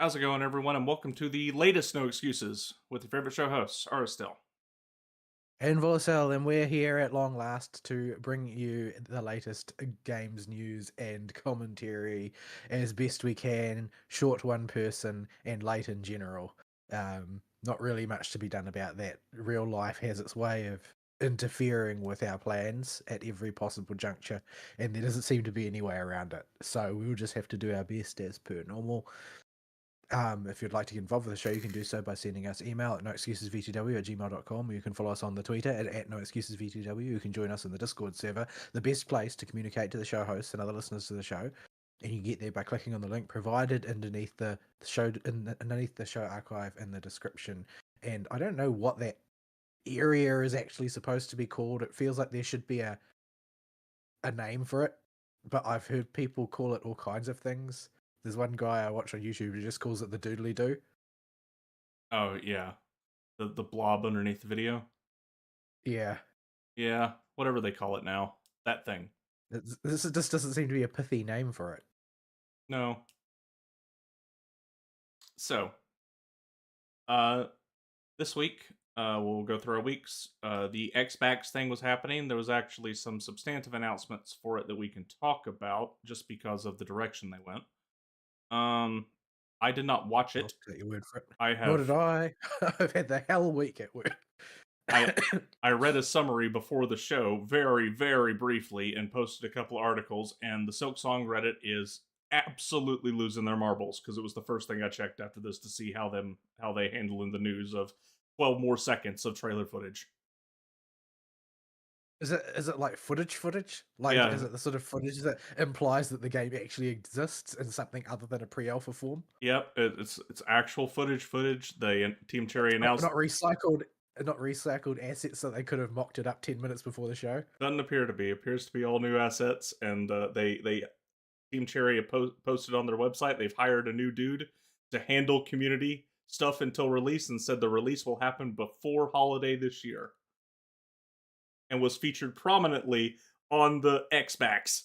How's it going, everyone? And welcome to the latest No Excuses with your favorite show hosts, Aristil. And Volcel, and we're here at long last to bring you the latest games news and commentary as best we can, short one person and late in general. Not really much to be done about that. Real life has its way of interfering with our plans at every possible juncture, and there doesn't seem to be any way around it. So we'll just have to do our best as per normal. If you'd like to get involved with the show, you can do so by sending us email at noexcusesvtw@gmail.com, or you can follow us on the Twitter at noexcusesvtw. You can join us in the Discord server, the best place to communicate to the show hosts and other listeners to the show. And you can get there by clicking on the link provided underneath the show underneath the show archive in the description. And I don't know what that area is actually supposed to be called. It feels like there should be a name for it, but I've heard people call it all kinds of things. There's one guy I watch on YouTube who just calls it the doodly doo. Oh yeah, the blob underneath the video. Yeah, Yeah, whatever they call it now. That thing. this just doesn't seem to be a pithy name for it. No. So, uh, this week, we'll go through our weeks. The Xbox thing was happening. There was actually some substantive announcements for it that we can talk about just because of the direction they went. I did not watch I'll it. take your word for it. I Nor have did I. I've had the hell week at work. I I read a summary before the show very, very briefly and posted a couple articles, and the Silk Song Reddit is absolutely losing their marbles because it was the first thing I checked after this to see how they handle in the news of 12 more seconds of trailer footage. Is it like footage? Like, is Yeah, it the sort of footage that implies that the game actually exists in something other than a pre-alpha form? yep, it's actual footage. The Team Cherry Not announced not recycled, not recycled assets so they could have mocked it up 10 minutes before the show. doesn't appear to be appears to be all new assets, and they Team Cherry posted on their website they've hired a new dude to handle community stuff until release and said the release will happen before holiday this year and was featured prominently on the Xbox.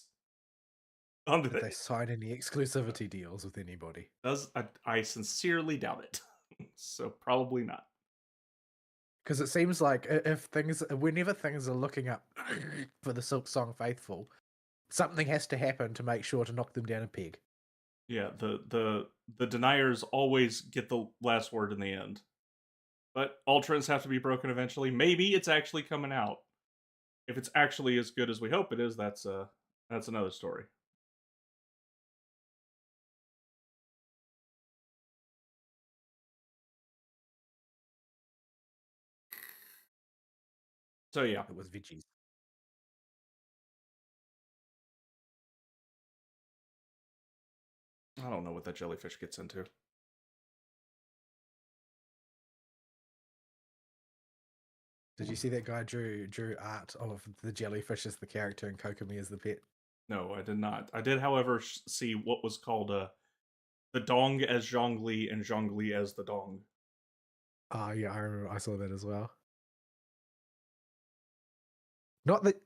On Did the they sign any exclusivity deals with anybody? does I sincerely doubt it. So probably not. Because it seems like whenever things are looking up for the Silk Song faithful, something has to happen to make sure to knock them down a peg. Yeah, the deniers always get the last word in the end. But all trends have to be broken eventually. Maybe it's actually coming out. If it's actually as good as we hope it is, that's another story. So yeah, It was veggies. I don't know what that jellyfish gets into. Did you see that guy drew art of the jellyfish as the character and Kokomi as the pet? No, I did not. I did, however, see what was called the dong as Zhongli and Zhongli as the dong. Oh yeah, I remember I saw that as well. Not that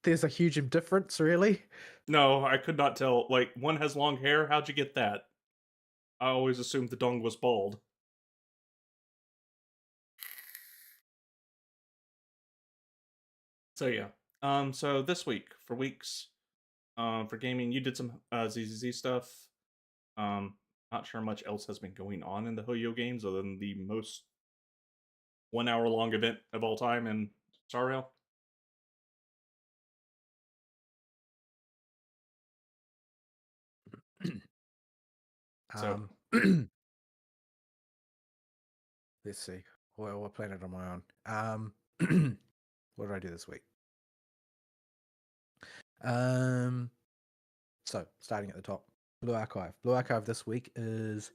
there's a huge difference, really. No, I could not tell. Like, one has long hair. How'd you get that? I always assumed the dong was bald. So yeah. So this week for weeks, for gaming, you did some ZZZ stuff. Um, not sure much else has been going on in the Hoyo games other than the most 1 hour long event of all time in Star Rail. So um, let's see. What planet am I on? What did I do this week? Um, so starting at the top, Blue Archive. Blue Archive this week is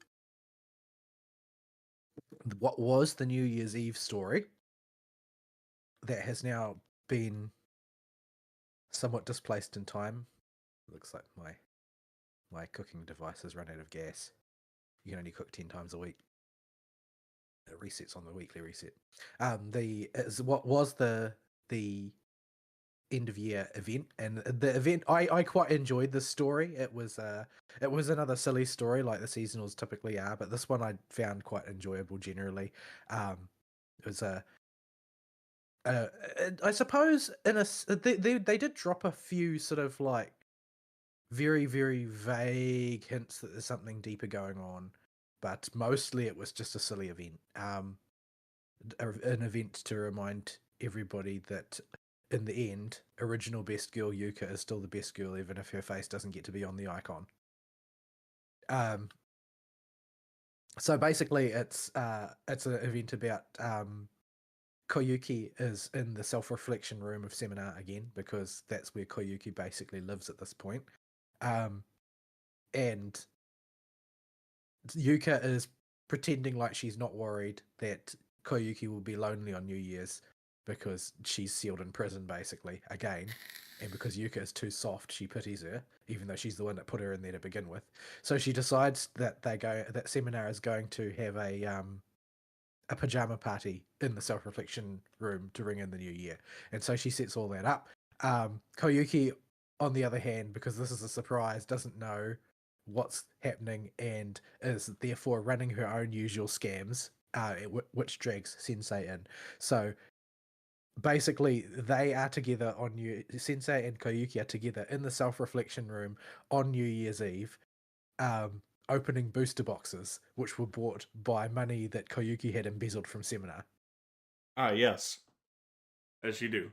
what was the New Year's Eve story that has now been somewhat displaced in time. Looks like my cooking device has run out of gas. You can only cook 10 times a week. It resets on the weekly reset. The is what was the end of year event, and the event I quite enjoyed this story. It was another silly story like the seasonals typically are, but this one I found quite enjoyable generally. It was uh, I suppose they did drop a few sort of like very very vague hints that there's something deeper going on, but mostly it was just a silly event. An event to remind everybody that in the end, original best girl Yuka is still the best girl, even if her face doesn't get to be on the icon. Um, so basically, it's an event about Koyuki is in the self-reflection room of seminar again, because that's where Koyuki basically lives at this point. And Yuka is pretending like she's not worried that Koyuki will be lonely on New Year's because she's sealed in prison basically again, and because Yuka is too soft, she pities her, even though she's the one that put her in there to begin with. So she decides that that seminar is going to have a pajama party in the self-reflection room to ring in the new year, and so she sets all that up. Koyuki, on the other hand, because this is a surprise, doesn't know what's happening and is therefore running her own usual scams, which drags Sensei in. So basically, they are together on Sensei and Koyuki are together in the self-reflection room on New Year's Eve, opening booster boxes, which were bought by money that Koyuki had embezzled from Seminar. Ah, yes, as you do.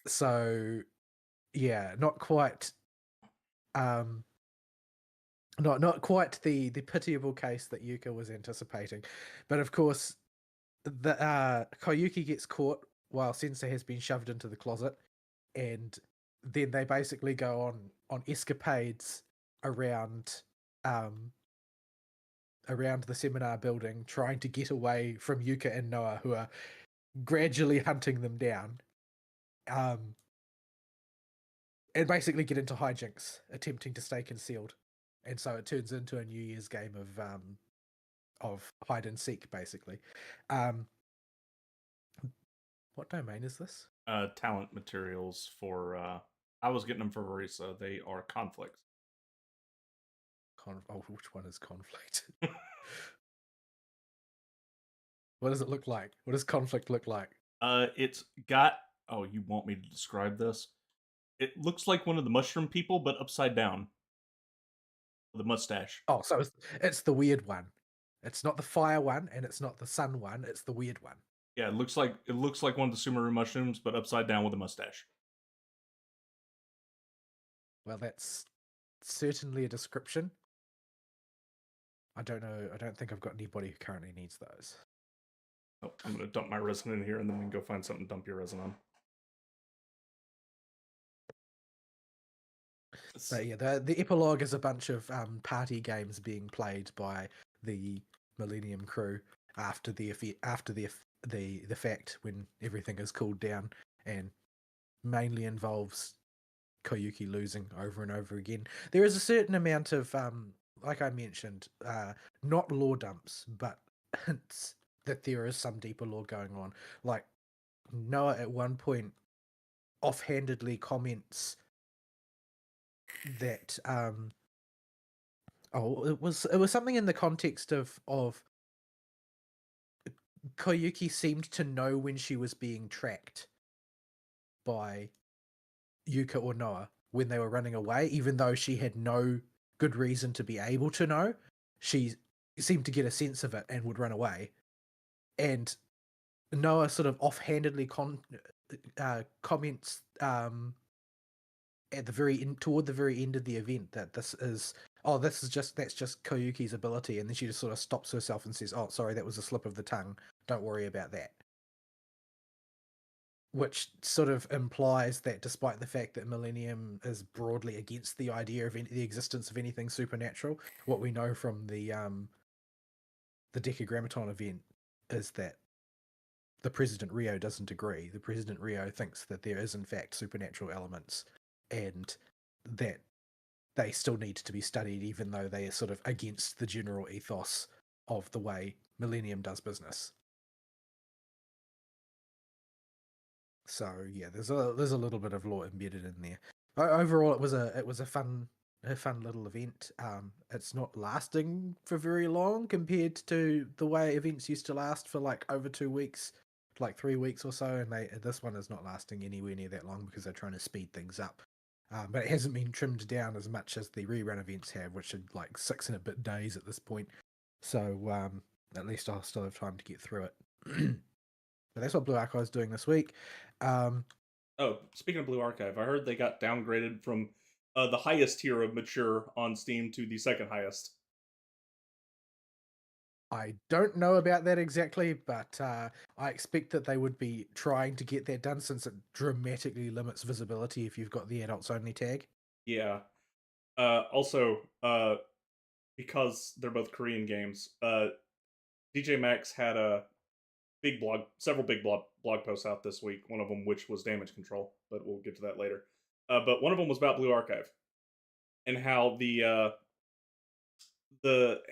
So, yeah, not quite, not quite the pitiable case that Yuka was anticipating, but of course, the Koyuki gets caught while Sensei has been shoved into the closet, and then they basically go on escapades around around the seminar building, trying to get away from Yuka and Noah, who are gradually hunting them down, and basically get into hijinks, attempting to stay concealed. And so it turns into a New Year's game of hide and seek, basically. What domain is this? Talent materials for. I was getting them for Marisa. They are conflicts. Which one is conflict? What does it look like? What does conflict look like? It's got. Oh, you want me to describe this? It looks like one of the mushroom people, but upside down. With a mustache. Oh, so it's the weird one. It's not the fire one, and it's not the sun one. It's the weird one. Yeah, it looks like one of the Sumeru mushrooms, but upside down with a mustache. Well, that's certainly a description. I don't know. I don't think I've got anybody who currently needs those. Oh, I'm gonna dump my resin in here, and then we can go find something to dump your resin on. But yeah, the epilogue is a bunch of party games being played by the Millennium crew after the fact, when everything is cooled down, and mainly involves Koyuki losing over and over again. There is a certain amount of like I mentioned, not lore dumps, but hints that there is some deeper lore going on. Like Noah at one point offhandedly comments that it was something in the context of Koyuki seemed to know when she was being tracked by Yuka or Noah when they were running away, even though she had no good reason to be able to know. She seemed to get a sense of it and would run away. And Noah sort of offhandedly comments at the toward the very end of the event that that's just Koyuki's ability, and then she just sort of stops herself and says, "Oh, sorry, that was a slip of the tongue. Don't worry about that." Which sort of implies that despite the fact that Millennium is broadly against the idea of the existence of anything supernatural, what we know from the Decagrammaton event is that the President Rio doesn't agree. The President Rio thinks that there is in fact supernatural elements, and that they still need to be studied, even though they are sort of against the general ethos of the way Millennium does business. So yeah, there's a little bit of lore embedded in there. Overall, it was a fun little event. It's not lasting for very long compared to the way events used to last for like over 2 weeks, like 3 weeks or so. And this one is not lasting anywhere near that long because they're trying to speed things up. But it hasn't been trimmed down as much as the rerun events have, which are like 6 and a bit days at this point. So at least I'll still have time to get through it. But that's what Blue Archive is doing this week. Um, Oh, speaking of Blue Archive, I heard they got downgraded from the highest tier of mature on Steam to the second highest. I don't know about that exactly, but I expect that they would be trying to get that done since it dramatically limits visibility if you've got the adults only tag. Yeah. Also, because they're both Korean games, DJ Maxx had several big blog posts out this week. One of them, which was damage control, but we'll get to that later. But one of them was about Blue Archive and how the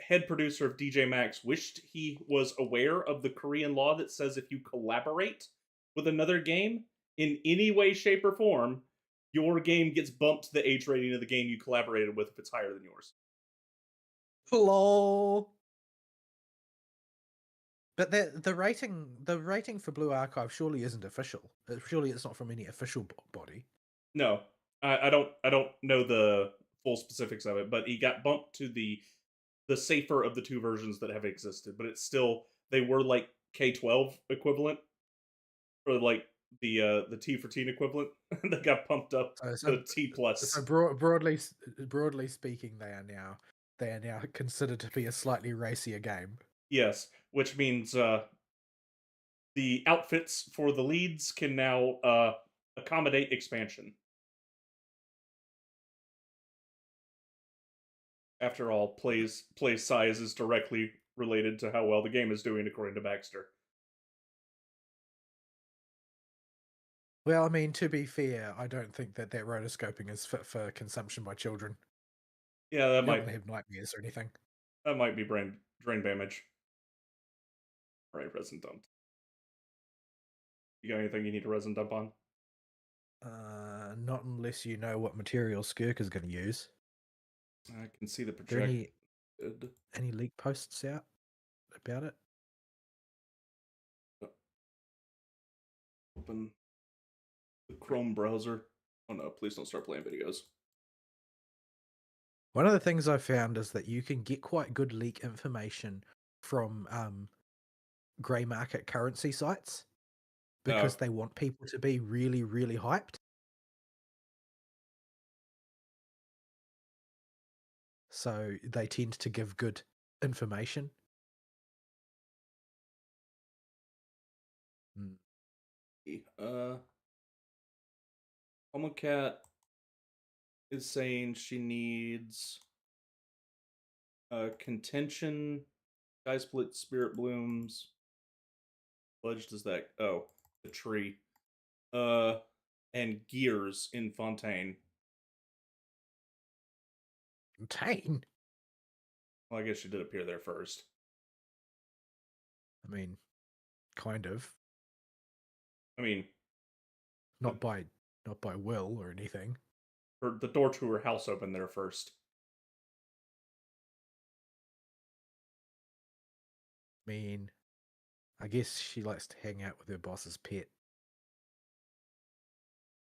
head producer of DJ Maxx wished he was aware of the Korean law that says if you collaborate with another game in any way, shape, or form, your game gets bumped to the age rating of the game you collaborated with if it's higher than yours. Lol. But the rating for Blue Archive surely isn't official. Surely it's not from any official body. No, I don't know the full specifics of it, but he got bumped to the safer of the two versions that have existed. But it's still they were like K-12 equivalent or like the T for teen equivalent. They got pumped up So to T plus. broadly speaking, they are now considered to be a slightly racier game. Yes, which means the outfits for the leads can now accommodate expansion. After all, play size is directly related to how well the game is doing, according to Baxter. Well, I mean, to be fair, I don't think that rotoscoping is fit for consumption by children. Yeah, You don't want to have nightmares or anything. that might be brain damage. All right, resin dumped. You got anything you need to resin dump on? Not unless you know what material Skirk is going to use. I can see the Are there project. any leak posts out about it? Open the Chrome browser. Oh no, please don't start playing videos. One of the things I found is that you can get quite good leak information from grey market currency sites because they want people to be really, really hyped. So they tend to give good information. Homocat is saying she needs contention, sky split, spirit blooms. Pledge does that? Oh, the tree. And gears in Fontaine. Fontaine? Well, I guess she did appear there first. I mean, kind of. I mean, Not by will or anything. the door to her house opened there first. I mean, I guess she likes to hang out with her boss's pet.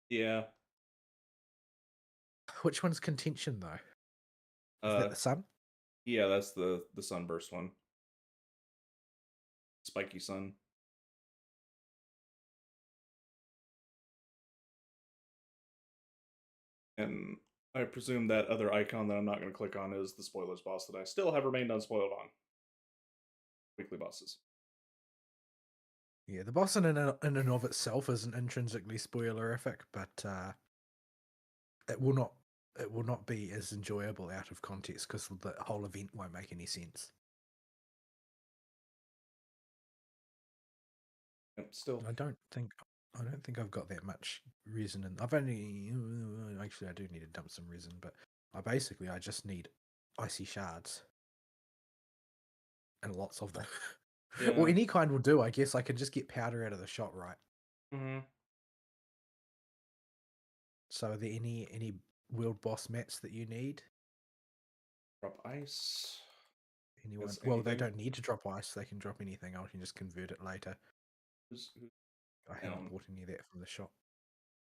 Yeah. Which one's contention though? Is that the sun? Yeah, that's the sunburst one. Spiky sun. And I presume that other icon that I'm not going to click on is the spoilers boss that I still have remained unspoiled on. Weekly bosses. Yeah, the boss in and of itself isn't intrinsically spoilerific, but it will not be as enjoyable out of context because the whole event won't make any sense. Still, I don't think I've got that much resin, and I've only actually I do need to dump some resin, but I just need icy shards and lots of them. Yeah. Or any kind will do. I guess I can just get powder out of the shop, right? Mm-hmm. So are there any world boss mats that you need? Drop ice. Anyone? Guess Well, they anything. don't need to drop ice. They can drop anything. I can just convert it later. Who's I haven't down? bought any of that from the shop.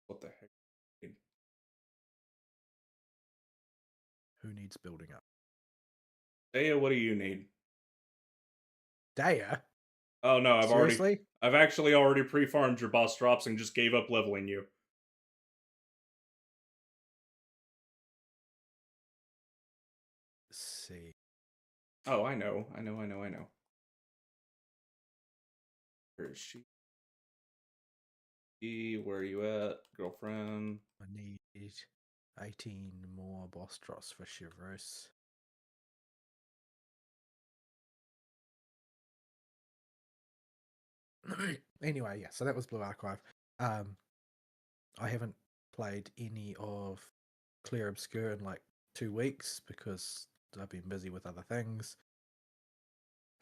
What the heck? Who needs building up? Daya, what do you need? Daya? Oh no, Seriously? I've actually already pre-farmed your boss drops and just gave up leveling you. Let's see. Oh, I know. Where is she? Where are you at, girlfriend? I need 18 more boss drops for Chevros. Anyway, yeah, so that was Blue Archive. I haven't played any of Clear Obscure in like 2 weeks because I've been busy with other things.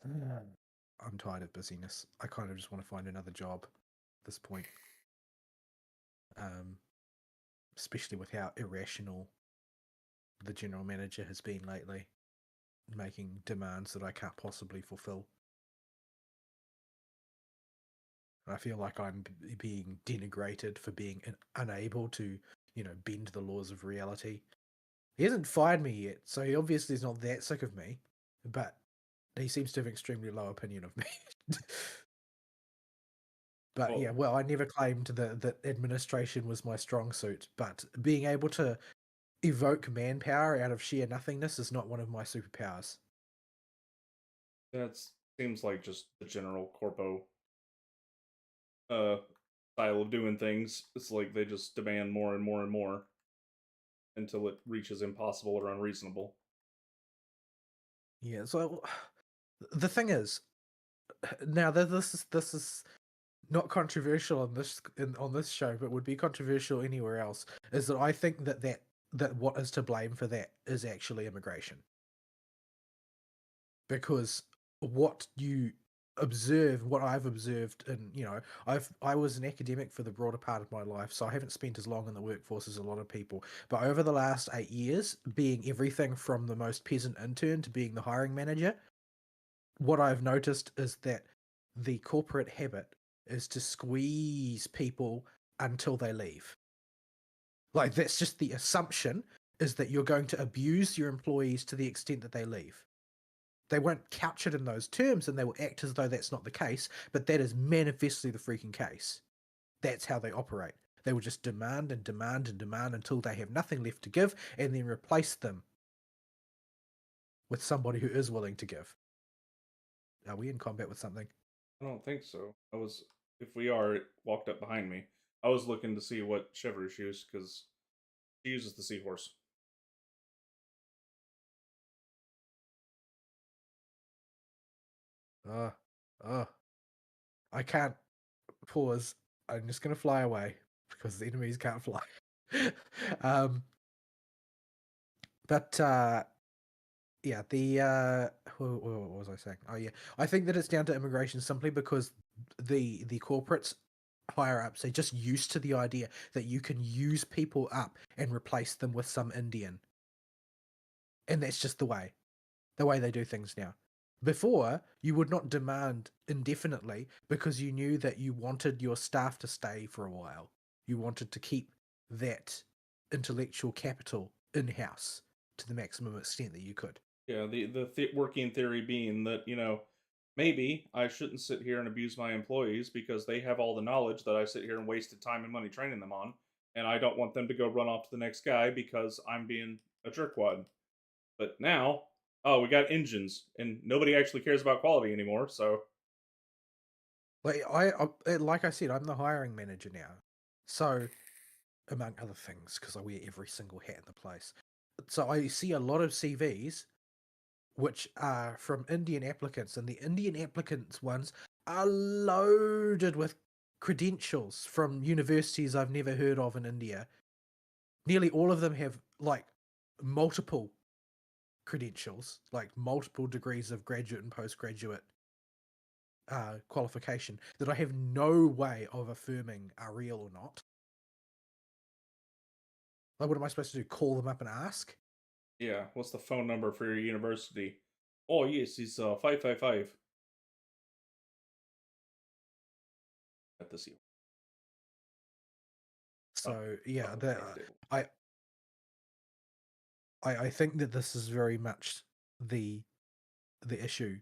I'm tired of busyness. I kind of just want to find another job at this point. Especially with how irrational the general manager has been lately, making demands that I can't possibly fulfill. I feel like I'm being denigrated for being unable to, bend the laws of reality. He hasn't fired me yet, so he obviously is not that sick of me, but he seems to have an extremely low opinion of me. But yeah, well, I never claimed that administration was my strong suit, but being able to evoke manpower out of sheer nothingness is not one of my superpowers. That seems like just the general corpo style of doing things. It's like they just demand more and more and more until it reaches impossible or unreasonable. Yeah, so the thing is, now that this is not controversial on this show, but would be controversial anywhere else, is that I think that what is to blame for that is actually immigration. Because what I've observed, and I was an academic for the broader part of my life, so I haven't spent as long in the workforce as a lot of people. But over the last 8 years, being everything from the most peasant intern to being the hiring manager, what I've noticed is that the corporate habit is to squeeze people until they leave. Like, that's just the assumption, is that you're going to abuse your employees to the extent that they leave. They won't couch it in those terms and they will act as though that's not the case, but that is manifestly the freaking case. That's how they operate. They will just demand and demand and demand until they have nothing left to give and then replace them with somebody who is willing to give. Are we in combat with something? I don't think so. If we are, it walked up behind me. I was looking to see what Chevrolet used because she uses the seahorse. Uh, I can't pause. I'm just going to fly away because the enemies can't fly. um, but yeah, what was I saying? Oh yeah, I think that it's down to immigration simply because the corporates higher ups are just used to the idea that you can use people up and replace them with some Indian, and that's just the way they do things now. Before, you would not demand indefinitely because you knew that you wanted your staff to stay for a while. You wanted to keep that intellectual capital in house to the maximum extent that you could. Yeah, the working theory being that maybe I shouldn't sit here and abuse my employees because they have all the knowledge that I sit here and wasted time and money training them on, and I don't want them to go run off to the next guy because I'm being a jerkwad. But now, oh, we got engines, and nobody actually cares about quality anymore. So Like I said, I'm the hiring manager now. So, among other things, because I wear every single hat in the place. So I see a lot of CVs which are from Indian applicants, and the Indian applicants ones are loaded with credentials from universities I've never heard of in India. Nearly all of them have like multiple credentials, like multiple degrees of graduate and postgraduate qualification that I have no way of affirming are real or not. Like, what am I supposed to do? Call them up and ask? Yeah, what's the phone number for your university? Oh yes, it's 555 at the seal. So yeah, Craft table. I I think that this is very much the issue,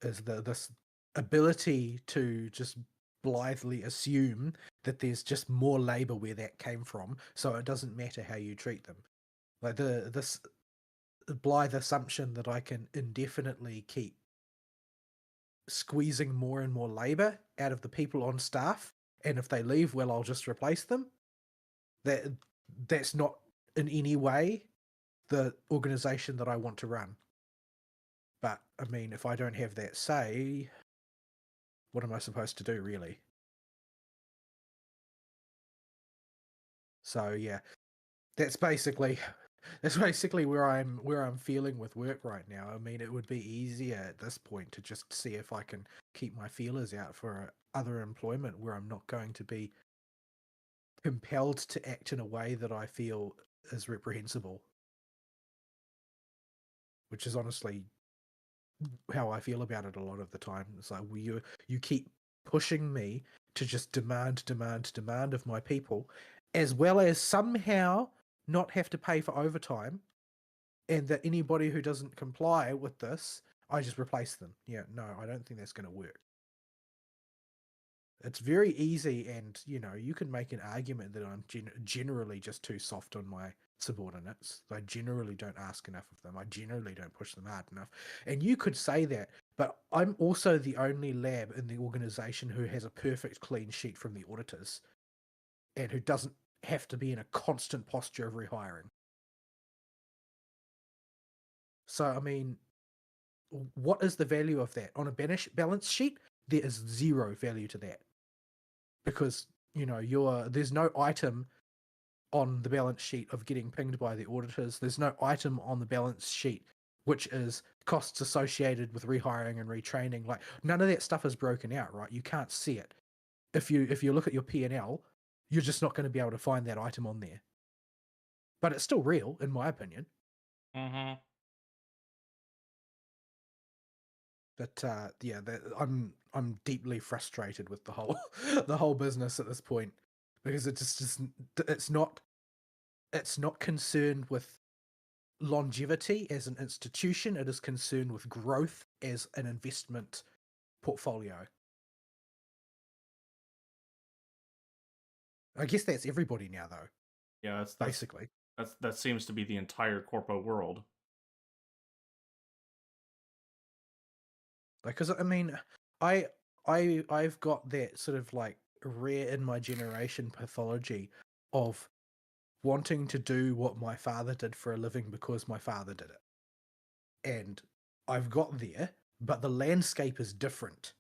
is this ability to just blithely assume that there's just more labor where that came from, so it doesn't matter how you treat them. Like this blithe assumption that I can indefinitely keep squeezing more and more labor out of the people on staff, and if they leave, well, I'll just replace them. That's not in any way the organization that I want to run. But I mean, if I don't have that say, what am I supposed to do, really? So yeah, that's basically where I'm feeling with work right now. I mean, it would be easier at this point to just see if I can keep my feelers out for other employment where I'm not going to be compelled to act in a way that I feel is reprehensible, which is honestly how I feel about it a lot of the time. It's like, well, you keep pushing me to just demand of my people, as well as somehow not have to pay for overtime, and that anybody who doesn't comply with this, I just replace them. Yeah, no, I don't think that's going to work. It's very easy, and you can make an argument that I'm generally just too soft on my subordinates. I generally don't ask enough of them. I generally don't push them hard enough. And you could say that, but I'm also the only lab in the organization who has a perfect clean sheet from the auditors, and who doesn't have to be in a constant posture of rehiring. So, I mean, what is the value of that? On a balance sheet, there is zero value to that. Because, there's no item on the balance sheet of getting pinged by the auditors. There's no item on the balance sheet which is costs associated with rehiring and retraining. Like, none of that stuff is broken out, right? You can't see it. If you look at your P&L, you're just not going to be able to find that item on there. But it's still real, in my opinion. Mm-hmm. But yeah, I'm deeply frustrated with the whole the whole business at this point, because it's not concerned with longevity as an institution. It is concerned with growth as an investment portfolio. I guess that's everybody now, though. Yeah, that's basically. that seems to be the entire corpo world. Because I mean, I've got that sort of like rare in my generation pathology of wanting to do what my father did for a living because my father did it. And I've got there, but the landscape is different.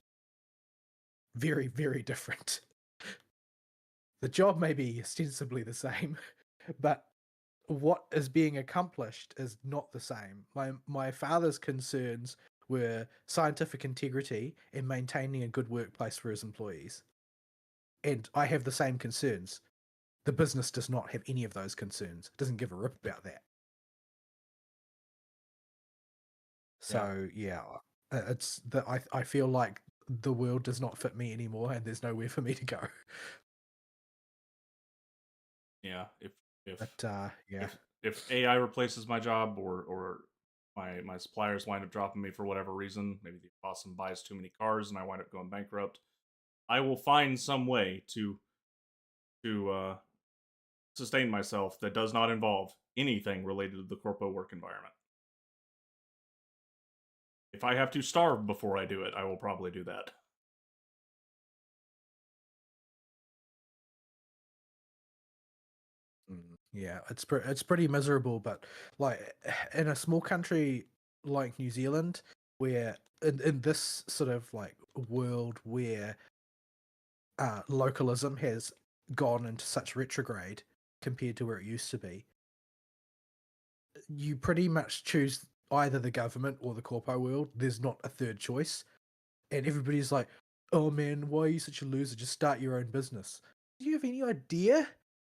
Very, very different. The job may be ostensibly the same, but what is being accomplished is not the same. My father's concerns were scientific integrity and maintaining a good workplace for his employees. And I have the same concerns. The business does not have any of those concerns. It doesn't give a rip about that. So yeah, it's that I feel like the world does not fit me anymore, and there's nowhere for me to go. Yeah, Yeah, if AI replaces my job, or my suppliers wind up dropping me for whatever reason, maybe the awesome buys too many cars and I wind up going bankrupt, I will find some way to sustain myself that does not involve anything related to the corpo work environment. If I have to starve before I do it, I will probably do that. yeah, it's pretty miserable. But like, in a small country like New Zealand, where in this sort of like world where localism has gone into such retrograde compared to where it used to be, you pretty much choose either the government or the corpo world. There's not a third choice. And everybody's like, oh man, why are you such a loser? Just start your own business. Do you have any idea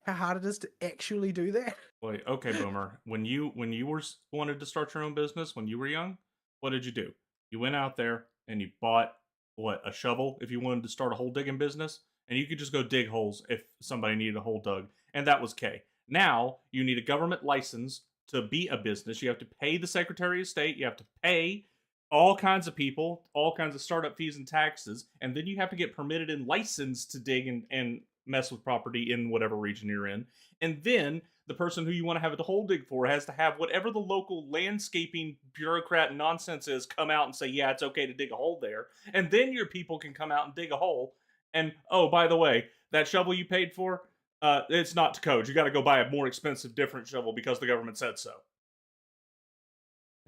how hard it is to actually do that? Wait, okay, Boomer. Wanted to start your own business when you were young, what did you do? You went out there and you bought what, a shovel if you wanted to start a hole digging business, and you could just go dig holes if somebody needed a hole dug, and that was K. Now you need a government license to be a business. You have to pay the Secretary of State. You have to pay all kinds of people, all kinds of startup fees and taxes, and then you have to get permitted and licensed to dig and mess with property in whatever region you're in. And then the person who you want to have a hole dig for has to have whatever the local landscaping bureaucrat nonsense is come out and say, yeah, it's okay to dig a hole there. And then your people can come out and dig a hole. And oh, by the way, that shovel you paid for, it's not to code. You got to go buy a more expensive, different shovel because the government said so.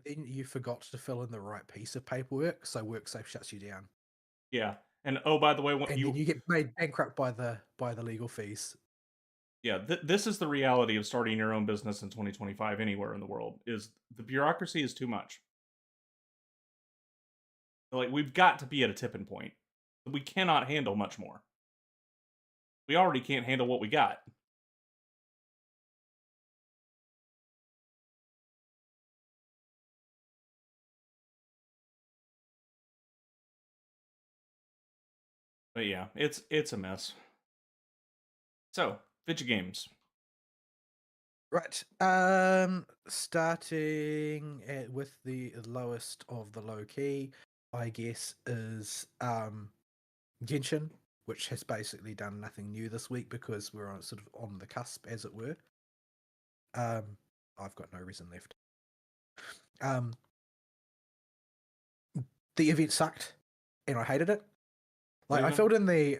Then you forgot to fill in the right piece of paperwork, so WorkSafe shuts you down. Yeah. And oh, by the way, And then you get made bankrupt by the legal fees. Yeah, this is the reality of starting your own business in 2025 anywhere in the world. Is the bureaucracy is too much. Like, we've got to be at a tipping point. We cannot handle much more. We already can't handle what we got. But yeah, it's a mess. So, video games. Right. Starting with the lowest of the low key, I guess, is Genshin, which has basically done nothing new this week because we're on sort of on the cusp, as it were. I've got no reason left. The event sucked, and I hated it. Like I filled in the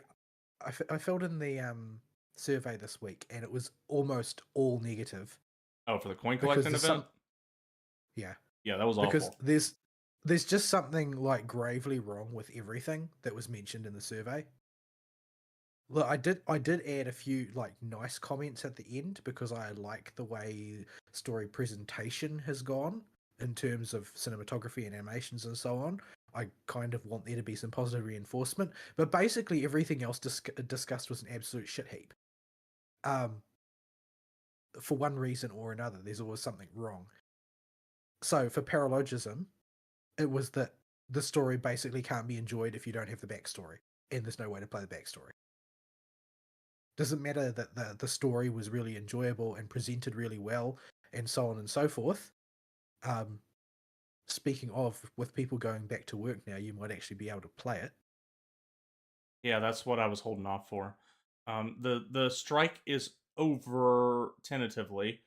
survey this week, and it was almost all negative. Oh, for the coin collecting event? Yeah. Yeah, that was awful. Because there's just something like gravely wrong with everything that was mentioned in the survey. Look, I did add a few like nice comments at the end because I like the way story presentation has gone in terms of cinematography and animations and so on. I kind of want there to be some positive reinforcement, but basically everything else discussed was an absolute shit heap. For one reason or another, there's always something wrong. So for paralogism, it was that the story basically can't be enjoyed if you don't have the backstory, and there's no way to play the backstory. Doesn't matter that the story was really enjoyable and presented really well, and so on and so forth. Speaking of, with people going back to work now, you might actually be able to play it. Yeah, that's what I was holding off for. The strike is over tentatively.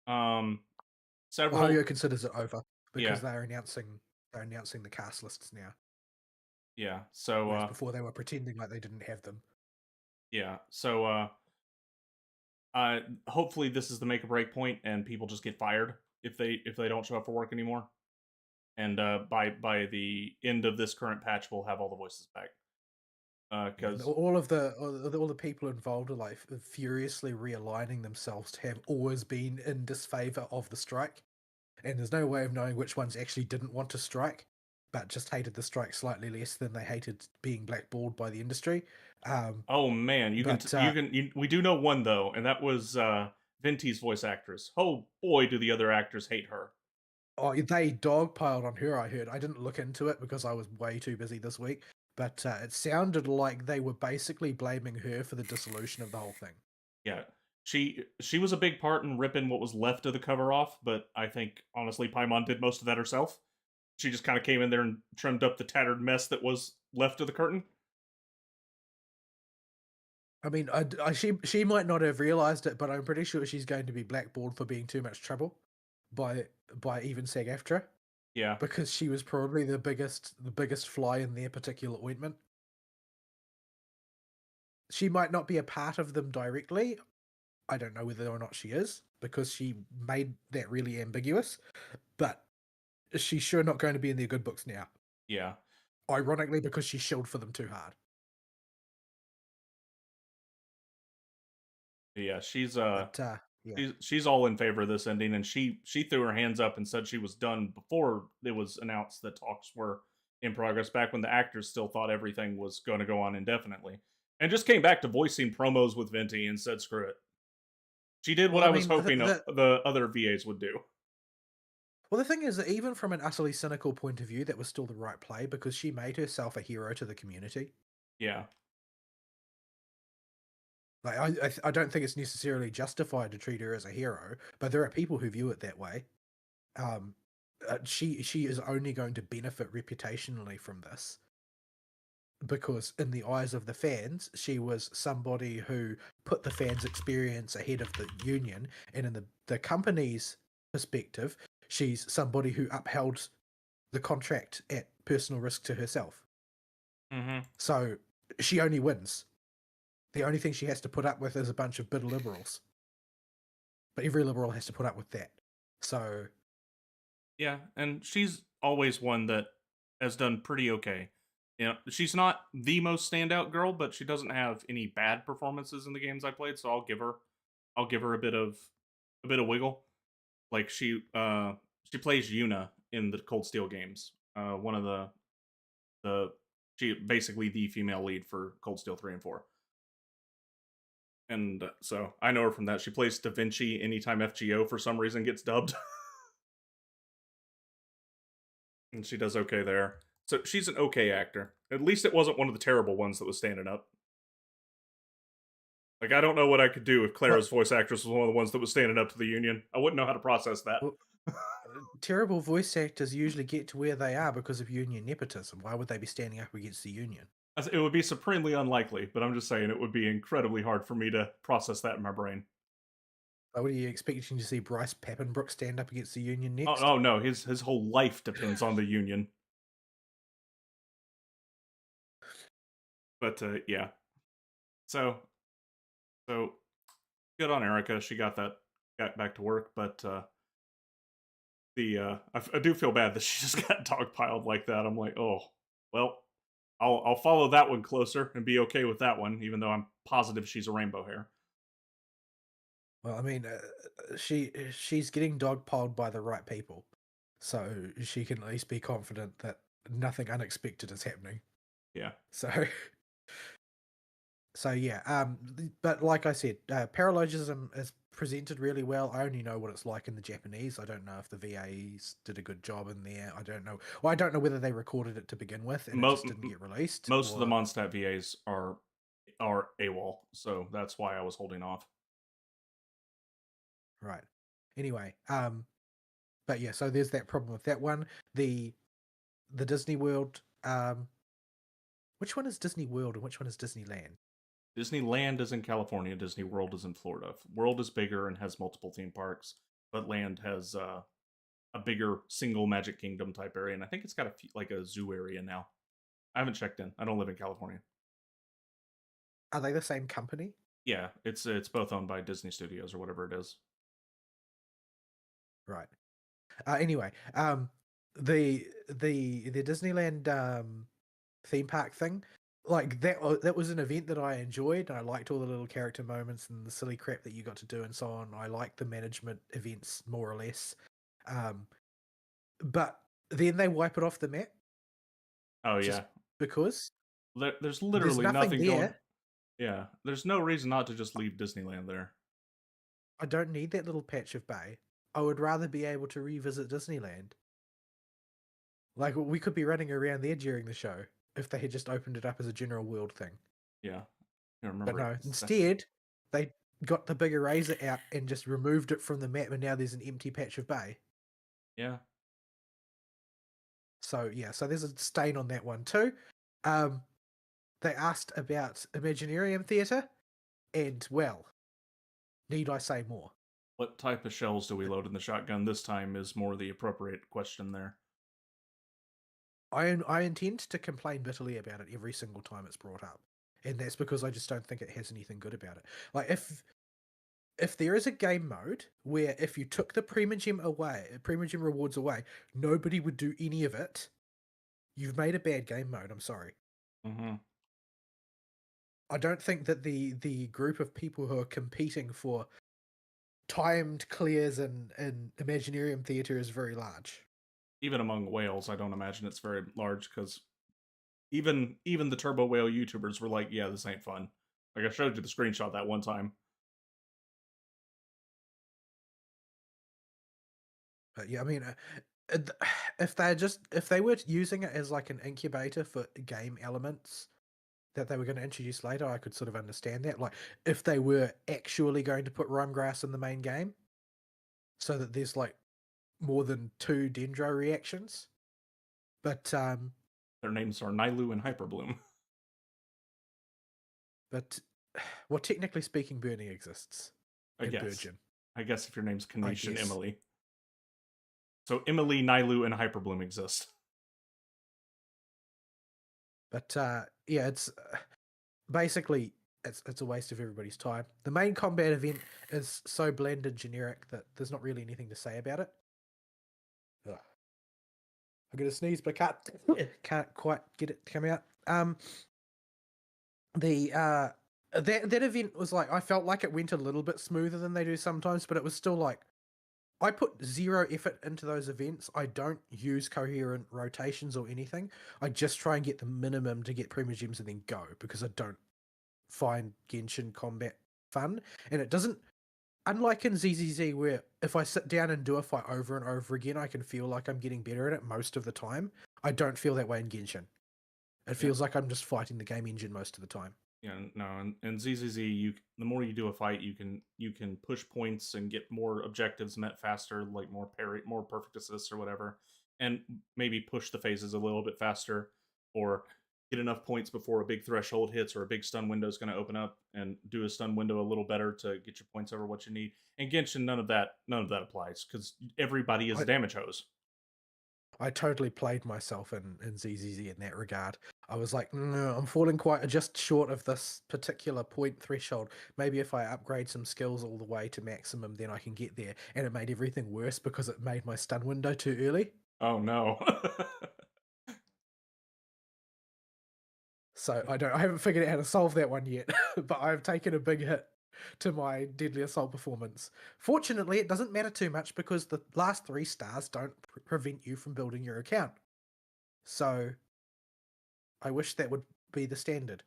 Several Ohio considers it over because Yeah. they're announcing the cast lists now. Yeah. So Whereas before they were pretending like they didn't have them. yeah. So hopefully this is the make or break point, and people just get fired if they don't show up for work anymore. And by the end of this current patch, we'll have all the voices back. Because all the people involved are like furiously realigning themselves to have always been in disfavor of the strike, and there's no way of knowing which ones actually didn't want to strike, but just hated the strike slightly less than they hated being blackballed by the industry. oh man, we do know one though, and that was Venti's voice actress. Oh boy, do the other actors hate her. Oh, they dogpiled on her, I heard. I didn't look into it because I was way too busy this week, but it sounded like they were basically blaming her for the dissolution of the whole thing. Yeah. She was a big part in ripping what was left of the cover off, but I think honestly Paimon did most of that herself. She just kind of came in there and trimmed up the tattered mess that was left of the curtain. I mean, she might not have realized it, but I'm pretty sure she's going to be blackballed for being too much trouble by even SAG-AFTRA. Yeah. Because she was probably the biggest fly in their particular ointment. She might not be a part of them directly. I don't know whether or not she is, because she made that really ambiguous. But she's sure not going to be in their good books now. Yeah. Ironically, because she shilled for them too hard. Yeah, she's yeah. she's all in favor of this ending, and she threw her hands up and said she was done before it was announced that talks were in progress, back when the actors still thought everything was going to go on indefinitely, and just came back to voicing promos with Venti and said screw it. She did what Well, I I was mean, hoping the other VAs would do. well, the thing is that even from an utterly cynical point of view, that was still the right play because she made herself a hero to the community. Yeah. Like, I don't think it's necessarily justified to treat her as a hero, but there are people who view it that way. Um, she is only going to benefit reputationally from this because, in the eyes of the fans, she was somebody who put the fans' experience ahead of the union, and in the company's perspective, she's somebody who upheld the contract at personal risk to herself. Hmm. So she only wins. The only thing she has to put up with is a bunch of bitter liberals. But every liberal has to put up with that. So Yeah, and she's always one that has done pretty okay. You know, she's not the most standout girl, but she doesn't have any bad performances in the games I played, so I'll give her a bit of wiggle. Like she plays Yuna in the Cold Steel games. One of the she basically the female lead for Cold Steel 3 and 4. And so I know her from that. She plays Da Vinci anytime FGO for some reason gets dubbed. And she does okay there. So she's an okay actor. At least it wasn't one of the terrible ones that was standing up. Like I don't know what I could do if well, Clara's voice actress was one of the ones that was standing up to the union. I wouldn't know how to process that. well, terrible voice actors usually get to where they are because of union nepotism. Why would they be standing up against the union? It would be supremely unlikely, but I'm just saying it would be incredibly hard for me to process that in my brain. What are you expecting to see Bryce Pappenbrook stand up against the union Oh, next? oh no, his whole life depends on the union. But yeah, so so good on Erica. She got back to work, but I do feel bad that she just got dogpiled like that. I'm like, oh well, I'll follow that one closer and be okay with that one, even though I'm positive she's a rainbow hair. Well, I mean, she's getting dogpiled by the right people, so she can at least be confident that nothing unexpected is happening. Yeah. So, so yeah. But like I said, paralogism is presented really well. I only know what it's like in the Japanese. I don't know if the VAs did a good job in there. I don't know. Well, I don't know whether they recorded it to begin with and it just didn't get released, Most of the or Mondstadt VAs are AWOL, so that's why I was holding off. right. Anyway, but yeah. So there's that problem with that one. The Disney World. Which one is Disney World and which one is Disneyland? Disneyland is in California, Disney World is in Florida. World is bigger and has multiple theme parks, but Land has a bigger single Magic Kingdom type area, and I think it's got like a zoo area now. I haven't checked in. I don't live in California. Are they the same company? Yeah, it's both owned by Disney Studios or whatever it is. Right. Anyway, the Disneyland theme park thing, like that was an event that I enjoyed. I liked all the little character moments and the silly crap that you got to do and so on. I liked the management events more or less. Um, but then they wipe it off the map Oh just yeah, because there's there's literally nothing nothing going. there. Yeah, there's no reason not to just leave Disneyland there. I don't need that little patch of bay. I would rather be able to revisit Disneyland. Like we could be running around there during the show if they had just opened it up as a general world thing. Yeah, I But remember no, exactly. instead they got the big eraser out and just removed it from the map, and now there's an empty patch of bay. Yeah, So yeah, so there's a stain on that one too. Um, they asked about Imaginarium Theatre, and well, need I say more? what type of shells do we load in the shotgun this time is more the appropriate question there. I intend to complain bitterly about it every single time it's brought up, and that's because I just don't think it has anything good about it. Like if there is a game mode where if you took the Primagem rewards away, nobody would do any of it, you've made a bad game mode. I'm sorry. Mm-hmm. I don't think that the group of people who are competing for timed clears in Imaginarium Theatre is very large. Even among whales, I don't imagine it's very large because even the Turbo Whale YouTubers were like, "Yeah, this ain't fun." Like I showed you the screenshot that one time. But yeah, I mean, th- if they were using it as like an incubator for game elements that they were going to introduce later, I could sort of understand that. Like if they were actually going to put Rhymegrass in the main game, so that there's like more than two Dendro reactions. But Their names are Nailu and Hyperbloom. but well, technically speaking, Burning exists I in guess. Burgeon, I guess if your name's I Kanish and guess. Emily. So Emily, Nailu, and Hyperbloom exist. But yeah, it's basically it's a waste of everybody's time. The main combat event is so bland and generic that there's not really anything to say about it. Ugh. I'm gonna sneeze, but I can't quite get it to come out. The that event was like I felt like it went a little bit smoother than they do sometimes, but it was still like I put zero effort into those events. I don't use coherent rotations or anything. I just try and get the minimum to get Prima Gems and then go because I don't find Genshin combat fun. And it doesn't, unlike in ZZZ, where if I sit down and do a fight over and over again, I can feel like I'm getting better at it most of the time. I don't feel that way in Genshin. It Yeah. feels like I'm just fighting the game engine most of the time. Yeah, no, and ZZZ, the more you do a fight, you can push points and get more objectives met faster, like more parry, more perfect assists or whatever, and maybe push the phases a little bit faster, or get enough points before a big threshold hits or a big stun window is going to open up, and do a stun window a little better to get your points over what you need. And Genshin, none of that applies because everybody is a I, damage hose. I totally played myself in ZZZ in that regard. I was like, no, I'm falling quite just short of this particular point threshold. Maybe if I upgrade some skills all the way to maximum, then I can get there. And it made everything worse because it made my stun window too early. Oh no. So I haven't figured out how to solve that one yet, but I've taken a big hit to my Deadly Assault performance. Fortunately, it doesn't matter too much because the last 3 stars don't prevent you from building your account. So I wish that would be the standard.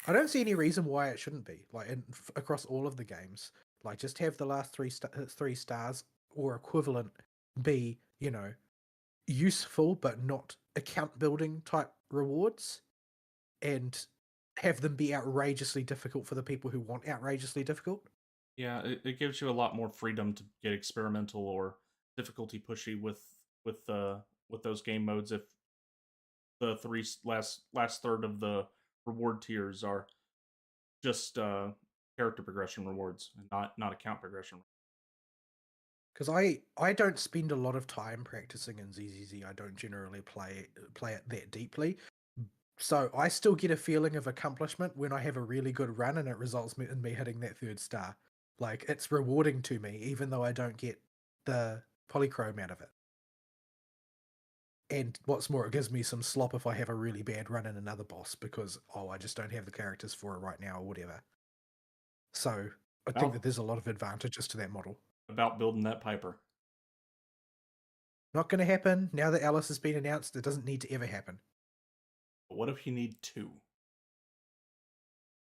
I don't see any reason why it shouldn't be like across all of the games. Like just have the last 3 stars or equivalent be useful but not account building type rewards, and have them be outrageously difficult for the people who want outrageously difficult. Yeah, it gives you a lot more freedom to get experimental or difficulty pushy with those game modes if the last third of the reward tiers are just character progression rewards and not account progression. Because I don't spend a lot of time practicing in ZZZ. I don't generally play it that deeply. So I still get a feeling of accomplishment when I have a really good run and it results in me hitting that 3rd star. Like it's rewarding to me, even though I don't get the polychrome out of it. And what's more, it gives me some slop if I have a really bad run in another boss because I just don't have the characters for it right now or whatever. So I think that About there's a lot of advantages to that model. about building that Piper. Not going to happen now that Alice has been announced. It doesn't need to ever happen. But what if you need 2?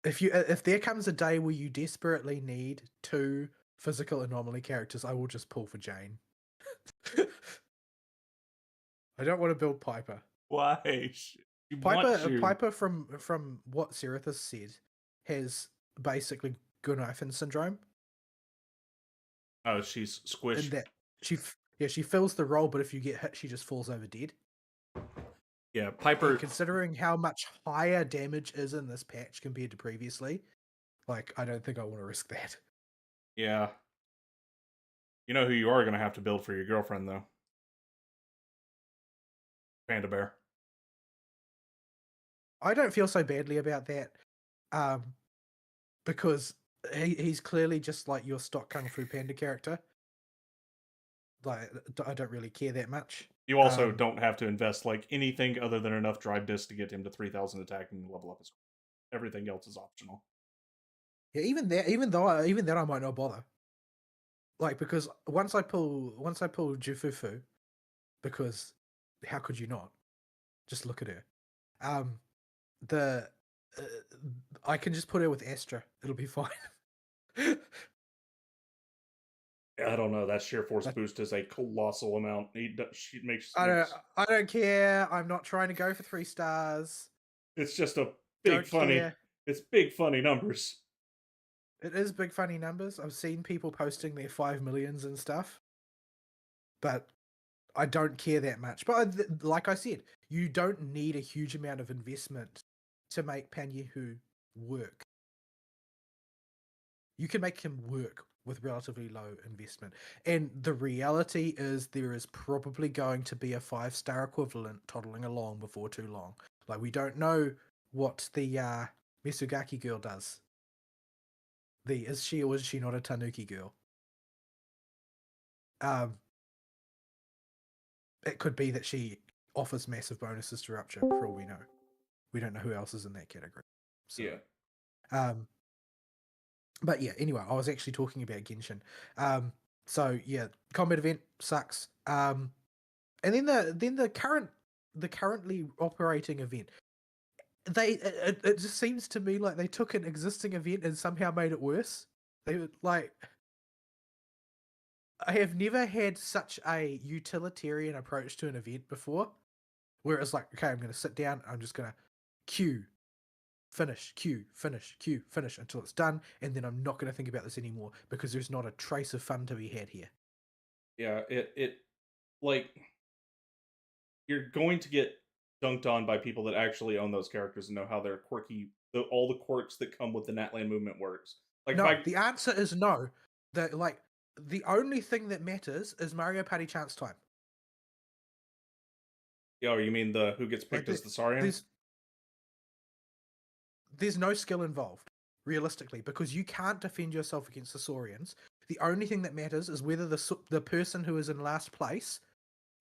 If there comes a day where you desperately need 2 physical anomaly characters, I will just pull for Jane. I don't want to build Piper. Why? You want you? Piper from what Seraph said has basically Gunnifen syndrome, Oh, she's in squish. that she fills the role, but if you get hit, she just falls over dead. Yeah, And Piper. considering how much higher damage is in this patch compared to previously, like I don't think I want to risk that. Yeah, you know who you are going to have to build for your girlfriend though. Panda Bear. I don't feel so badly about that, because he's clearly just like your stock Kung Fu Panda character. Like I don't really care that much. You also don't have to invest like anything other than enough drive disc to get him to 3,000 attack and level up his. Everything else is optional. Yeah, even that I might not bother. Like because once I pull Jufufu, because how could you not? Just look at her. Um, the uh, I can just put her with Astra. It'll be fine. I don't know. That sheer force But boost is a colossal amount. She makes I don't makes I don't care. I'm not trying to go for 3 stars. it's just a big Don't funny. care. It's big funny numbers. It is big funny numbers. I've seen people posting their 5 millions and stuff, but I don't care that much. But like I said, you don't need a huge amount of investment to make Panyehu work. You can make him work with relatively low investment. And the reality is there is probably going to be a 5-star equivalent toddling along before too long. Like, we don't know what the Misugaki girl does. Is she or is she not a Tanuki girl? It could be that she offers massive bonuses to Rupture, for all we know. We don't know who else is in that category. So, Yeah. But yeah, anyway, I was actually talking about Genshin. So yeah, combat event sucks. And then the currently operating event, it just seems to me like they took an existing event and somehow made it worse. They like, I have never had such a utilitarian approach to an event before, where it's like, okay, I'm going to sit down, I'm just going to queue, finish, queue, finish, queue, finish until it's done, and then I'm not going to think about this anymore because there's not a trace of fun to be had here. Yeah, it like you're going to get dunked on by people that actually own those characters and know how their all the quirks that come with the Natlan movement works. Like if No, I, the answer is no. The only thing that matters is Mario Party chance time. oh, you mean the who gets Like picked as the Saurian? there's no skill involved, realistically, because you can't defend yourself against the Saurians. The only thing that matters is whether the person who is in last place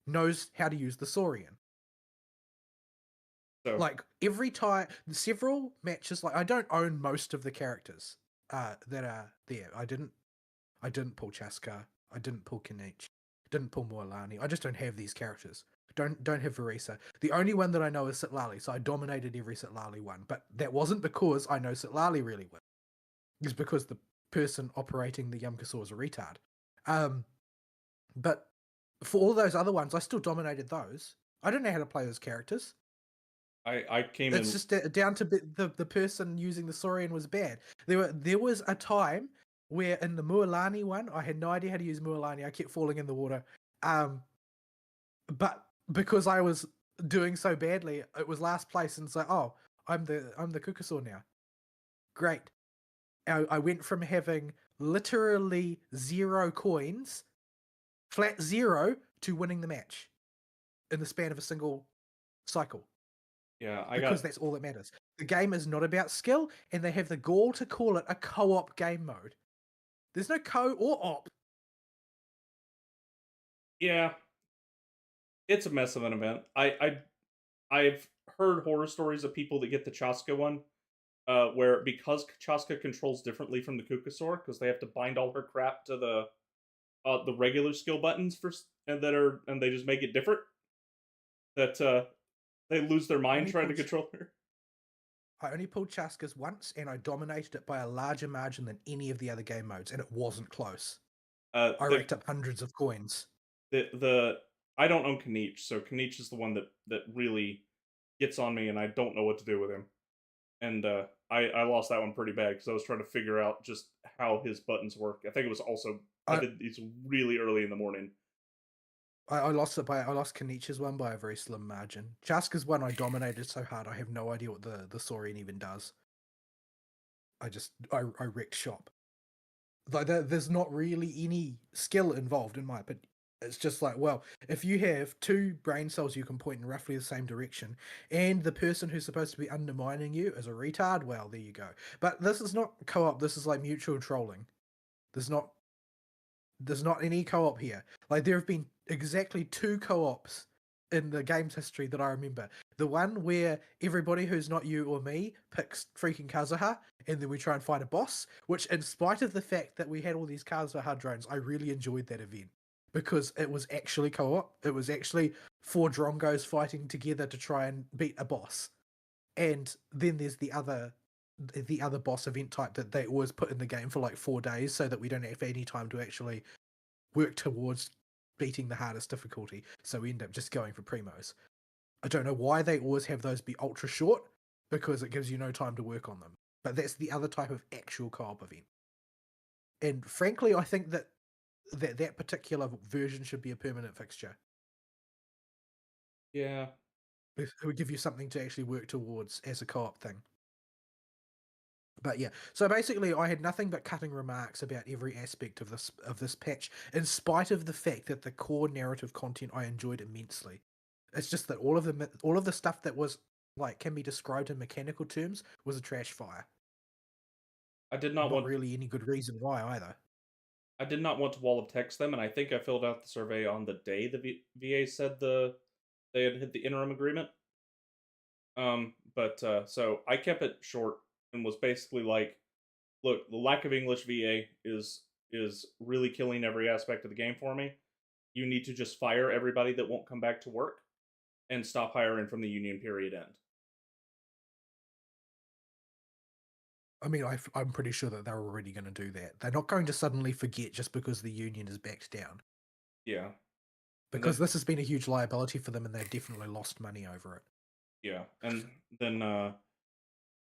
knows how to use the Saurian. So Like, every time, several matches, like, I don't own most of the characters that are there. I didn't pull Chaska. I didn't pull Kinich. Didn't pull Moalani. I just don't have these characters. Don't have Verisa. The only one that I know is Sitlali, so I dominated every Sitlali one. But that wasn't because I know Sitlali really well. It's because the person operating the Yumkasaur is a retard. But for all those other ones, I still dominated those. I don't know how to play those characters. I came It's in. just down to the person using the Saurian was bad. There was a time where in the Mualani one, I had no idea how to use Mualani. I kept falling in the water. But because I was doing so badly, it was last place, and it's like, oh, I'm the Kukasaur now. Great. I went from having literally 0 coins, flat 0, to winning the match in the span of a single cycle. Yeah, Because that's all that matters. The game is not about skill, and they have the gall to call it a co-op game mode. There's no co or op. yeah, it's a mess of an event. I've heard horror stories of people that get the Chaska one, where because Chaska controls differently from the Kukasaur, because they have to bind all her crap to the regular skill buttons and they just make it different. That they lose their mind trying to control her. I only pulled Chaskas once, and I dominated it by a larger margin than any of the other game modes, and it wasn't close. I The racked up hundreds of coins. the I don't own Kanich, so Kanich is the one that really gets on me, and I don't know what to do with him. And I lost that one pretty bad because I was trying to figure out just how his buttons work. I think it was also I did these really early in the morning. I lost Kanich's one by a very slim margin. Chaska's one I dominated so hard I have no idea what the Saurian even does. I wrecked shop. Like, there's not really any skill involved in my opinion. It's just like, well, if you have 2 brain cells you can point in roughly the same direction, and the person who's supposed to be undermining you is a retard, well, there you go. But this is not co-op, this is like mutual trolling. There's not any co-op here. Like, there have been exactly 2 co-ops in the game's history that I remember. The one where everybody who's not you or me picks freaking Kazuha, and then we try and fight a boss, which, in spite of the fact that we had all these Kazuha drones, I really enjoyed that event. Because it was actually co-op. It was actually 4 Drongos fighting together to try and beat a boss. And then there's the other boss event type that they always put in the game for like 4 days so that we don't have any time to actually work towards beating the hardest difficulty, so we end up just going for primos. I don't know why they always have those be ultra short, because it gives you no time to work on them. But that's the other type of actual co-op event. And frankly, I think that particular version should be a permanent fixture. Yeah. It would give you something to actually work towards as a co-op thing. But yeah, so basically, I had nothing but cutting remarks about every aspect of this patch, in spite of the fact that the core narrative content I enjoyed immensely. It's just that all of the stuff that was like can be described in mechanical terms was a trash fire. I did not Not want really any good reason why either. I did not want to wall of text them, and I think I filled out the survey on the day the VA said they had hit the interim agreement. So I kept it short and was basically like, look, the lack of English VA is really killing every aspect of the game for me. You need to just fire everybody that won't come back to work and stop hiring from the union period end. I mean, I'm pretty sure that they're already going to do that. They're not going to suddenly forget just because the union is backed down. Yeah. And Because then this has been a huge liability for them and they've definitely lost money over it. yeah. And then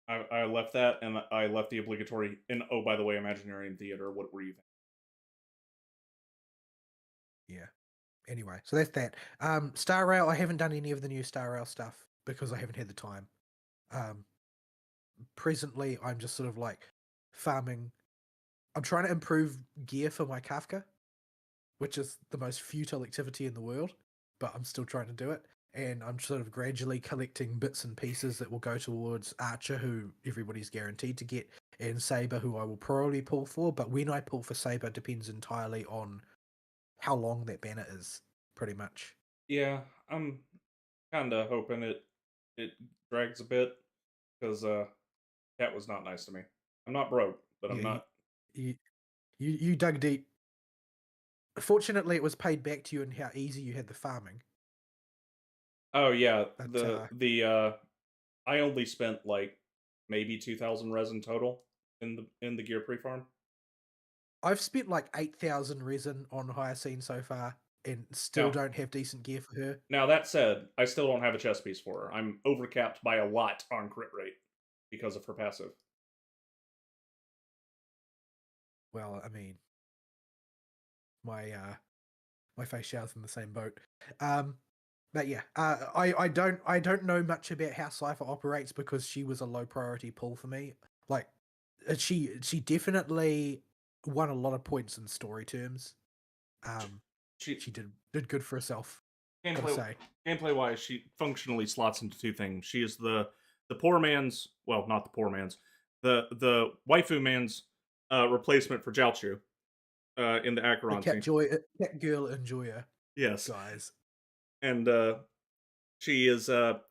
I left that and I left the obligatory and oh by the way, Imaginarium Theater, what were you thinking? Yeah. Anyway, so that's that. Star Rail, I haven't done any of the new Star Rail stuff because I haven't had the time. Presently, I'm just sort of like farming. I'm trying to improve gear for my Kafka, which is the most futile activity in the world, but I'm still trying to do it. And I'm sort of gradually collecting bits and pieces that will go towards Archer, who everybody's guaranteed to get, and Saber, who I will probably pull for. But when I pull for Saber depends entirely on how long that banner is, pretty much. Yeah, I'm kinda hoping it drags a bit because Cat was not nice to me. I'm not broke, but I'm Yeah, not. you, you dug deep. Fortunately, it was paid back to you in how easy you had the farming. Oh yeah, But I only spent like maybe 2,000 resin total in the gear pre farm. I've spent like 8,000 resin on Hyacine so far, and still Now, don't have decent gear for her. now that said, I still don't have a chess piece for her. I'm overcapped by a lot on crit rate because of her passive. Well, I mean, my my face show's in the same boat. Um, but yeah, I don't know much about how Cypher operates because she was a low priority pull for me. Like, she definitely won a lot of points in story terms. She She did good for herself. Gotta gameplay say. gameplay wise, she functionally slots into two things. She is the poor man's, well, not the poor man's, the waifu man's replacement for Jiaochu in the The Acheron team. cat girl enjoyer, Yes, guys. and she is a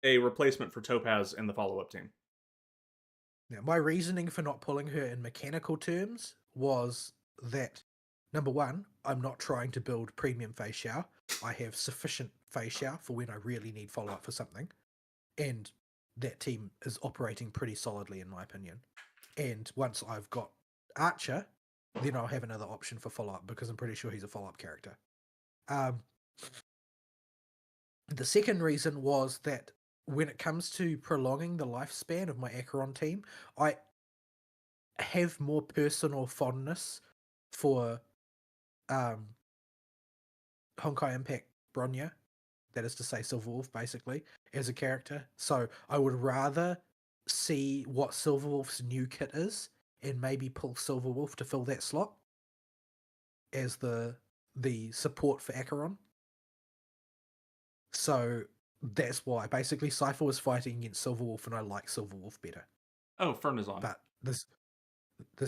replacement for Topaz in the follow up team. Now, my reasoning for not pulling her in mechanical terms was that number one, I'm not trying to build premium Fei Xiao. I have sufficient Fei Xiao for when I really need follow up for something. And that team is operating pretty solidly, in my opinion. And once I've got Archer, then I'll have another option for follow up because I'm pretty sure he's a follow up character. The second reason was that when it comes to prolonging the lifespan of my Acheron team, I have more personal fondness for Honkai Impact Bronya, that is to say Silverwolf, basically, as a character. So I would rather see what Silverwolf's new kit is and maybe pull Silverwolf to fill that slot as the support for Acheron. So that's why. Basically, Cypher was fighting against Silverwolf, and I like Silverwolf better. Oh, Fern is on. But this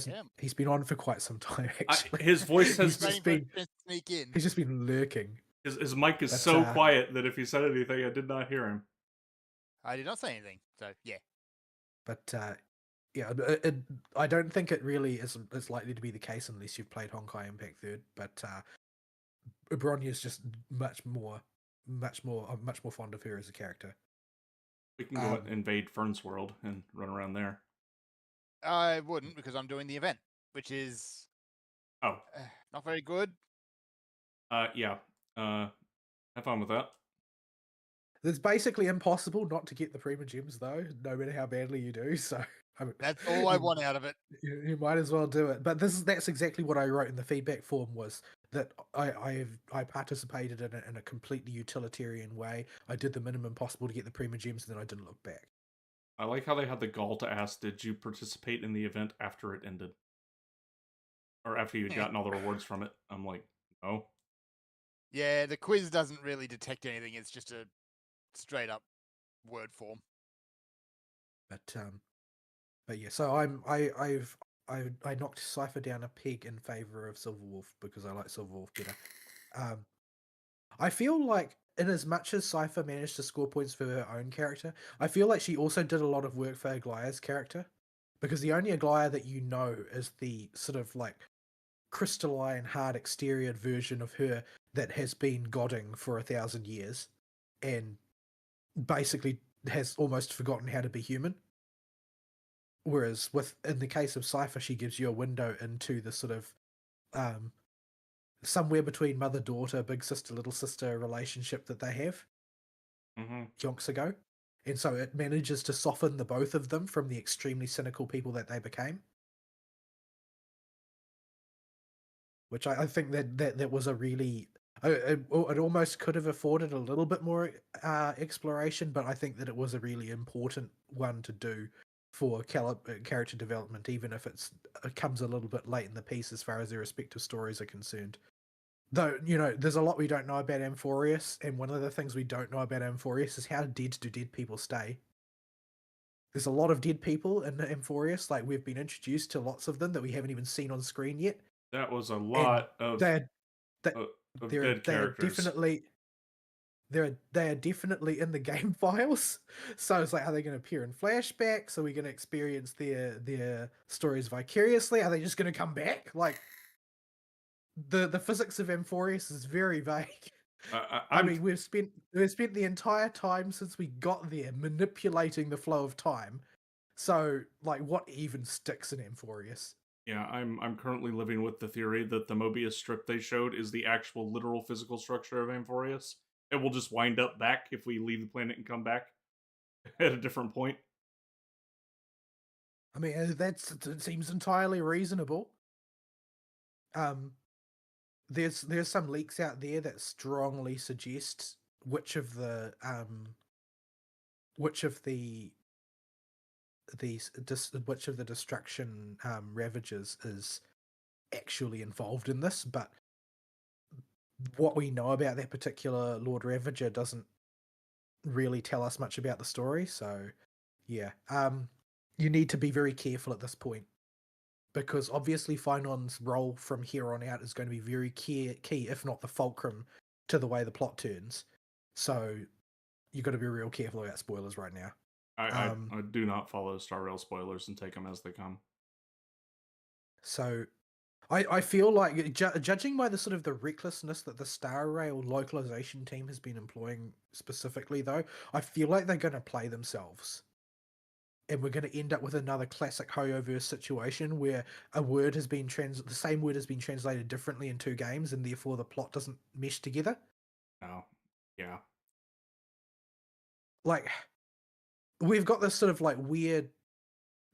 Yeah. he's been on for quite some time, actually. His voice has Just waiting for it to sneak in. He's just been lurking. his mic is But, so quiet that if he said anything, I did not hear him. I did not say anything, so yeah. But yeah, I don't think it really is likely to be the case unless you've played Honkai Impact Third. But Bronya's just much more fond of her as a character. We can go invade Fern's world and run around there. I wouldn't because I'm doing the event, which is Oh, not very good Yeah. Have fun with that. It's basically impossible not to get the Prima Gems, though, no matter how badly you do. So I mean, That's all I want out of it. you might as well do it. But that's exactly what I wrote in the feedback form, was that I participated in it in a completely utilitarian way. I did the minimum possible to get the Prima Gems, and then I didn't look back. I like how they had the gall to ask, "Did you participate in the event after it ended, or after you had gotten all the rewards from it?" I'm like, no. Yeah, the quiz doesn't really detect anything. It's just a straight up word form. But yeah, so I knocked Cypher down a peg in favor of Silverwolf because I like Silverwolf better. I feel like, in as much as Cypher managed to score points for her own character, I feel like she also did a lot of work for Aglaya's character, because the only Aglaya that you know is the sort of like crystalline, hard exterior version of her that has been godding for 1,000 years, and basically has almost forgotten how to be human. Whereas in the case of Cypher, she gives you a window into the sort of somewhere between mother-daughter, big sister, little sister relationship that they have yonks ago. And so it manages to soften the both of them from the extremely cynical people that they became. Which I think that was a really... It almost could have afforded a little bit more exploration, but I think that it was a really important one to do for character development, even if it comes a little bit late in the piece as far as their respective stories are concerned. Though, there's a lot we don't know about Amphorius, and one of the things we don't know about Amphorius is how dead do dead people stay. There's a lot of dead people in Amphorius, like we've been introduced to lots of them that we haven't even seen on screen yet. That was a lot of dead characters. They are definitely in the game files. So it's like, are they going to appear in flashbacks? Are we going to experience their stories vicariously? Are they just going to come back? Like, the physics of Amphorius is very vague. I mean, we've spent the entire time since we got there manipulating the flow of time. So, like, what even sticks in Amphorius? Yeah, I'm currently living with the theory that the Mobius strip they showed is the actual literal physical structure of Amphorius. It will just wind up back if we leave the planet and come back at a different point. I mean, it seems entirely reasonable. There's some leaks out there that strongly suggest which of the destruction ravages is actually involved in this, but what we know about that particular Lord Ravager doesn't really tell us much about the story. So yeah, you need to be very careful at this point, because obviously Finon's role from here on out is going to be very key, if not the fulcrum, to the way the plot turns. So you got to be real careful about spoilers right now. I do not follow Star Rail spoilers and take them as they come. So I feel like, judging by the sort of the recklessness that the Star Rail localization team has been employing specifically, though, I feel like they're going to play themselves. And we're going to end up with another classic Hoyoverse situation where a word has been the same word has been translated differently in two games, and therefore the plot doesn't mesh together. Oh, yeah. Like, we've got this sort of like weird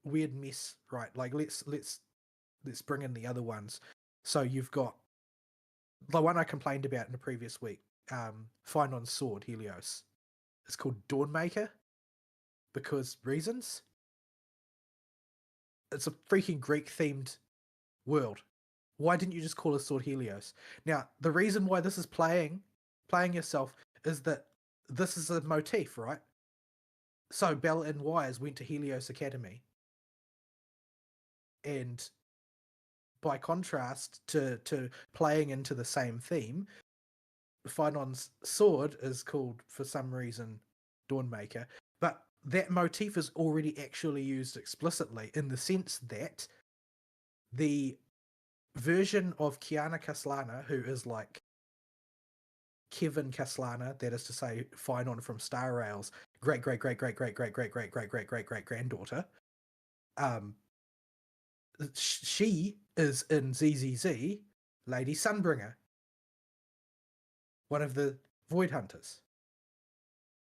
mess, right? Like, let's bring in the other ones. So you've got the one I complained about in the previous week, Finon's sword, Helios. It's called Dawnmaker because reasons. It's a freaking Greek-themed world. Why didn't you just call a sword Helios? Now, the reason why this is playing yourself is that this is a motif, right? So Bell and Wise went to Helios Academy. And by contrast to playing into the same theme, Finon's sword is called, for some reason, Dawnmaker. But that motif is already actually used explicitly, in the sense that the version of Kiana Kaslana, who is like Kevin Kaslana, that is to say, Finon from Star Rail's great granddaughter, she is in ZZZ Lady Sunbringer. one of the Void Hunters.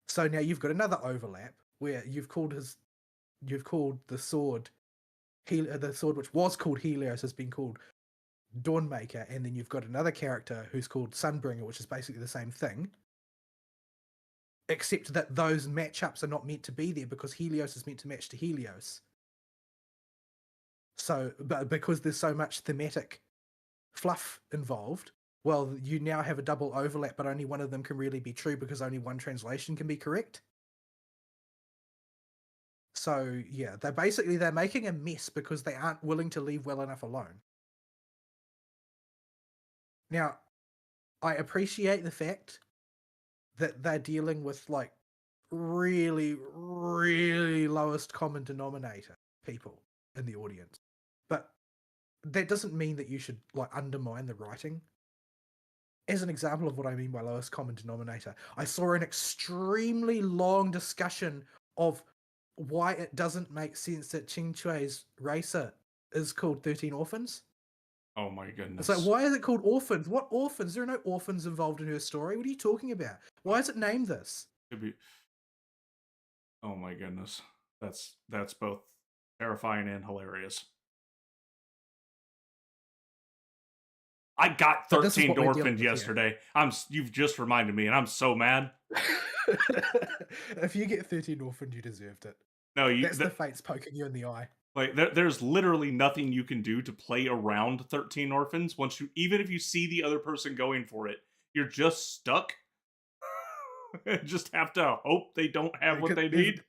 So now you've got another overlap where you've called the sword, the sword which was called Helios has been called Dawnmaker, and then you've got another character who's called Sunbringer, which is basically the same thing, except that those matchups are not meant to be there because Helios is meant to match to Helios. So, but because there's so much thematic fluff involved, well, you now have a double overlap, but only one of them can really be true because only one translation can be correct. So, yeah, they're making a mess because they aren't willing to leave well enough alone. Now, I appreciate the fact that they're dealing with, like, really, really lowest common denominator people in the audience. But that doesn't mean that you should, like, undermine the writing. As an example of what I mean by lowest common denominator, I saw an extremely long discussion of why it doesn't make sense that Ching Chui's racer is called 13 Orphans. Oh my goodness. It's like, why is it called Orphans? What orphans? There are no orphans involved in her story. What are you talking about? Why is it named this? Could be... Oh my goodness. That's both terrifying and hilarious. I got 13 orphaned yesterday. You've just reminded me, and I'm so mad. If you get 13 orphaned, you deserved it. No, that's the fates poking you in the eye. Like there's literally nothing you can do to play around 13 orphans. Even if you see the other person going for it, you're just stuck. Just have to hope they don't have what they need.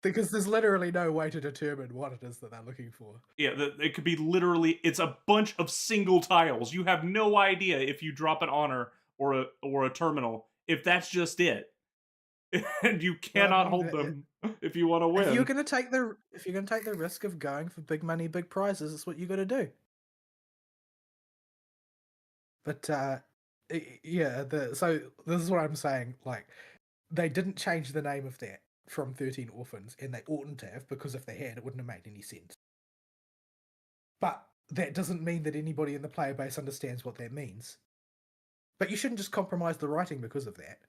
Because there's literally no way to determine what it is that they're looking for. Yeah, it could be literally, it's a bunch of single tiles. You have no idea if you drop an honor or a terminal, if that's just it. And you cannot hold them if you want to win. If you're gonna take the risk of going for big money, big prizes, that's what you gotta do. But yeah, so this is what I'm saying. Like, they didn't change the name of that from 13 Orphans, and they oughtn't to have, because if they had, it wouldn't have made any sense. But that doesn't mean that anybody in the player base understands what that means. But you shouldn't just compromise the writing because of that.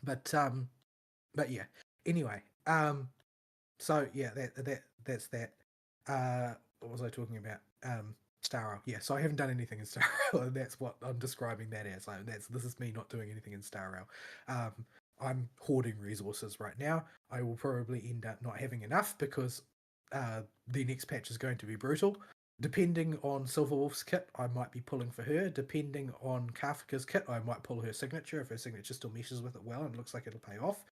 But yeah. Anyway, so yeah, that's that. What was I talking about? Star Rail. Yeah, so I haven't done anything in Star Rail, and that's what I'm describing that as. Like, this is me not doing anything in Star Rail. I'm hoarding resources right now. I will probably end up not having enough because the next patch is going to be brutal. Depending on Silverwolf's kit, I might be pulling for her. Depending on Kafka's kit, I might pull her signature if her signature still meshes with it well and looks like it'll pay off.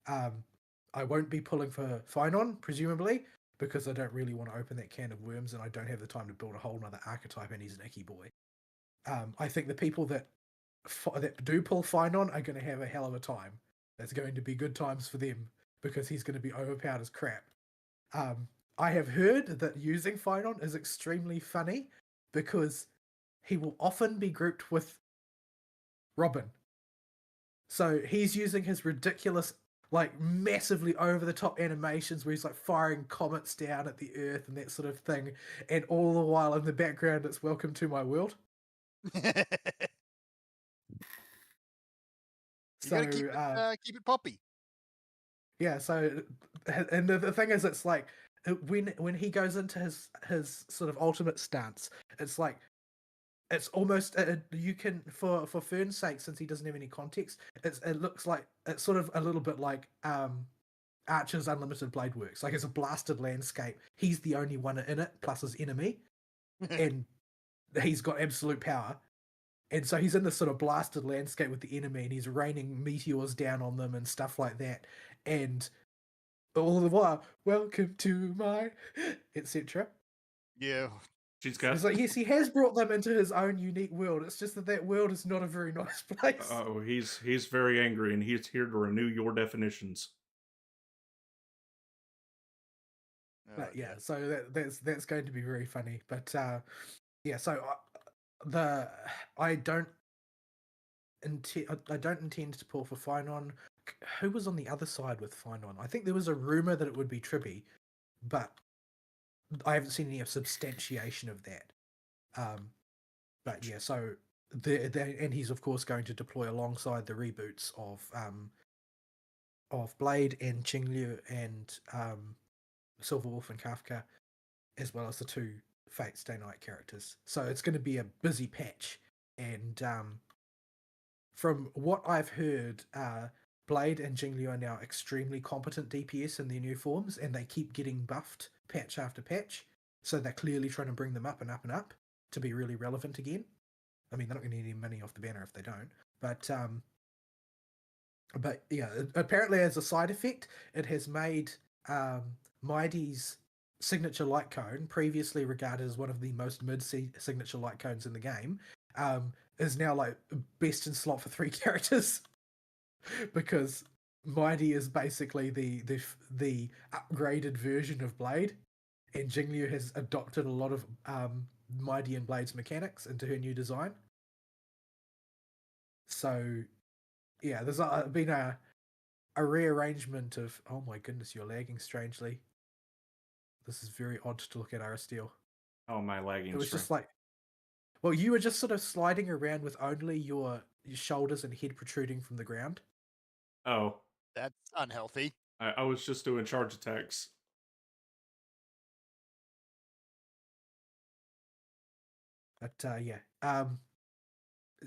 I won't be pulling for Finon, presumably, because I don't really want to open that can of worms, and I don't have the time to build a whole nother archetype, and he's an icky boy. I think the people that do pull Finon are going to have a hell of a time. That's going to be good times for them, because he's going to be overpowered as crap. I have heard that using Finon is extremely funny, because he will often be grouped with Robin. So he's using his ridiculous, like, massively over-the-top animations where he's, like, firing comets down at the Earth and that sort of thing, and all the while in the background it's Welcome to My World. You gotta keep it poppy. Yeah, so, and the thing is, it's like, when he goes into his sort of ultimate stance, it's like, it's almost, you can, for Fern's sake, since he doesn't have any context, it looks like, it's sort of a little bit like Archer's Unlimited Blade works. Like, it's a blasted landscape. He's the only one in it, plus his enemy, and he's got absolute power. And so he's in this sort of blasted landscape with the enemy, and he's raining meteors down on them and stuff like that. And all the while, welcome to my, etc. Yeah. She's got... It's like, yes, he has brought them into his own unique world. It's just that world is not a very nice place. Oh, he's very angry, and he's here to renew your definitions. But yeah, so that's going to be very funny. But yeah, so I don't intend to pull for Finon. Who was on the other side with Finon? I think there was a rumor that it would be Trippy, but I haven't seen any substantiation of that. But yeah, so and he's of course going to deploy alongside the reboots of Blade and Qingliu and Silverwolf and Kafka, as well as the two Fate Stay Night characters. So it's going to be a busy patch. And from what I've heard, Blade and Jingliu are now extremely competent DPS in their new forms, and they keep getting buffed patch after patch. So they're clearly trying to bring them up and up and up to be really relevant again. I mean, they're not going to get any money off the banner if they don't. But yeah, apparently as a side effect, it has made Mighty's signature light cone, previously regarded as one of the most mid-signature light cones in the game, is now like best in slot for 3 characters because Mighty is basically the upgraded version of Blade, and Jingliu has adopted a lot of Mighty and Blade's mechanics into her new design. So yeah, there's been a rearrangement of. Oh my goodness, you're lagging strangely. This is very odd to look at, Aristeel. Oh, my lagging. It was just like, well, you were just sort of sliding around with only your shoulders and head protruding from the ground. Oh, That's unhealthy. I was just doing charge attacks. But yeah,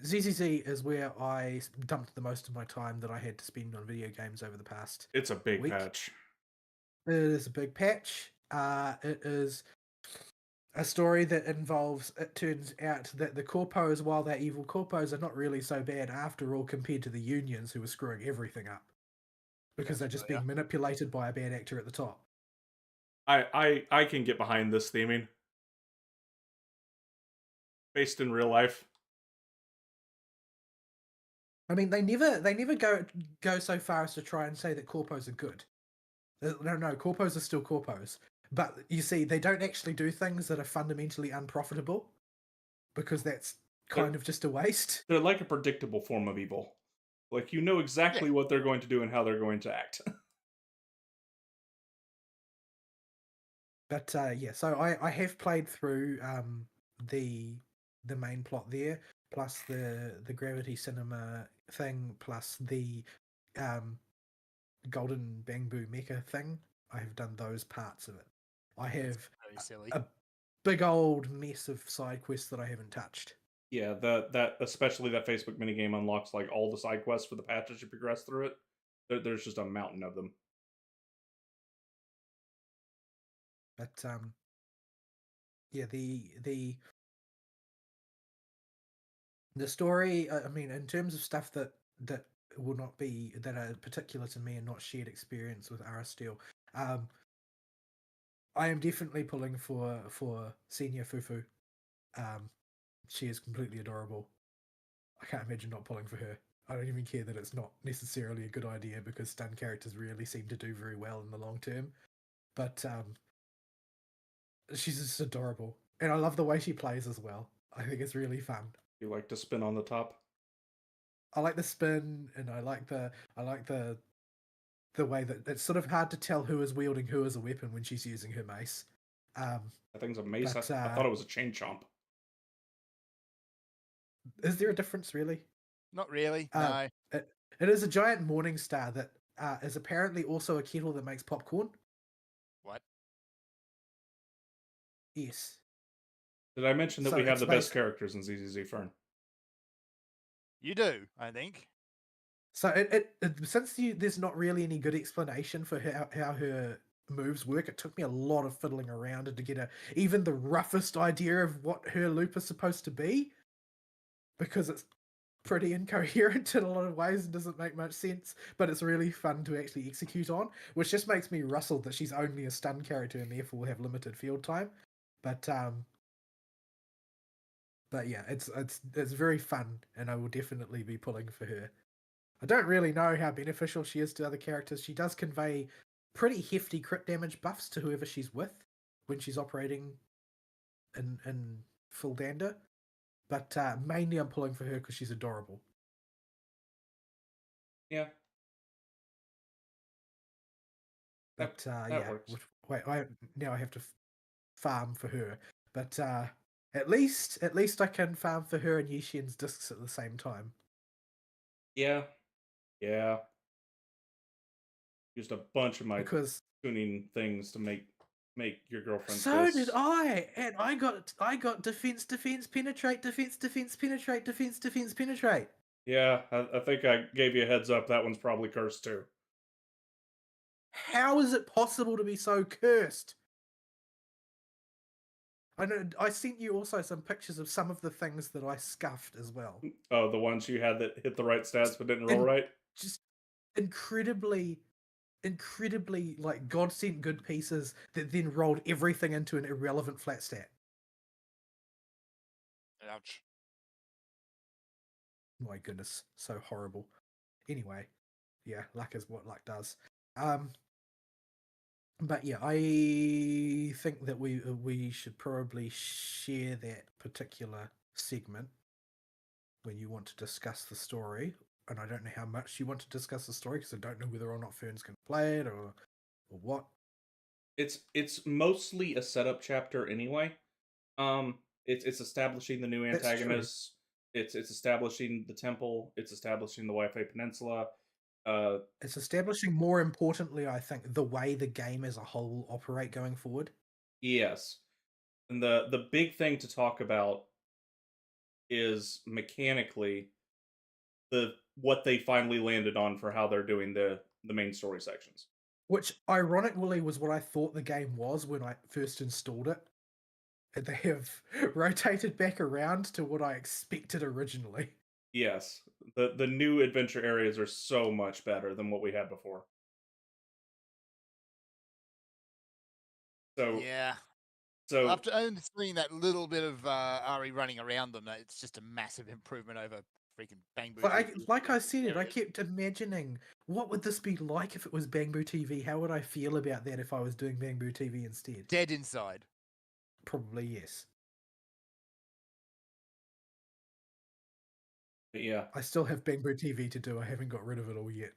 ZZZ is where I dumped the most of my time that I had to spend on video games over the past. It's a big week. patch. It is a big patch. It is a story that involves, it turns out that the corpos, while they're evil corpos, are not really so bad after all compared to the unions who are screwing everything up. Because they're just being manipulated by a bad actor at the top. I can get behind this theming. Based in real life. I mean, they never go so far as to try and say that corpos are good. No, corpos are still corpos. But you see, they don't actually do things that are fundamentally unprofitable, because that's kind of just a waste. They're like a predictable form of evil. Like, you know exactly what they're going to do and how they're going to act. But yeah, so I have played through the main plot there, plus the Gravity Cinema thing, plus the Golden Bamboo Mecha thing. I have done those parts of it. I have a big old mess of side quests that I haven't touched. Yeah, that especially that Facebook minigame unlocks like all the side quests for the patch as you progress through it. There's just a mountain of them. But yeah, the story. I mean, in terms of stuff that will not be, that are particular to me and not shared experience with Aristeel, I am definitely pulling for Senior Fufu. She is completely adorable. I can't imagine not pulling for her. I don't even care that it's not necessarily a good idea, because stun characters really seem to do very well in the long term. But she's just adorable, and I love the way she plays as well. I think it's really fun. You like to spin on the top? I like the spin, and I like the way that it's sort of hard to tell who is wielding who as a weapon when she's using her mace. That thing's a mace. But, I thought it was a chain chomp. Is there a difference, really? Not really. No. It is a giant morning star that is apparently also a kettle that makes popcorn. What? Yes. Did I mention that we have the best characters in ZZZ Fern? You do, I think. So since there's not really any good explanation for how her moves work, it took me a lot of fiddling around to get even the roughest idea of what her loop is supposed to be, because it's pretty incoherent in a lot of ways and doesn't make much sense, but it's really fun to actually execute on, which just makes me rustled that she's only a stun character and therefore will have limited field time. But yeah, it's very fun, and I will definitely be pulling for her. I don't really know how beneficial she is to other characters. She does convey pretty hefty crit damage buffs to whoever she's with when she's operating in full dander. But mainly I'm pulling for her because she's adorable. Yeah. But that yeah, works. wait, now I have to farm for her. But At least I can farm for her and Yishien's discs at the same time. Yeah, yeah. Used a bunch of my Because tuning things to make your girlfriend's so did discs. I, and I got defense, penetrate, defense, penetrate, defense, penetrate. Yeah, I think I gave you a heads up. That one's probably cursed too. How is it possible to be so cursed? I know I sent you also some pictures of some of the things that I scuffed as well. Oh, the ones you had that hit the right stats but didn't roll And right? just incredibly like God sent good pieces that then rolled everything into an irrelevant flat stat. Ouch. My goodness, so horrible. Anyway, yeah, luck is what luck does. But yeah, I think that we should probably share that particular segment when you want to discuss the story. And I don't know how much you want to discuss the story because I don't know whether or not Fern's going to play it or what. It's mostly a setup chapter anyway. It's establishing the new That's true. antagonists. It's establishing the temple. It's establishing the Wi-Fi Peninsula. It's establishing, more importantly, I think, the way the game as a whole will operate going forward. Yes, and the big thing to talk about is mechanically what they finally landed on for how they're doing the main story sections. Which, ironically, was what I thought the game was when I first installed it. And they have rotated back around to what I expected originally. Yes, the new adventure areas are so much better than what we had before. So Yeah. so After only seeing that little bit of Ari running around them, it's just a massive improvement over freaking Bang Boo But TV like I said, I areas. kept imagining, what would this be like if it was Bangbu TV? How would I feel about that if I was doing Bangbu TV instead? Dead inside. Probably yes. but yeah, I still have Bangbu TV to do. I haven't got rid of it all yet.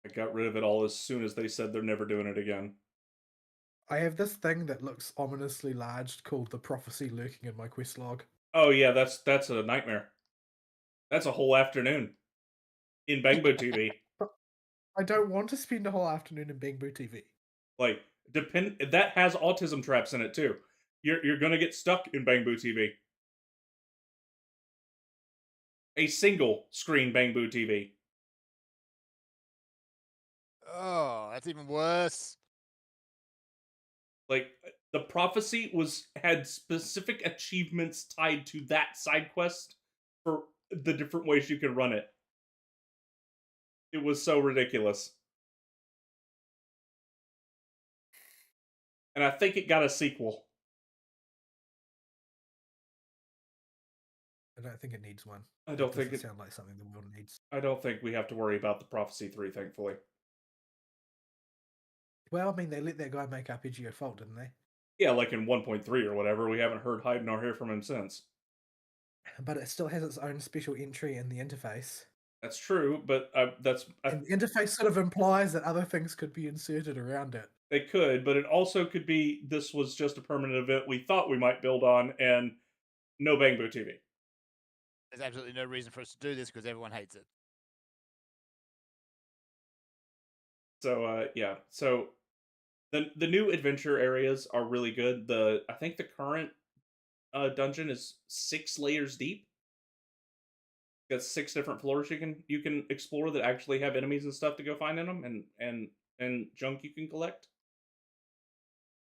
I got rid of it all as soon as they said they're never doing it again. I have this thing that looks ominously large called the prophecy lurking in my quest log. Oh yeah, that's a nightmare. That's a whole afternoon in Bangbo TV. I don't want to spend a whole afternoon in Bangbu TV. Like that has autism traps in it too. You're gonna get stuck in Bangbo TV. A single screen Bangbo TV. Oh, that's even worse. Like the prophecy had specific achievements tied to that side quest for the different ways you could run it. It was so ridiculous. And I think it got a sequel. I don't think it needs one. I don't think doesn't sound like something the world needs. I don't think we have to worry about the Prophecy 3, thankfully. Well, I mean, they let that guy make Arpeggio Fault, didn't they? Yeah, like in 1.3 or whatever. We haven't heard hide nor hear from him since. But it still has its own special entry in the interface. That's true, but And the interface sort of implies that other things could be inserted around it. they could, but it also could be this was just a permanent event we thought we might build on, and no Bangbo TV. There's absolutely no reason for us to do this because everyone hates it. So yeah, so the new adventure areas are really good. I think the current dungeon is 6 layers deep. Got 6 different floors you can explore that actually have enemies and stuff to go find in them, and junk you can collect.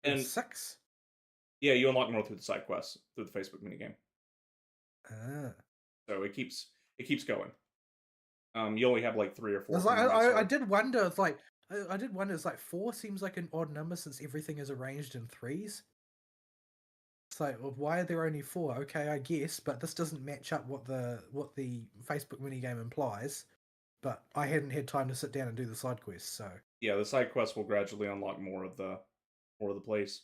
And And 6? yeah, you unlock more through the side quests through the Facebook minigame. Ah. So it keeps going. You only have like 3 or 4. Like, I did wonder. It's like I did wonder. It's like 4 seems like an odd number since everything is arranged in 3s. It's like, well, why are there only 4? Okay, I guess, but this doesn't match up what the Facebook minigame implies. But I hadn't had time to sit down and do the side quests, so yeah, the side quests will gradually unlock more of the place,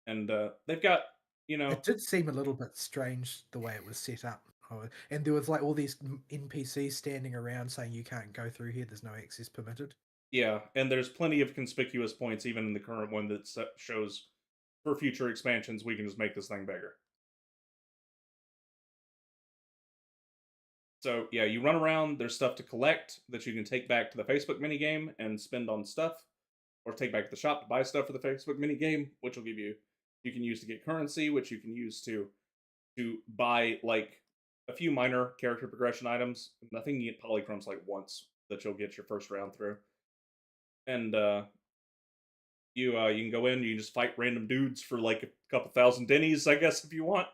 and they've got it did seem a little bit strange the way it was set up. And there was like all these NPCs standing around saying you can't go through here. There's no access permitted. yeah, and there's plenty of conspicuous points even in the current one that shows for future expansions we can just make this thing bigger. So yeah, you run around. There's stuff to collect that you can take back to the Facebook minigame and spend on stuff, or take back to the shop to buy stuff for the Facebook minigame, which will give you you can use to get currency, which you can use to buy like a few minor character progression items. I think you get polychromes like once that you'll get your first round through, and you can go in, you can just fight random dudes for like a couple thousand dennies, I guess, if you want.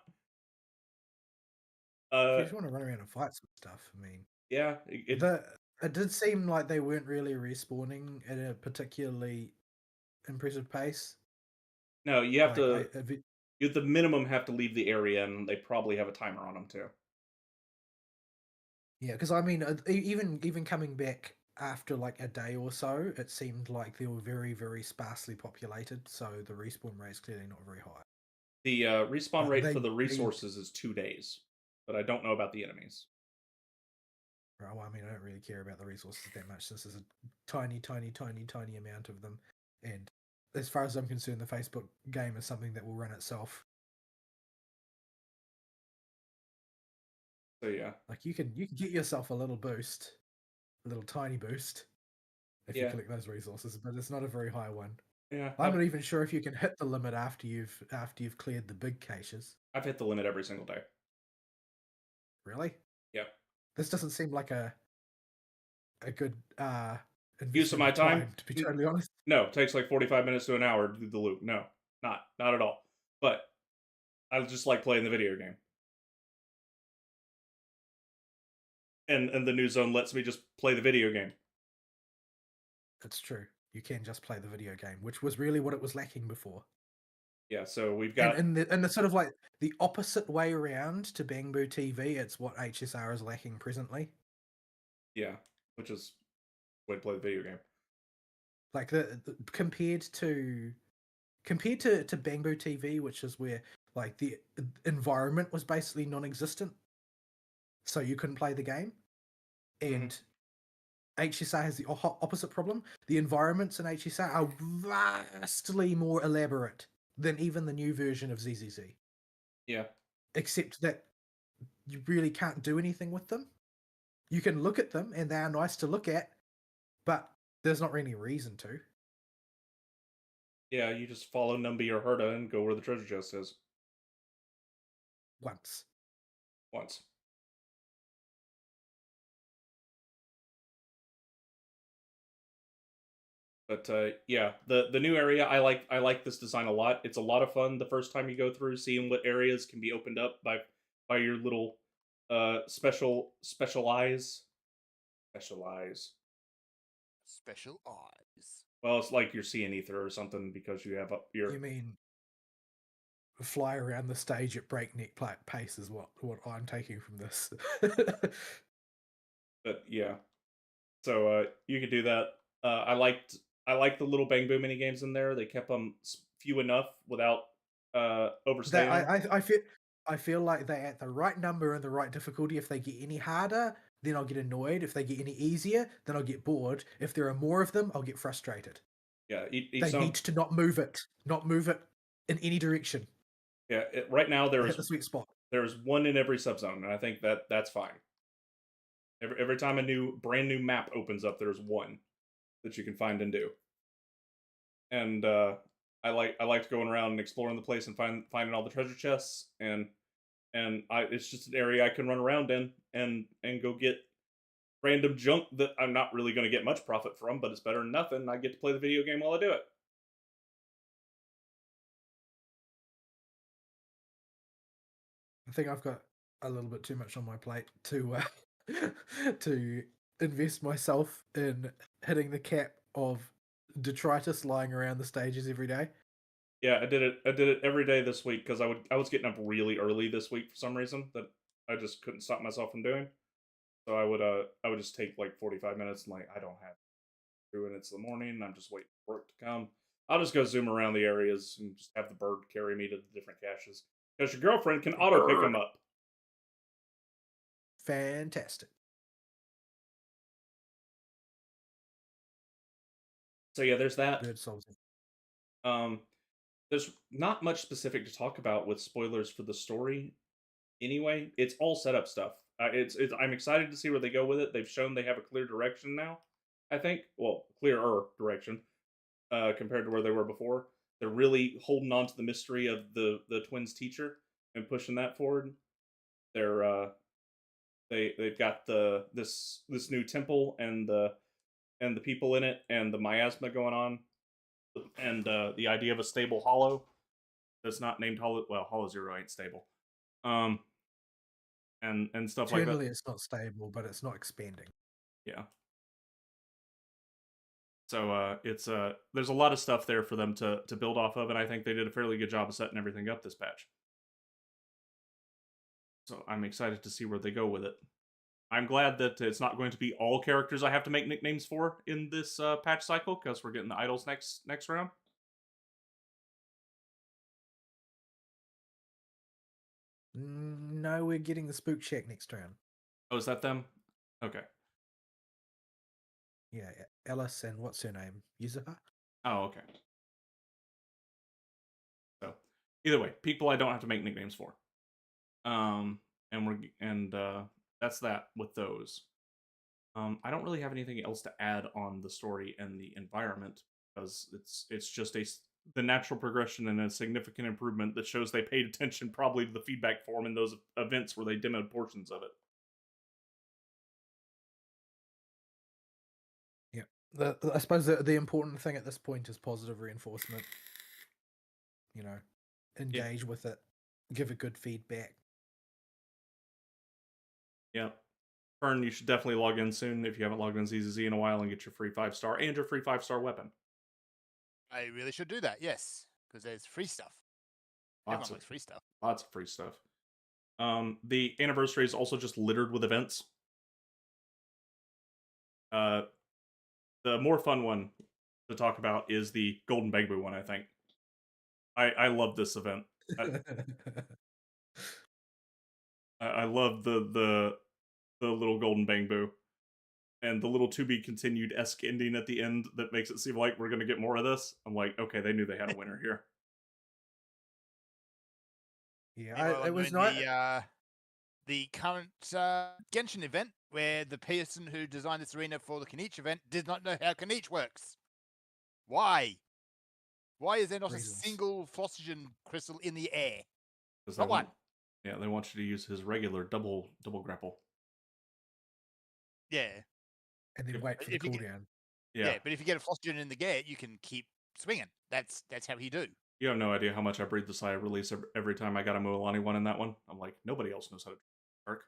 If you Uh, just want to run around and fight some stuff, I mean, yeah, it did seem like they weren't really respawning at a particularly impressive pace. no, you have Like to you at the minimum have to leave the area, and they probably have a timer on them too. yeah, because I mean, even coming back after like a day or so, it seemed like they were very, very sparsely populated. So the respawn rate is clearly not very high. The respawn But rate for the resources is 2 days, but I don't know about the enemies. Well, I mean, I don't really care about the resources that much. This is a tiny, tiny, tiny, tiny amount of them, and as far as I'm concerned, the Facebook game is something that will run itself. So yeah, Like you can get yourself a little boost, a little tiny boost, if you yeah, collect those resources, but it's not a very high one. yeah. I'm not even sure if you can hit the limit after you've cleared the big caches. I've hit the limit every single day. Really? Yeah. This doesn't seem like a good Use of investment my of time? to be totally honest. No, it takes like 45 minutes to an hour to do the loop. No, not at all. But I just like playing the video game. And the new zone lets me just play the video game. It's true. You can just play the video game, which was really what it was lacking before. Yeah, so we've got And in the sort of like the opposite way around to Bangbu TV, it's what HSR is lacking presently. yeah, which is way to play the video game. Like the compared to Bangbu TV, which is where like the environment was basically non-existent, so you couldn't play the game, and HSR has the opposite problem. The environments in HSR are vastly more elaborate than even the new version of ZZZ. Yeah. Except that you really can't do anything with them. You can look at them and they are nice to look at, but there's not really a reason to. Yeah, you just follow Numby or Herda and go where the treasure chest is. Once. But yeah, the new area, I like this design a lot. It's a lot of fun the first time you go through, seeing what areas can be opened up by your little specialize. Special eyes. Well, it's like you're seeing ether or something because you have your You mean fly around the stage at breakneck pace is what I'm taking from this. but yeah. So you could do that. I liked the little Bang Boom mini games in there. They kept them few enough without overstaying. I feel like they're at the right number and the right difficulty. If they get any harder, then I'll get annoyed. If they get any easier, then I'll get bored. If there are more of them, I'll get frustrated. Yeah, they need to not move it in any direction. Yeah, right now there hit is the sweet spot. There's one in every subzone, and I think that's fine. Every time a brand new map opens up, there's one that you can find and do. And I liked going around and exploring the place and finding all the treasure chests, and it's just an area I can run around in and go get random junk that I'm not really going to get much profit from, but it's better than nothing. I get to play the video game while I do it. I think I've got a little bit too much on my plate to to invest myself in hitting the cap of detritus lying around the stages every day. Yeah, I did it every day this week because I was getting up really early this week for some reason that I just couldn't stop myself from doing. So I would just take like 45 minutes and like I don't have to do it. It's the morning and I'm just waiting for it to come. I'll just go zoom around the areas and just have the bird carry me to the different caches. Because your girlfriend can auto pick them up. Fantastic. So yeah, there's that. Bird souls. There's not much specific to talk about with spoilers for the story. Anyway, it's all setup stuff. It's I'm excited to see where they go with it. They've shown they have a clear direction now. I think, well, clearer direction compared to where they were before. They're really holding on to the mystery of the twins' teacher and pushing that forward. They're they've got this new temple and the people in it and the miasma going on and the idea of a stable hollow that's not named hollow. Well, hollow zero ain't stable. Um, and stuff like that. Internally, it's not stable, but it's not expanding. Yeah. So it's there's a lot of stuff there for them to build off of, and I think they did a fairly good job of setting everything up this patch. So I'm excited to see where they go with it. I'm glad that it's not going to be all characters I have to make nicknames for in this patch cycle, because we're getting the idols next round. No, we're getting the Spook Shack next round. Oh, is that them? Okay. Yeah, Alice and what's her name? Yuzuha? Oh, okay. So either way, people I don't have to make nicknames for. And that's that with those. I don't really have anything else to add on the story and the environment because it's just the natural progression and a significant improvement that shows they paid attention probably to the feedback form in those events where they demoed portions of it. Yeah, I suppose the important thing at this point is positive reinforcement. You know, engage with it, give it good feedback. Yeah. Fern, you should definitely log in soon if you haven't logged in ZZZ in a while and get your free 5-star and your free 5-star weapon. I really should do that, yes, because there's free stuff. Everyone likes free stuff. Lots of free stuff. The anniversary is also just littered with events. The more fun one to talk about is the Golden Bamboo one, I think. I love this event. I love the little Golden Bamboo. And the little to be continued esque ending at the end that makes it seem like we're going to get more of this. I'm like, okay, they knew they had a winner here. Yeah, it was not the current Genshin event where the person who designed this arena for the Kanichi event did not know how Kanichi works. Why? Why is there not Reasons. a single Phlogiston crystal in the air? Not one. Yeah, they want you to use his regular double grapple. Yeah. And then wait for the cooldown. Yeah, but if you get a Phlogiston in the gate, you can keep swinging. That's how he do. You have no idea how much I breathe the sigh of release every time I got a Mualani one in that one. I'm like, nobody else knows how to shark.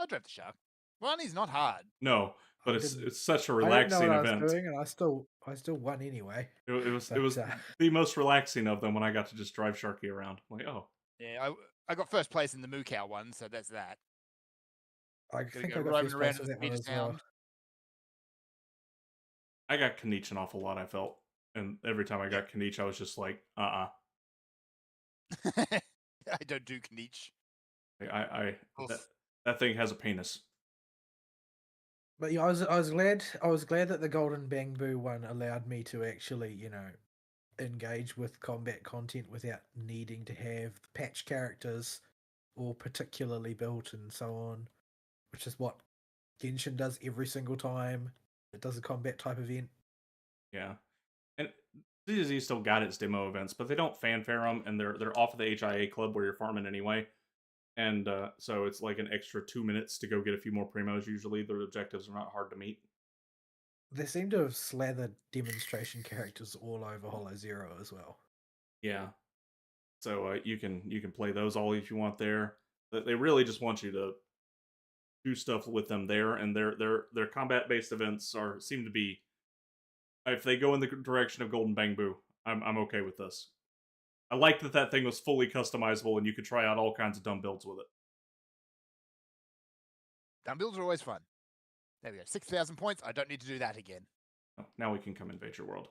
I drive the shark. Mualani's not hard. No, but it's such a relaxing I didn't know what event. I was doing, and I still won anyway. It was the most relaxing of them when I got to just drive Sharky around. I'm like, oh. Yeah, I got first place in the Mukau one, so that's that. I think I got first place with that one as well. I got Kanichi an awful lot, I felt. And every time I got Kanichi, I was just like, I don't do Kanichi. That thing has a penis. But yeah, I was glad that the Golden Bamboo one allowed me to actually, engage with combat content without needing to have patch characters all particularly built and so on, which is what Genshin does every single time it does a combat type event. Yeah. And ZZZ still got its demo events, but they don't fanfare them, and they're off of the HIA club where you're farming anyway. And so it's like an extra 2 minutes to go get a few more primos. Usually the objectives are not hard to meet. They seem to have slathered demonstration characters all over Hollow Zero as well. Yeah. So you can play those all if you want there. They really just want you to do stuff with them there, and their combat based events seem to be, if they go in the direction of Golden Bamboo, I'm okay with this. I like that thing was fully customizable and you could try out all kinds of dumb builds with it. Dumb builds are always fun. There we go. 6,000 points. I don't need to do that again. Oh, now we can come invade your world.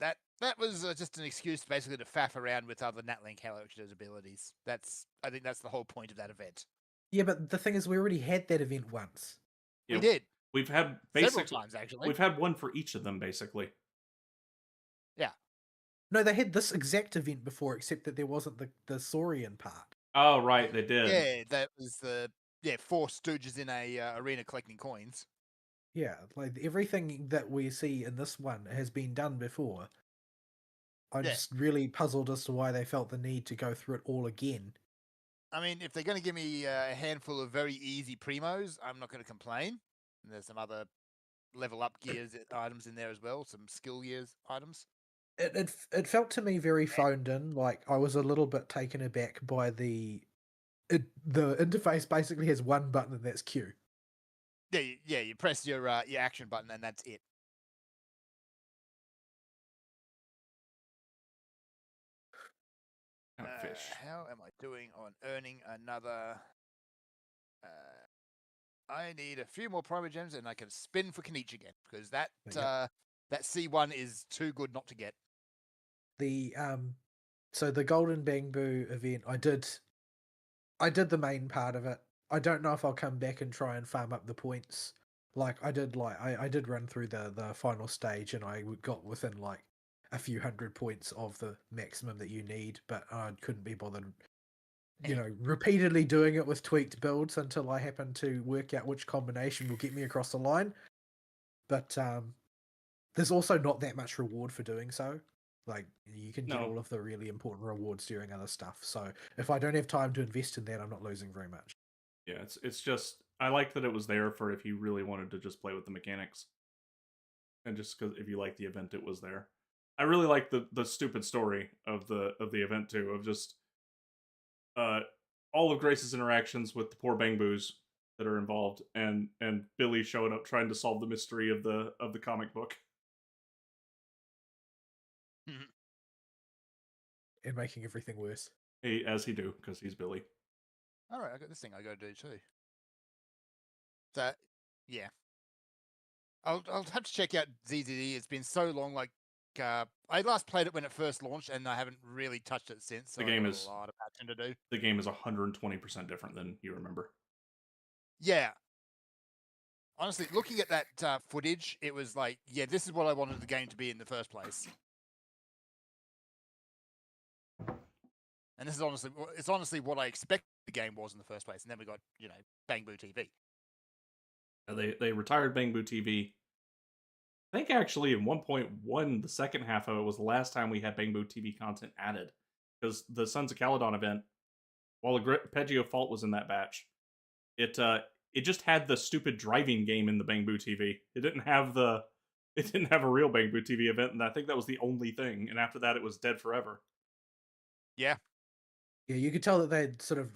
Yeah, that was just an excuse basically to faff around with other Natlink characters' abilities. I think that's the whole point of that event. Yeah, but the thing is, we already had that event once. Yeah, we did. We've had several times actually. We've had one for each of them basically. Yeah. No, they had this exact event before, except that there wasn't the Saurian part. Oh, right, they did. Yeah, that was the four stooges in a arena collecting coins. Yeah, like everything that we see in this one has been done before. I'm Yeah. just really puzzled as to why they felt the need to go through it all again. I mean, if they're going to give me a handful of very easy primos, I'm not going to complain. And there's some other level up gears items in there as well, some skill gears items. It felt to me very phoned in. Like I was a little bit taken aback by the interface. Basically has one button and that's Q. Yeah, you press your action button and that's it. Fish. How am I doing on earning another? I need a few more Primo Gems and I can spin for Kanichi again because that that C1 is too good not to get. The so the Golden Bamboo event, I did the main part of it. I don't know if I'll come back and try and farm up the points. Like I did run through the final stage and I got within like a few hundred points of the maximum that you need, but I couldn't be bothered, repeatedly doing it with tweaked builds until I happened to work out which combination will get me across the line. But there's also not that much reward for doing so. Like you can get all of the really important rewards doing other stuff. So if I don't have time to invest in that, I'm not losing very much. Yeah, it's just I like that it was there for if you really wanted to just play with the mechanics, and just because if you like the event, it was there. I really like the stupid story of the event too, of just all of Grace's interactions with the poor Bangboos that are involved, and Billy showing up trying to solve the mystery of the comic book. And making everything worse. As he do, because he's Billy. All right, I got this thing I got to do too. So, yeah. I'll have to check out ZZZ. It's been so long. Like, I last played it when it first launched, and I haven't really touched it since. So The game is a lot of action to do. The game is 120% different than you remember. Yeah. Honestly, looking at that footage, it was like, yeah, this is what I wanted the game to be in the first place. And this is honestly what I expected the game was in the first place. And then we got, Bangbu TV. They retired Bangbu TV. I think actually in 1.1, the second half of it was the last time we had Bangbu TV content added. Because the Sons of Caledon event, while Arpeggio Fault was in that batch, it just had the stupid driving game in the Bangbu TV. It didn't have a real Bangbu TV event, and I think that was the only thing. And after that, it was dead forever. Yeah. Yeah, you could tell that they'd sort of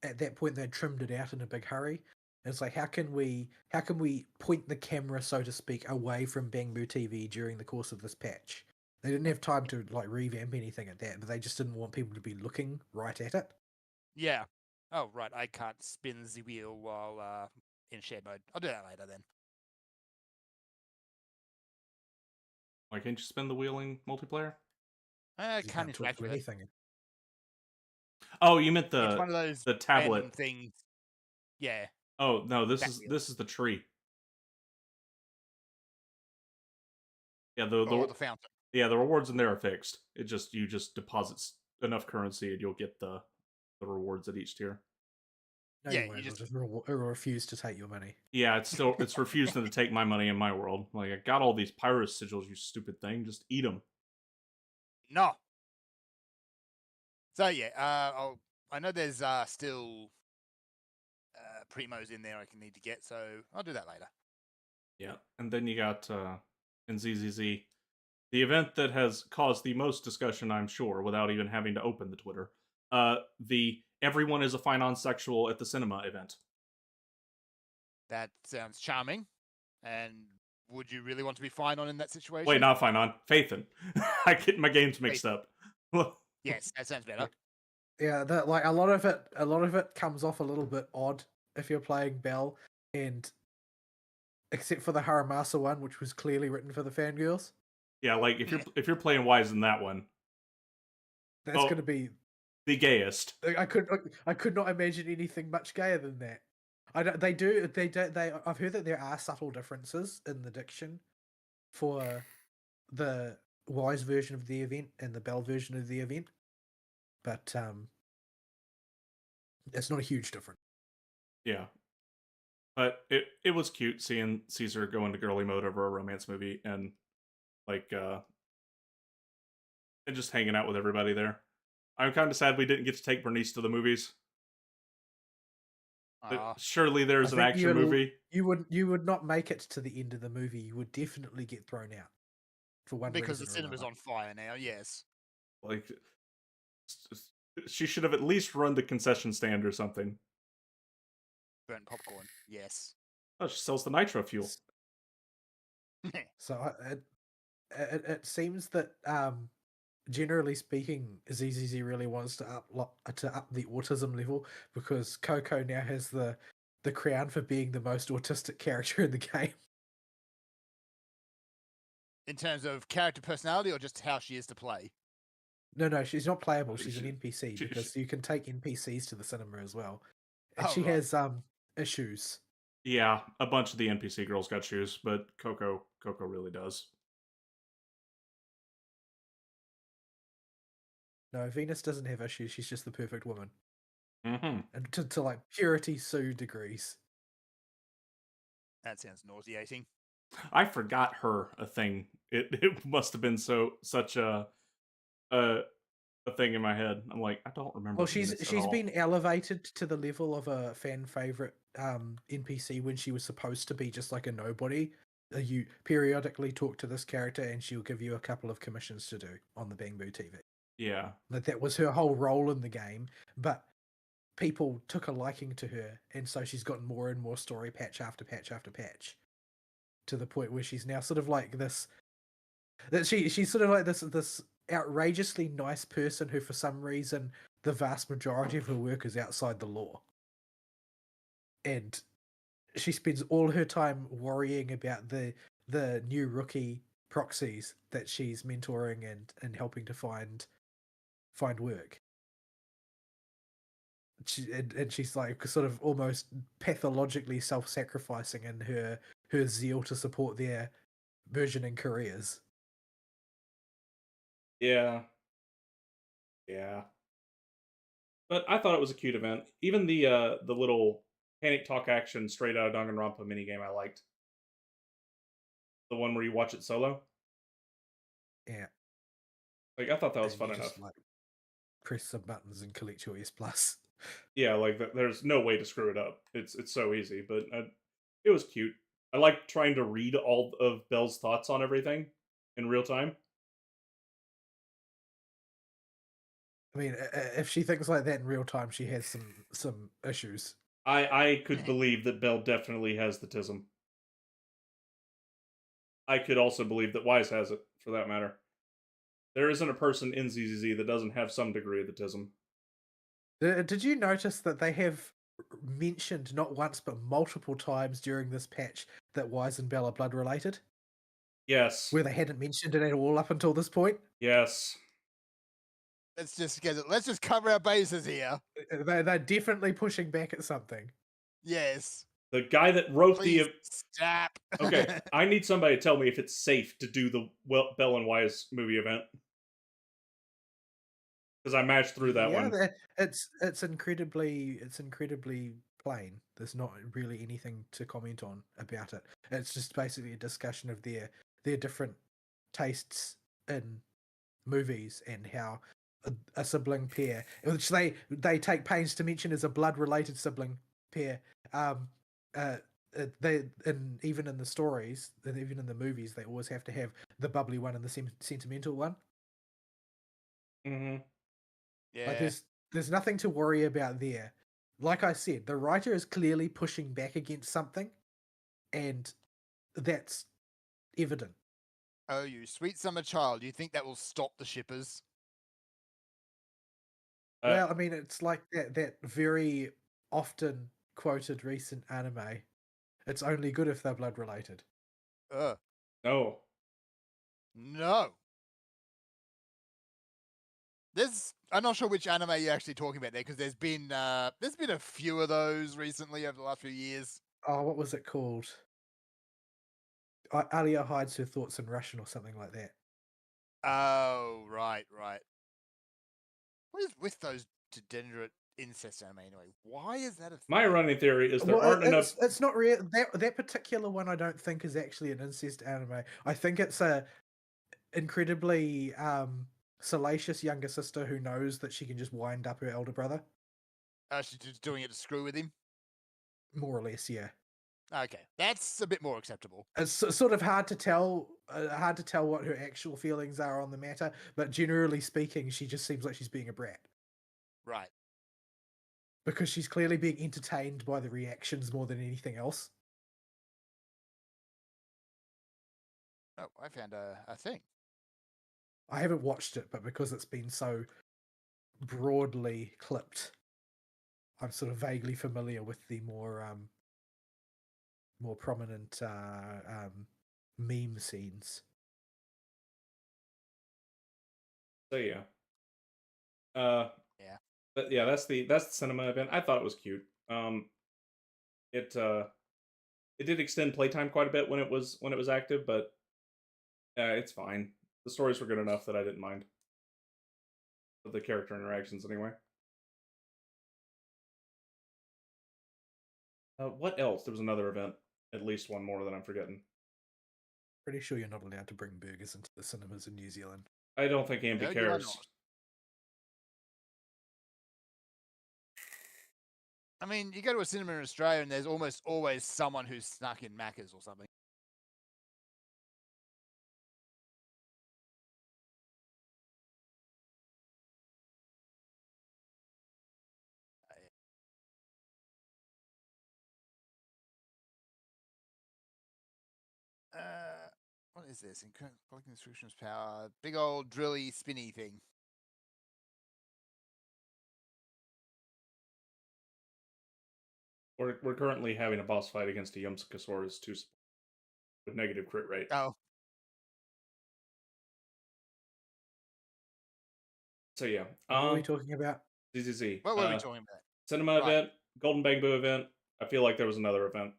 at that point they'd trimmed it out in a big hurry. And it's like how can we point the camera, so to speak, away from Bangbu TV during the course of this patch? They didn't have time to like revamp anything at that, but they just didn't want people to be looking right at it. Yeah. Oh, right. I can't spin the wheel while in shared mode. I'll do that later then. Why can't you spin the wheel in multiplayer? I You can't can't talk interact to with anything. Oh, you meant it's one of those the tablet things. Yeah. Oh no, this That is the tree. Yeah, Or the fountain. yeah, the rewards in there are fixed. You just deposit enough currency and you'll get the rewards at each tier. No, Yeah, you won't. you Just refuse to take your money. Yeah, it's refusing to take my money in my world. Like I got all these Pyrus sigils, you stupid thing. Just eat them. No. So yeah, I know there's still primos in there I can need to get, so I'll do that later. Yeah, and then you got in ZZZ, the event that has caused the most discussion, I'm sure, without even having to open the Twitter. The everyone is a fine-on-sexual at the cinema event. That sounds charming. And would you really want to be fine on in that situation? Wait, not fine-on. Phaethon. I get my games mixed up. Yes, that sounds better. Yeah, like a lot of it comes off a little bit odd if you're playing Belle, and except for the Haramasa one, which was clearly written for the fangirls. Yeah, like if you're playing wise in that one, that's going to be the gayest. I could not imagine anything much gayer than that. I've heard that there are subtle differences in the diction for the wise version of the event and the Belle version of the event, but It's not a huge difference. Yeah. But it was cute seeing Caesar go into girly mode over a romance movie and like and just hanging out with everybody there. I'm kind of sad we didn't get to take Bernice to the movies. Ah, Surely I there's an think action movie. you would not make it to the end of the movie. You would definitely get thrown out for one because the reason or cinema's another. on fire now. Yes. Like she should have at least run the concession stand or something. Burnt popcorn. Yes. Oh, she sells the nitro fuel. So it seems that generally speaking, ZZZ really wants to up the autism level because Coco now has the crown for being the most autistic character in the game. In terms of character personality or just how she is to play? No, she's not playable. She's an She- NPC she- because you can take NPCs to the cinema as well, and Oh, she right. has issues. Yeah, a bunch of the NPC girls got shoes, but Coco really does. No, Venus doesn't have issues. She's just the perfect woman, Mm-hmm. and to like purity Sue degrees. That sounds nauseating. I forgot her a thing. It must have been such a thing in my head. I'm like, I don't remember. Well, Venus at she's all. been elevated to the level of a fan favorite NPC when she was supposed to be just like a nobody. You periodically talk to this character, and she'll give you a couple of commissions to do on the Bangbu TV. Yeah. Like that was her whole role in the game, but people took a liking to her, and so she's gotten more and more story patch after patch after patch, to the point where she's now sort of like this. That she's sort of like this outrageously nice person who, for some reason, the vast majority of her work is outside the law, and she spends all her time worrying about the new rookie proxies that she's mentoring and helping to find work. And she's like sort of almost pathologically self-sacrificing in her zeal to support their burgeoning careers. Yeah. Yeah. But I thought it was a cute event. Even the little panic talk action straight out of Danganronpa minigame I liked. The one where you watch it solo. Yeah, Like I thought that was and fun you enough. just like press some buttons and collect your S plus. Yeah, like there's no way to screw it up. It's so easy, but it was cute. I like trying to read all of Belle's thoughts on everything in real time. I mean, if she thinks like that in real time, she has some issues. I could believe that Belle definitely has the tism. I could also believe that Wise has it, for that matter. There isn't a person in ZZZ that doesn't have some degree of the tism. Did you notice that they have mentioned not once but multiple times during this patch that Wise and Bell are blood related, Yes. where they hadn't mentioned it at all up until this point? Yes. Let's just cover our bases here. They're definitely pushing back at something. Yes. The guy that wrote Please the stop. Okay, I need somebody to tell me if it's safe to do the Bell and Wise movie event. Because I mashed through that one. It's incredibly plain. There's not really anything to comment on about it. It's just basically a discussion of their different tastes in movies and how a sibling pair, which they take pains to mention as a blood related sibling pair, they and even in the stories and even in the movies, they always have to have the bubbly one and the sentimental one. Mm-hmm. Yeah. Like there's nothing to worry about there. Like I said, the writer is clearly pushing back against something, and that's evident. Oh, you sweet summer child. You think that will stop the shippers? Well, I mean, it's like that very often quoted recent anime. It's only good if they're blood related. No. No. I'm not sure which anime you're actually talking about there, because there's been a few of those recently over the last few years. Oh, what was it called? Alia hides her thoughts in Russian or something like that. Oh, right. What is with those degenerate incest anime anyway? Why is that a thing? My running theory is there Well, aren't enough. it's not real. That particular one, I don't think is actually an incest anime. I think it's a incredibly salacious younger sister who knows that she can just wind up her elder brother. She's just doing it to screw with him. More or less, yeah. Okay, that's a bit more acceptable. It's sort of hard to tell what her actual feelings are on the matter, but generally speaking, she just seems like she's being a brat. Right. Because she's clearly being entertained by the reactions more than anything else. Oh, I found a thing. I haven't watched it, but because it's been so broadly clipped, I'm sort of vaguely familiar with the more prominent meme scenes. So yeah. Yeah. But yeah, that's the cinema event. I thought it was cute. It did extend playtime quite a bit when it was active, but it's fine. The stories were good enough that I didn't mind. The character interactions, anyway. What else? There was another event. At least one more that I'm forgetting. Pretty sure you're not allowed to bring burgers into the cinemas in New Zealand. I don't think Ambi No, you are cares. not. I mean, you go to a cinema in Australia and there's almost always someone who's snuck in Macca's or something. What is this? Collecting instructions power. Big old drilly spinny thing. We're currently having a boss fight against a Yumsasaurus too, with negative crit rate. Oh. So yeah. What were we talking about? ZZZ. What were we talking about? Cinema event, Golden Bamboo event. I feel like there was another event.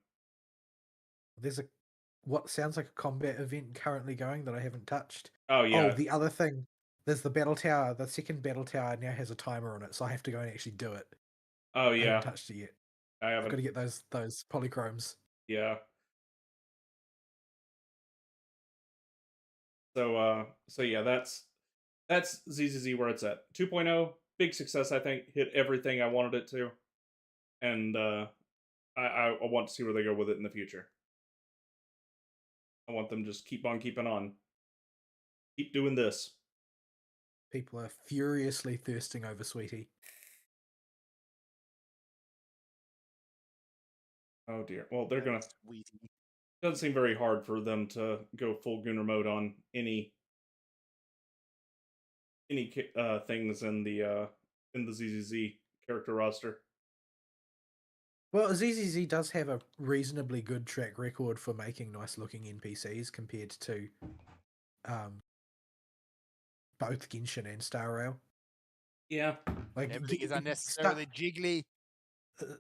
There's what sounds like a combat event currently going that I haven't touched. Oh yeah. Oh, the other thing. There's the battle tower. The second battle tower now has a timer on it, so I have to go and actually do it. Oh I yeah. haven't touched it yet. I haven't. I've got to get those polychromes. Yeah. So yeah, that's ZZZ where it's at. 2.0, big success, I think. Hit everything I wanted it to. And I want to see where they go with it in the future. I want them just keep on keeping on. Keep doing this. People are furiously thirsting over Sweetie. Oh dear. Well, they're gonna. Sweetie. Doesn't seem very hard for them to go full Gunner mode on any things in the ZZZ character roster. Well, ZZZ does have a reasonably good track record for making nice-looking NPCs compared to both Genshin and Star Rail. Yeah. Like everything is unnecessarily jiggly.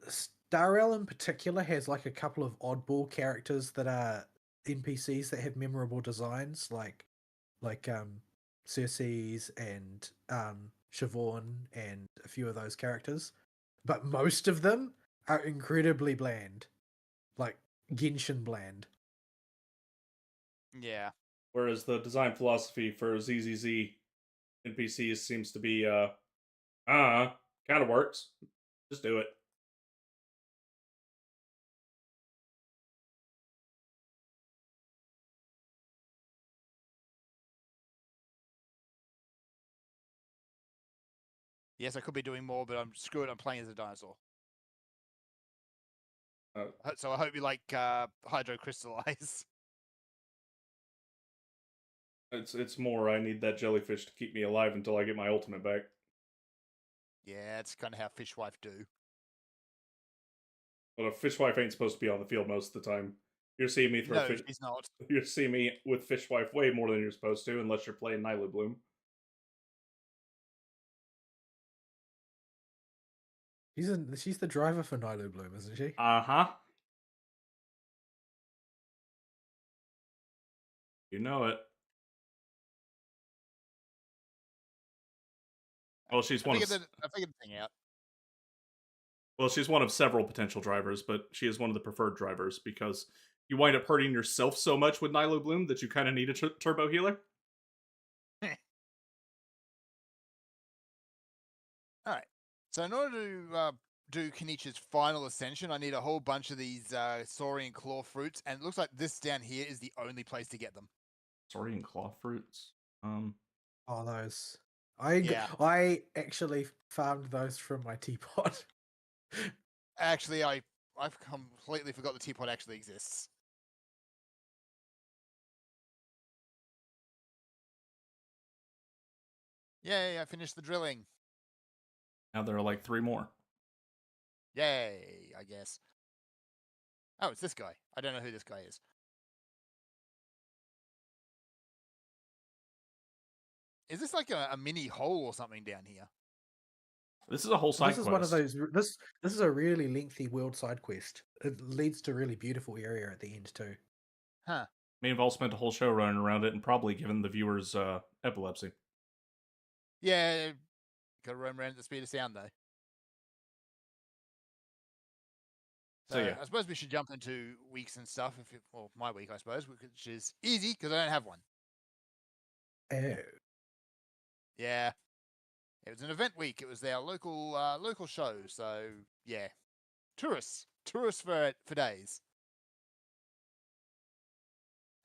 Star Rail in particular has like a couple of oddball characters that are NPCs that have memorable designs, like Circe's and Siobhan and a few of those characters. But most of them are incredibly bland. Like Genshin bland. Yeah. Whereas the design philosophy for ZZZ NPCs seems to be kind of works. Just do it. Yes, I could be doing more, but I'm screwed. I'm playing as a dinosaur. So I hope you like hydrocrystallize. It's more I need that jellyfish to keep me alive until I get my ultimate back. Yeah, it's kind of how Fishwife do. But a fishwife ain't supposed to be on the field most of the time. You're seeing me throw No, fish. she's not. You're seeing me with fishwife way more than you're supposed to, unless you're playing Nyla Bloom. She's the driver for Nilo Bloom, isn't she? Uh-huh. You know it. Well, she's one of... I figured the thing out. Well, she's one of several potential drivers, but she is one of the preferred drivers because you wind up hurting yourself so much with Nilo Bloom that you kind of need a turbo healer. All right. So in order to do Kenichi's final ascension, I need a whole bunch of these saurian claw fruits, and it looks like this down here is the only place to get them. Saurian claw fruits. Oh, those. Yeah. I actually farmed those from my teapot. Actually, I've completely forgot the teapot actually exists. Yay, I finished the drilling. Now there are like 3 more. Yay, I guess. Oh, it's this guy. I don't know who this guy is. Is this like a mini hole or something down here? This is a whole side This is quest. one of those. This is a really lengthy world side quest. It leads to a really beautiful area at the end too. Huh. May have all spent a whole show running around it and probably given the viewers epilepsy. Yeah, gotta roam around at the speed of sound though. So yeah. I suppose we should jump into weeks and stuff. Well, my week, I suppose, which is easy because I don't have one. Oh. Yeah, it was an event week. It was our local show. So yeah, tourists for days.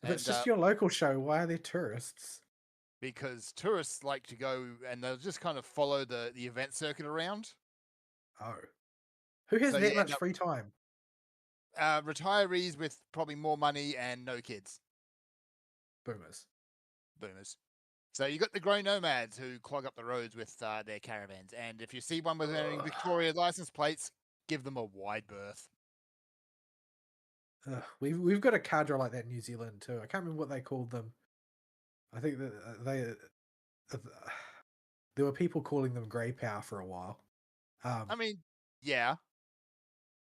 If it's just your local show, why are there tourists? Because tourists like to go and they'll just kind of follow the event circuit around. Oh, who has So that you much end up- free time? Retirees with probably more money and no kids. Boomers. So you got the grey nomads who clog up the roads with their caravans, and if you see one with wearing Victoria license plates, give them a wide berth. We've got a cadre like that in New Zealand too. I can't remember what they called them. I think that there were people calling them grey power for a while. I mean, yeah.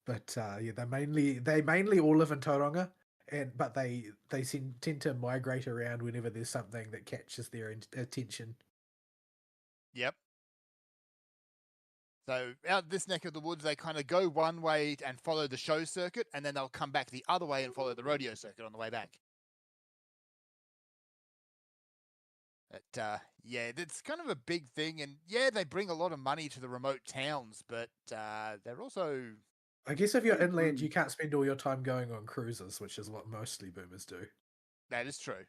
But yeah, they mainly all live in Tauranga, but they tend to migrate around whenever there's something that catches their attention. Yep. So out this neck of the woods, they kind of go one way and follow the show circuit, and then they'll come back the other way and follow the rodeo circuit on the way back. But yeah, it's kind of a big thing, and yeah, they bring a lot of money to the remote towns, but they're also. I guess if you're inland, you can't spend all your time going on cruises, which is what mostly boomers do. That is true.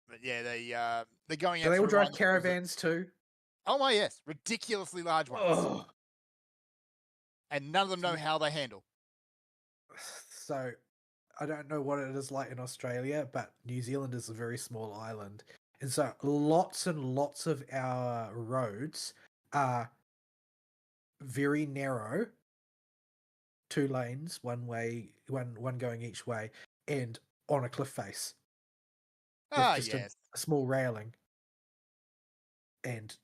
But yeah, they're going out. Do they to all drive remind- caravans too? Oh my yes, ridiculously large ones, Oh. and none of them know how they handle. So, I don't know what it is like in Australia, but New Zealand is a very small island. And so lots and lots of our roads are very narrow, 2 lanes, one going each way, and on a cliff face. Ah, Just yes. a small railing. And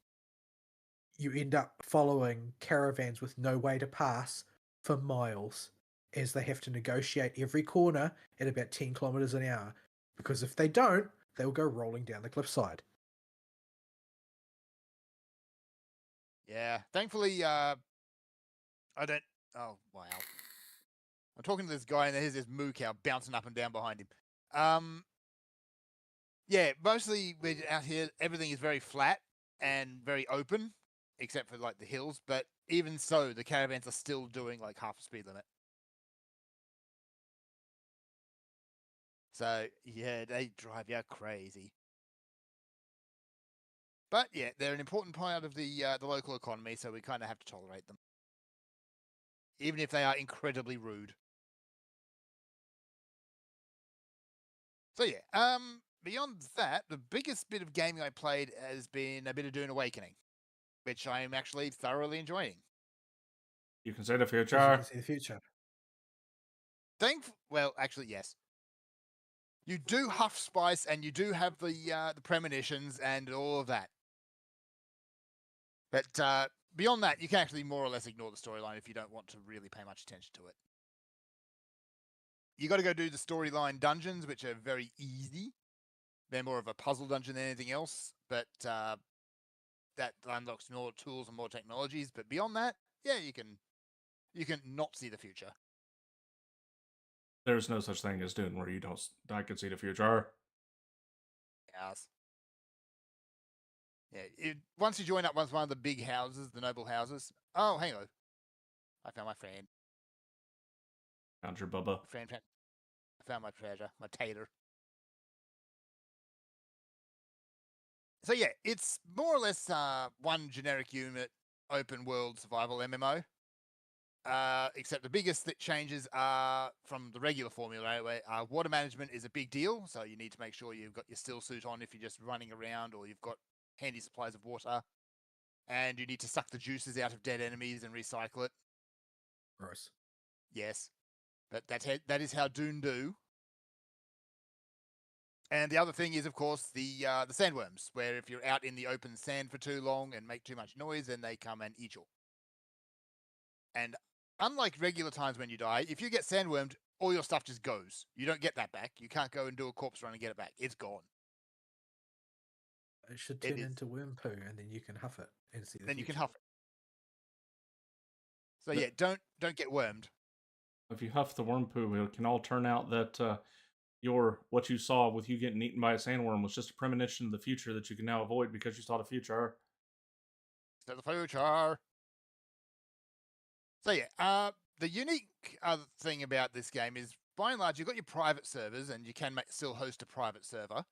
you end up following caravans with no way to pass for miles, as they have to negotiate every corner at about 10 kilometers an hour, because if they don't, they'll go rolling down the cliffside. Yeah. Thankfully, I don't. Oh wow. I'm talking to this guy, and there's this moo cow bouncing up and down behind him. Yeah. Mostly we're out here. Everything is very flat and very open, except for like the hills. But even so, the caravans are still doing like half a speed limit. So yeah, they drive you crazy. But yeah, they're an important part of the local economy, so we kind of have to tolerate them, even if they are incredibly rude. So yeah, beyond that, the biggest bit of gaming I played has been a bit of Dune Awakening, which I am actually thoroughly enjoying. You can say the As you future. can see the future. Well, actually, yes. You do huff spice, and you do have the premonitions and all of that. But beyond that, you can actually more or less ignore the storyline if you don't want to really pay much attention to it. You got to go do the storyline dungeons, which are very easy. They're more of a puzzle dungeon than anything else, but that unlocks more tools and more technologies. But beyond that, yeah, you can not see the future. There's no such thing as Dune where you don't. I can see the future. Yes. Yeah. Once you join up with one of the big houses, the noble houses. Oh, hang on. I found my friend. Found your Bubba. I found my treasure, my tater. So yeah, it's more or less one generic unit open world survival MMO. Except the biggest changes are from the regular formula, where water management is a big deal. So you need to make sure you've got your still suit on if you're just running around, or you've got handy supplies of water. And you need to suck the juices out of dead enemies and recycle it. Gross. Yes, but that is how Dune do. And the other thing is, of course, the sandworms, where if you're out in the open sand for too long and make too much noise, then they come and eat you. And unlike regular times when you die, if you get sandwormed, all your stuff just goes. You don't get that back. You can't go and do a corpse run and get it back. It's gone. It should turn into worm poo, and then you can huff it and see the Then future. you can huff it. So yeah, don't get wormed. If you huff the worm poo, it can all turn out that what you saw with you getting eaten by a sandworm was just a premonition of the future that you can now avoid because you saw the future. So the future. So yeah, the unique other thing about this game is, by and large, you've got your private servers, and you can still host a private server.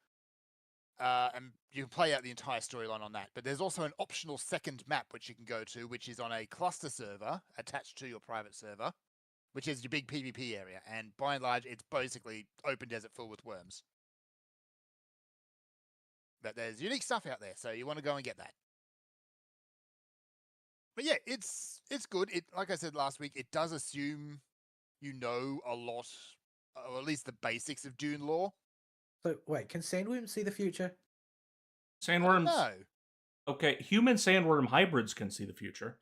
And you can play out the entire storyline on that. But there's also an optional second map which you can go to, which is on a cluster server attached to your private server, which is your big PvP area. And by and large, it's basically open desert full with worms. But there's unique stuff out there, so you want to go and get that. But yeah, it's good. It, like I said last week, it does assume you know a lot, or at least the basics of Dune lore. So wait, can sandworms see the future? Sandworms. No. Okay, human sandworm hybrids can see the future.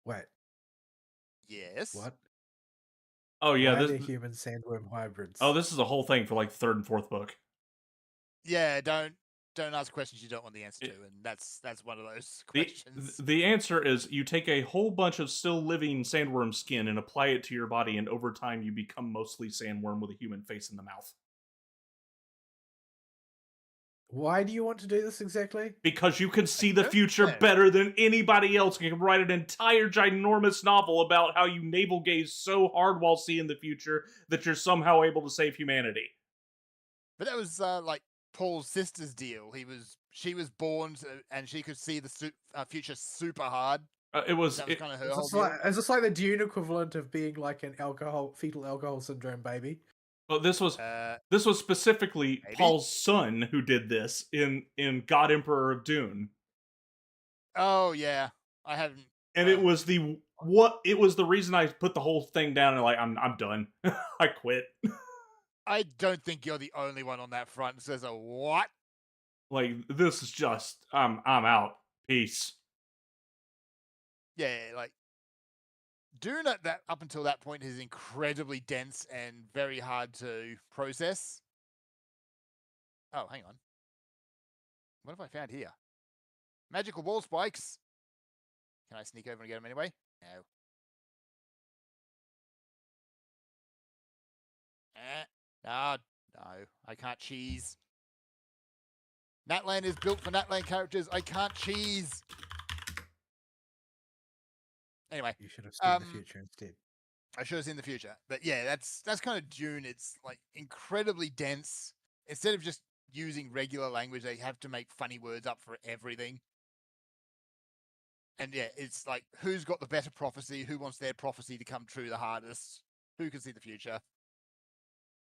Wait. Yes. What? Oh yeah, Why are there human sandworm hybrids? Oh, this is a whole thing for like the third and fourth book. Yeah, don't ask questions you don't want the answer to, and that's one of those questions. The answer is you take a whole bunch of still living sandworm skin and apply it to your body, and over time you become mostly sandworm with a human face in the mouth. Why do you want to do this exactly? Because you can see the future better than anybody else. You can write an entire ginormous novel about how you navel gaze so hard while seeing the future that you're somehow able to save humanity. But that was like Paul's sister's deal. She was born and she could see the future super hard. It was kind of her whole deal. Is this like the Dune equivalent of being like an fetal alcohol syndrome baby? Well, this was specifically maybe? Paul's son who did this in God Emperor of Dune. Oh yeah, I haven't. And it was the reason I put the whole thing down and like I'm done. I quit. I don't think you're the only one on that front that says a what? Like this is just I'm out. Peace. Yeah, like Dune up until that point is incredibly dense and very hard to process. Oh, hang on. What have I found here? Magical wall spikes. Can I sneak over and get them anyway? No. No, I can't cheese. Natlan is built for Natlan characters. I can't cheese. Anyway, you should have seen the future instead. I should have seen the future, but yeah, that's kind of Dune. It's like incredibly dense. Instead of just using regular language, they have to make funny words up for everything. And yeah, it's like who's got the better prophecy? Who wants their prophecy to come true the hardest? Who can see the future?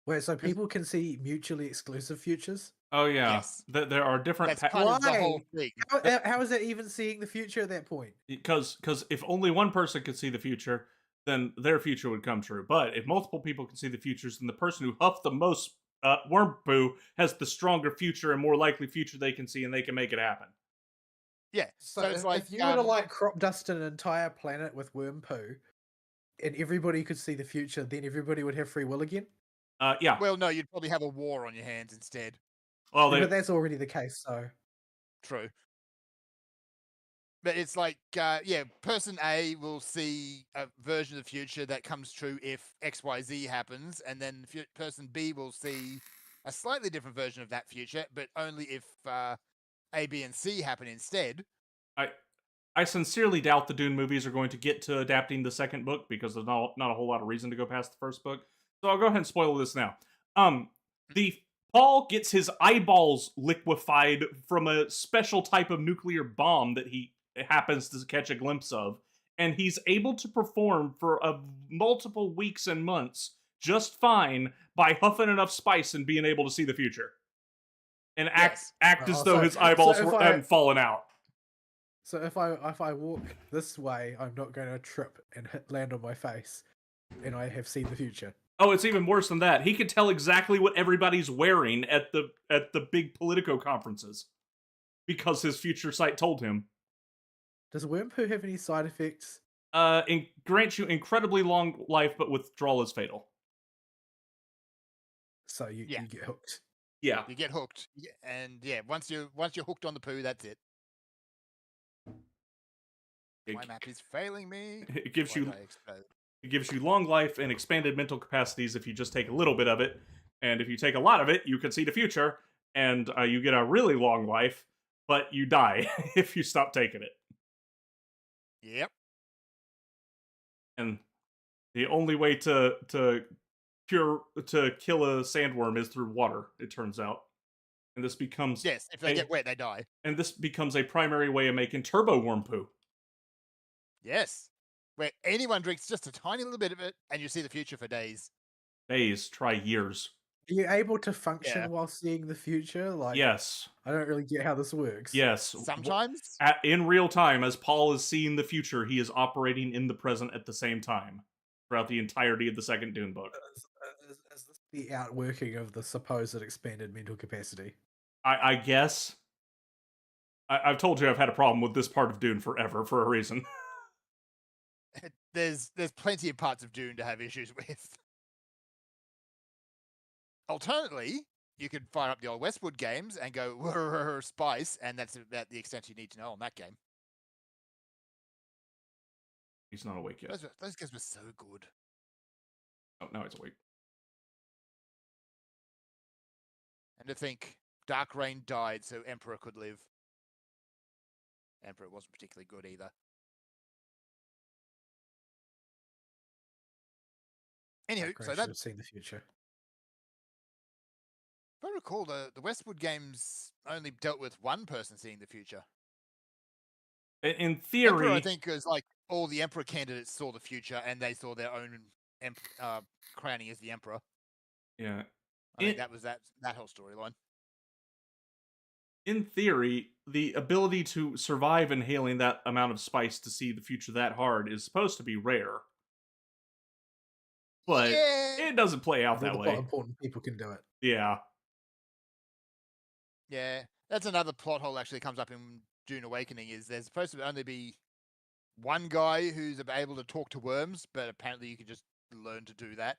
Wait, so people can see mutually exclusive futures? Oh yeah, yes. There are different. That's kind of the whole thing. How is that even seeing the future at that point? Because if only one person could see the future, then their future would come true. But if multiple people can see the futures, then the person who huffed the most worm poo has the stronger future and more likely future they can see, and they can make it happen. Yeah. So it's like if you were to like crop dust an entire planet with worm poo, and everybody could see the future, then everybody would have free will again. Yeah. Well, no, you'd probably have a war on your hands instead. Well, but that's already the case, so. true. But it's like, person A will see a version of the future that comes true if XYZ happens, and then person B will see a slightly different version of that future, but only if A, B, and C happen instead. I sincerely doubt the Dune movies are going to get to adapting the second book because there's not a whole lot of reason to go past the first book. So I'll go ahead and spoil this now. The Paul gets his eyeballs liquefied from a special type of nuclear bomb that he happens to catch a glimpse of, and he's able to perform for multiple weeks and months just fine by huffing enough spice and being able to see the future, and act as though his eyeballs hadn't fallen out. So if I walk this way, I'm not going to trip and land on my face, and I have seen the future. Oh, it's even worse than that. He could tell exactly what everybody's wearing at the big Politico conferences because his future sight told him. Does Wormpoo have any side effects? Grants you incredibly long life, but withdrawal is fatal. So you get hooked. Yeah, you get hooked, and once you're hooked on the poo, that's it. My map is failing me. It gives you long life and expanded mental capacities if you just take a little bit of it, and if you take a lot of it, you can see the future, and you get a really long life, but you die if you stop taking it. Yep. And the only way to kill a sandworm is through water, it turns out. And this becomes if they get wet, they die. And this becomes a primary way of making turbo worm poo. Yes. Where anyone drinks just a tiny little bit of it, and you see the future for days. Days, try years. Are you able to function while seeing the future? Yes. I don't really get how this works. Yes. Sometimes? In real time, as Paul is seeing the future, he is operating in the present at the same time throughout the entirety of the second Dune book. Is this the outworking of the supposed expanded mental capacity? I guess. I've told you I've had a problem with this part of Dune forever for a reason. There's plenty of parts of Dune to have issues with. Alternatively, you could fire up the old Westwood games and go spice, and that's about the extent you need to know on that game. He's not awake yet. Those games were so good. Oh, now he's awake. And to think, Dark Reign died so Emperor could live. Emperor wasn't particularly good either. Anywho, so should have seen the future. If I recall, the Westwood games only dealt with one person seeing the future. In theory, Emperor, I think, is like all the Emperor candidates saw the future, and they saw their own crowning as the Emperor. Yeah, I think that was that whole storyline. In theory, the ability to survive inhaling that amount of spice to see the future that hard is supposed to be rare. But it doesn't play out that way. Important people can do it. Yeah. Yeah, that's another plot hole actually comes up in Dune Awakening, is there's supposed to only be one guy who's able to talk to worms, but apparently you can just learn to do that.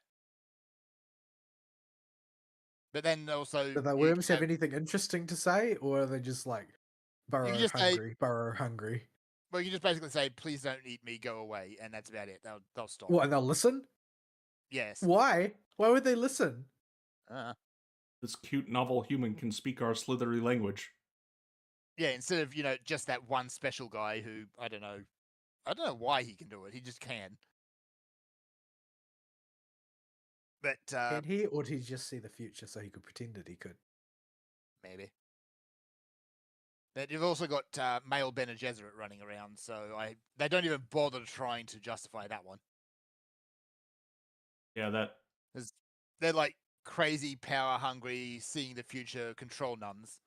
But then also... Do the worms have anything interesting to say, or are they just like burrow hungry? Well, you just basically say, please don't eat me, go away, and that's about it. They'll stop. What, and they'll listen? Yes. Why? Why would they listen? This cute novel human can speak our slithery language. Yeah, instead of, just that one special guy who, I don't know why he can do it. He just can. But can he, or did he just see the future so he could pretend that he could? Maybe. But you've also got male Bene Gesserit running around, so they don't even bother trying to justify that one. Yeah, they're like crazy, power-hungry, seeing the future, control nuns.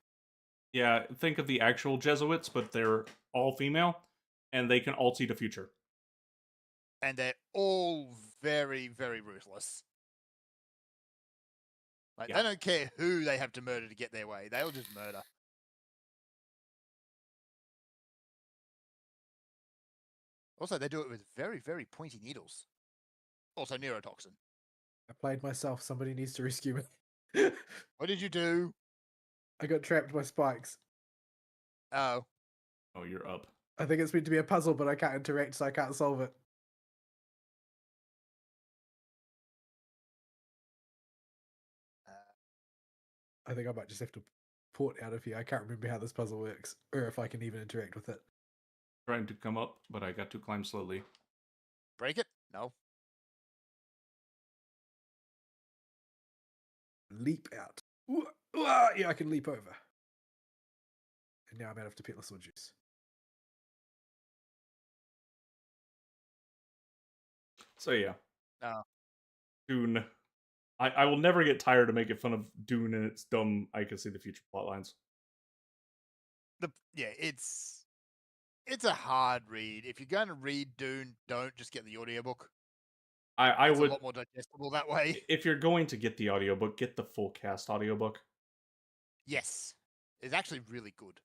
Yeah, think of the actual Jesuits, but they're all female, and they can all see the future. And they're all very, very ruthless. Like, they don't care who they have to murder to get their way. They'll just murder. Also, they do it with very, very pointy needles. Also, neurotoxin. I played myself. Somebody needs to rescue me. What did you do? I got trapped by spikes. Oh. Oh, you're up. I think it's meant to be a puzzle, but I can't interact, so I can't solve it. I think I might just have to port out of here. I can't remember how this puzzle works, or if I can even interact with it. Trying to come up, but I got to climb slowly. Break it? No. Leap out. Yeah, I can leap over. And now I'm out of Tepetless or juice. So yeah, No. Dune. I will never get tired of making fun of Dune and its dumb I can see the future plot lines. It's a hard read. If you're going to read Dune, don't just get the audiobook. I It's would, a lot more digestible that way. if you're going to get the audiobook, get the full cast audiobook. Yes. It's actually really good.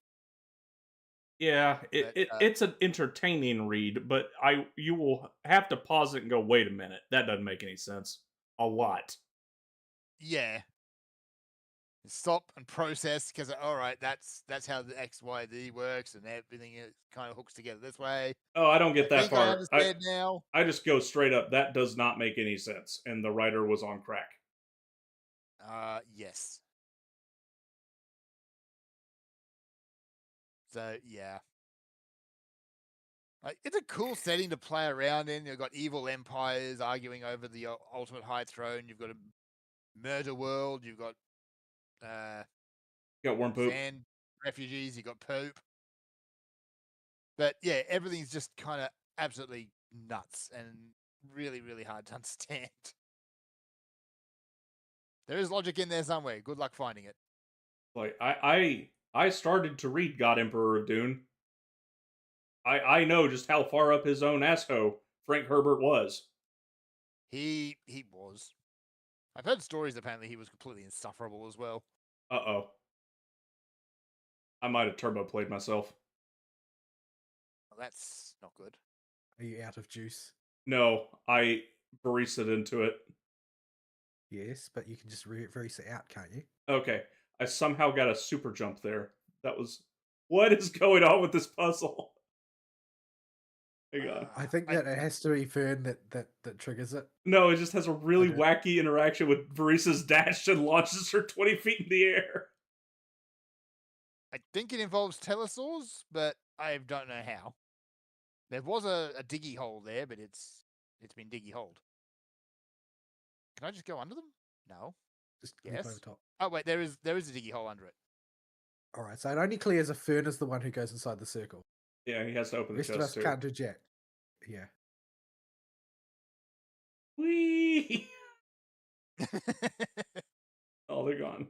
Yeah, But, it's an entertaining read, but you will have to pause it and go, wait a minute, that doesn't make any sense. A lot. Yeah. Stop and process because all right, that's how the XYZ works and everything kind of hooks together this way. Oh, I don't get I that think I far. understand now. I just go straight up, that does not make any sense, and the writer was on crack. Yes. So yeah. Like, it's a cool setting to play around in. You've got evil empires arguing over the ultimate high throne. You've got a murder world. You've got You got worm poop. sand refugees. You've got poop. But yeah, everything's just kind of absolutely nuts and really, really hard to understand. There is logic in there somewhere. Good luck finding it. Like I started to read God Emperor of Dune. I know just how far up his own asshole Frank Herbert was. He was. I've heard stories apparently he was completely insufferable as well. Uh-oh. I might have turbo played myself. Well, that's not good. Are you out of juice? No, I barisa'd into it. Yes, but you can just reverse it out, can't you? Okay. I somehow got a super jump there. That was... What is going on with this puzzle? Hang on. I think that it has to be Fern that triggers it. No, it just has a really Okay. wacky interaction with Barisa's dash and launches her 20 feet in the air. I think it involves telesaurs, but I don't know how. There was a diggy hole there, but it's been diggy holed. Can I just go under them? No. Just leap Yes. over top. Oh wait, there is a diggy hole under it. All right, so it only clears if Fern is the one who goes inside the circle. Yeah, he has to open The the rest of us chest too. can't do jack. Yeah. Whee! Oh, they're gone.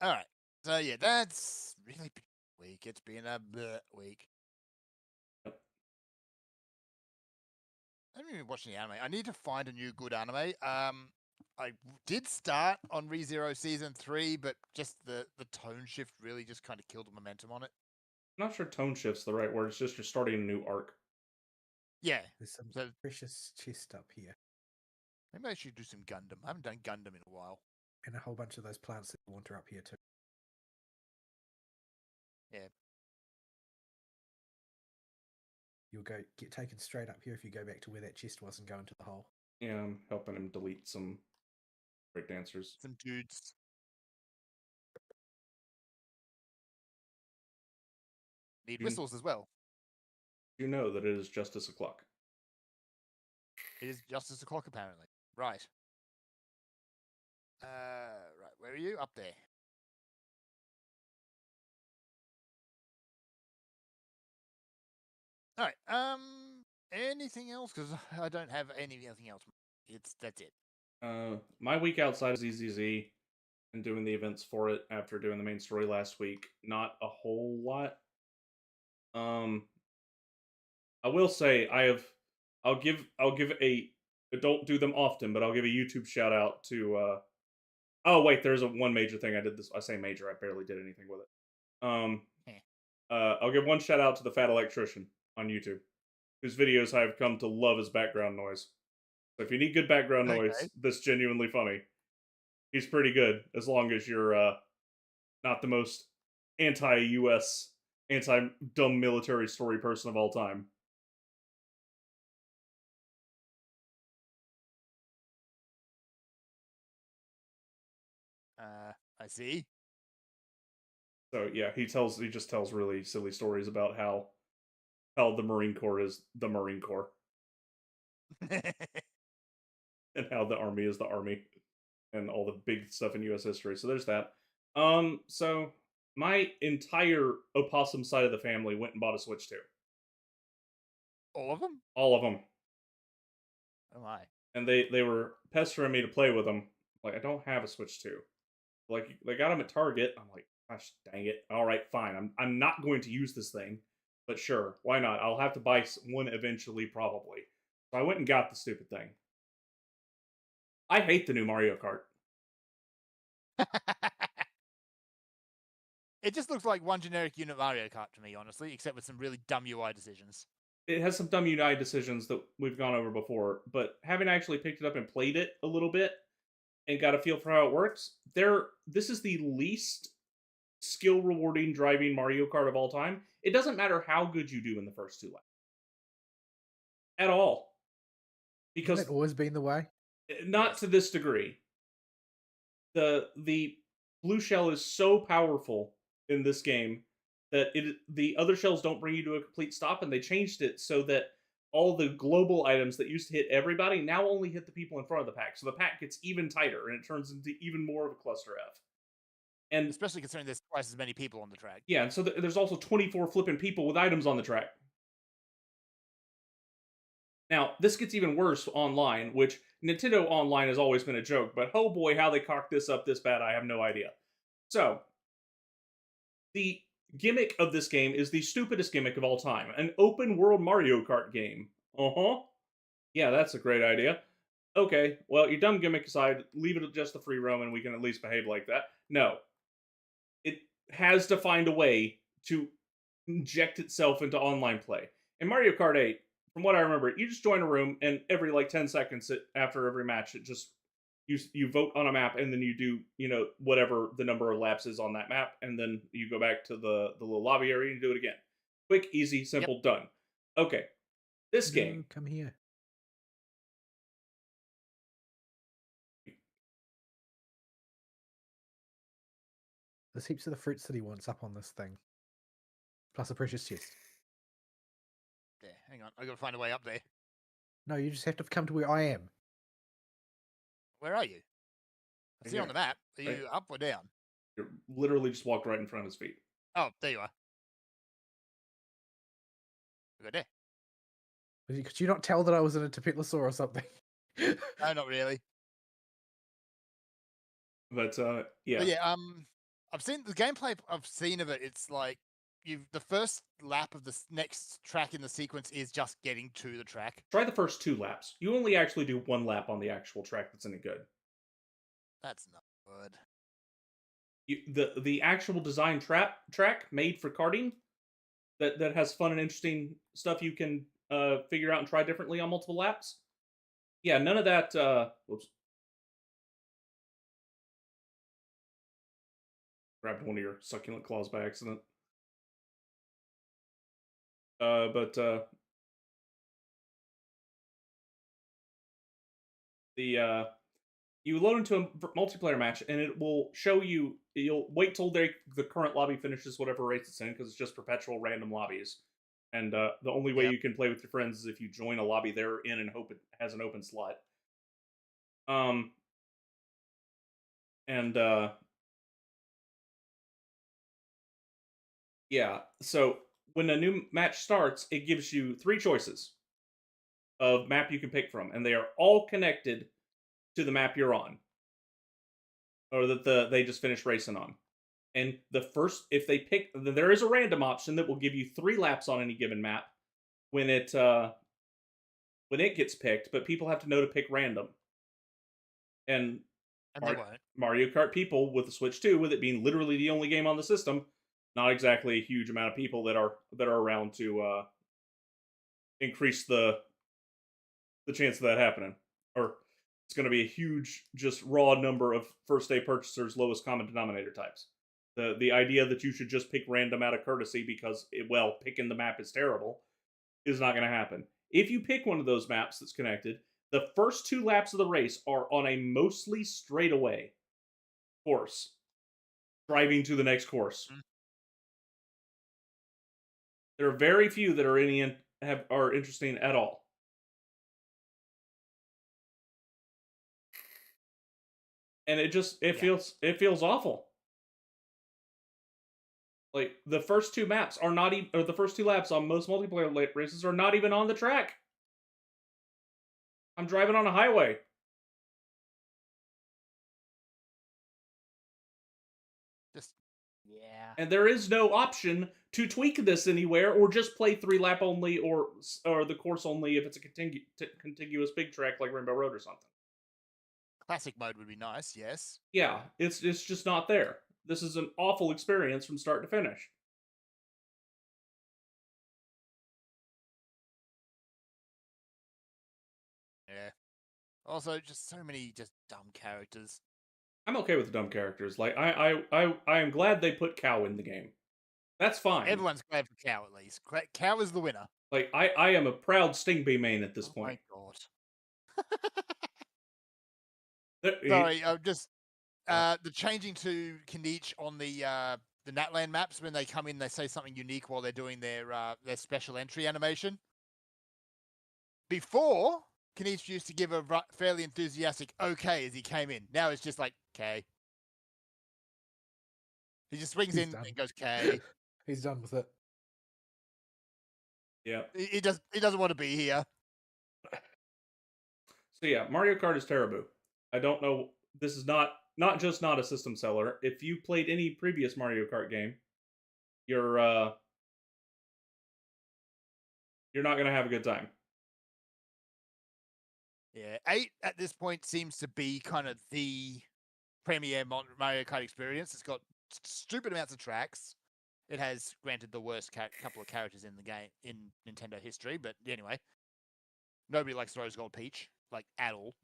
All right. So yeah, that's really been a week. It's been a bleh week. Yep. I haven't even watched any anime. I need to find a new good anime. I did start on ReZero season 3, but just the tone shift really just kind of killed the momentum on it. I'm not sure tone shift's the right word. It's just you're starting a new arc. Yeah. There's some So precious chest up here. maybe I should do some Gundam. I haven't done Gundam in a while. And a whole bunch of those plants that you want are up here too. Yeah. You'll get taken straight up here if you go back to where that chest was and go into the hole. Yeah, I'm helping him delete some breakdancers. Some dudes. Need whistles as well. You know that it is Justice O'Clock. It is Justice O'Clock, apparently. Right. Right. Where are you? Up there. All right. Anything else? Because I don't have anything else. That's it. My week outside of ZZZ and doing the events for it after doing the main story last week, not a whole lot. I will say I'll give a don't do them often, but I'll give a YouTube shout out to oh wait, there's one major thing I did this. I say major, I barely did anything with it. I'll give one shout out to the Fat Electrician on YouTube, whose videos I have come to love as background noise. So if you need good background noise, that's genuinely funny. He's pretty good as long as you're not the most anti-US, anti-dumb military story person of all time. I see. So yeah, he just tells really silly stories about how the Marine Corps is the Marine Corps and how the Army is the Army and all the big stuff in US history. So there's that. So my entire opossum side of the family went and bought a Switch too. All of them? All of them. Oh my. And they were pestering me to play with them. Like, I don't have a Switch 2. Like, they got them at Target. I'm like, gosh dang it. All right, fine. I'm not going to use this thing, but sure, why not? I'll have to buy one eventually, probably. So I went and got the stupid thing. I hate the new Mario Kart. It just looks like one generic unit Mario Kart to me, honestly, except with some really dumb UI decisions. It has some dumb UI decisions that we've gone over before, but having actually picked it up and played it a little bit and got a feel for how it works, this is the least skill rewarding driving Mario Kart of all time. It doesn't matter how good you do in the first two laps. At all. Because Hasn't that always been the way? not Yes. to this degree. The blue shell is so powerful in this game that the other shells don't bring you to a complete stop, and they changed it so that all the global items that used to hit everybody now only hit the people in front of the pack. So the pack gets even tighter, and it turns into even more of a cluster F. And especially considering there's twice as many people on the track. yeah, and so there's also 24 flipping people with items on the track. Now, this gets even worse online, which Nintendo Online has always been a joke, but oh boy, how they cocked this up this bad, I have no idea. So, the gimmick of this game is the stupidest gimmick of all time, an open world Mario Kart game. Uh-huh. Yeah, that's a great idea. Okay, well, your dumb gimmick aside, leave it just the free roam and we can at least behave like that. No. It has to find a way to inject itself into online play. In Mario Kart 8, from what I remember, you just join a room and every like 10 seconds after every match, it just you vote on a map and then you do, whatever the number of laps is on that map, and then you go back to the little lobby area and do it again. Quick, easy, simple, done. Okay. This game. Come here. There's heaps of the fruits that he wants up on this thing. Plus a precious chest. There, hang on. I gotta find a way up there. No, you just have to come to where I am. Where are you? I see Here. on the map. Are Right. you up or down? You're literally just walked right in front of his feet. Oh, there you are. Go there. Could you not tell that I was in a Tapetlosaur or something? No, not really. But yeah. But yeah, I've seen the gameplay I've seen of it. It's like the first lap of the next track in the sequence is just getting to the track. Try the first 2 laps. You only actually do 1 lap on the actual track that's any good. That's not good. The actual design track made for karting that has fun and interesting stuff you can figure out and try differently on multiple laps. Yeah, none of that. Whoops. Grabbed one of your succulent claws by accident. But you load into a multiplayer match, and it will show you. You'll wait till the current lobby finishes whatever race it's in, because it's just perpetual random lobbies. And the only way you can play with your friends is if you join a lobby they're in and hope it has an open slot. Yeah, so when a new match starts, it gives you 3 choices of map you can pick from, and they are all connected to the map you're on, or that they just finished racing on. And if they pick, there is a random option that will give you 3 laps on any given map when it gets picked, but people have to know to pick random. And they won't. Mario Kart people with the Switch 2, with it being literally the only game on the system, not exactly a huge amount of people that are around to increase the chance of that happening, or It's going to be a huge, just raw number of first day purchasers, lowest common denominator types. The idea that you should just pick random out of courtesy because picking the map is terrible is not going to happen. If you pick one of those maps that's connected, the first 2 laps of the race are on a mostly straightaway course, driving to the next course. Mm. There are very few that are interesting at all. And it feels awful. Like the first 2 maps are not even, or the first 2 laps on most multiplayer races are not even on the track. I'm driving on a highway. Yeah. And there is no option to tweak this anywhere, or just play 3 lap only, or the course only if it's a contiguous big track like Rainbow Road or something. Classic mode would be nice, yes. Yeah, it's just not there. This is an awful experience from start to finish. Yeah. Also, just so many just dumb characters. I'm okay with the dumb characters. Like I am glad they put Cow in the game. That's fine. Everyone's glad for Cow, at least. Cow is the winner. Like I am a proud Stingbee main at this Oh point. my god. Sorry, Sorry, just the changing to Kinich on the Natland maps, when they come in, they say something unique while they're doing their special entry animation. Before, Kinich used to give a fairly enthusiastic "okay" as he came in. Now it's just like "okay." He just swings in and goes "okay." He's done with it. Yeah. He doesn't want to be here. So yeah, Mario Kart is terrible. I don't know. This is not just not a system seller. If you played any previous Mario Kart game, you're not gonna have a good time. Yeah, 8 at this point seems to be kind of the premier Mario Kart experience. It's got stupid amounts of tracks. It has, granted, the worst couple of characters in the game in Nintendo history, but anyway, nobody likes Rose Gold Peach, like, at all.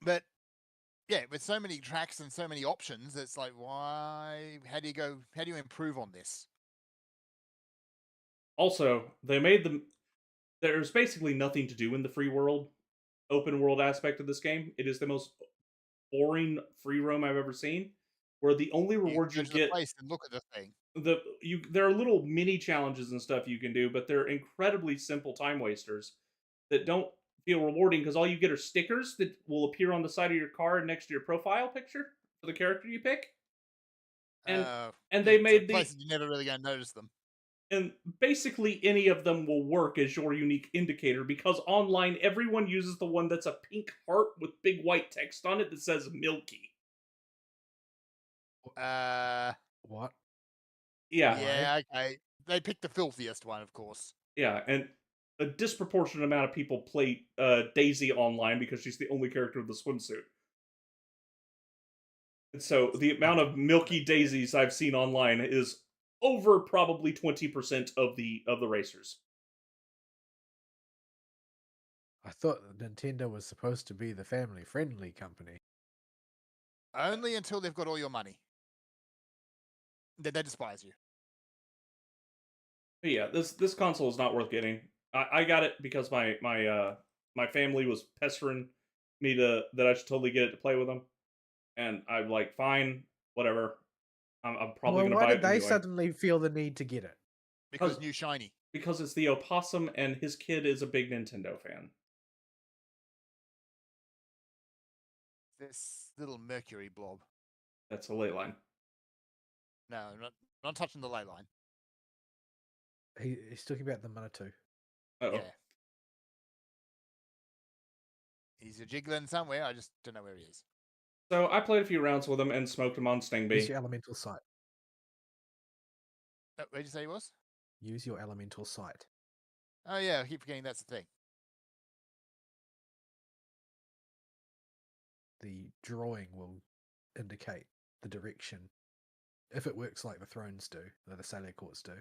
But yeah, with so many tracks and so many options, it's like, why? How do you improve on this? Also, they made them. There's basically nothing to do in the free world, open world aspect of this game. It is the most boring free roam I've ever seen. Where the only rewards You you go to the get, place and look at the thing. there are little mini challenges and stuff you can do, but they're incredibly simple time wasters that don't feel rewarding because all you get are stickers that will appear on the side of your car next to your profile picture for the character you pick. And they made places you're never really going to notice them. And basically any of them will work as your unique indicator because online everyone uses the one that's a pink heart with big white text on it that says Milky. What? Yeah. Yeah, okay. They picked the filthiest one, of course. Yeah, and a disproportionate amount of people play Daisy online because she's the only character with the swimsuit. And so the amount of milky daisies I've seen online is over probably 20% of the racers. I thought Nintendo was supposed to be the family-friendly company. Only until they've got all your money. Then they despise you. But yeah, this console is not worth getting. I got it because my family was pestering me that I should totally get it to play with them, and I'm like, fine, whatever. I'm probably gonna why buy did it they anyway. suddenly feel the need to get it? Because new shiny. Because it's the opossum, and his kid is a big Nintendo fan. This little mercury blob. That's a ley line. No, not touching the ley line. He's talking about the Manitou. Uh-oh. Yeah. He's a jiggling somewhere. I just don't know where he is. So I played a few rounds with him and smoked him on Stingbee. Use your elemental sight. Where'd you say he was? Use your elemental sight. Oh yeah, I keep forgetting that's the thing. The drawing will indicate the direction. If it works like the thrones do, or the Salad Courts do.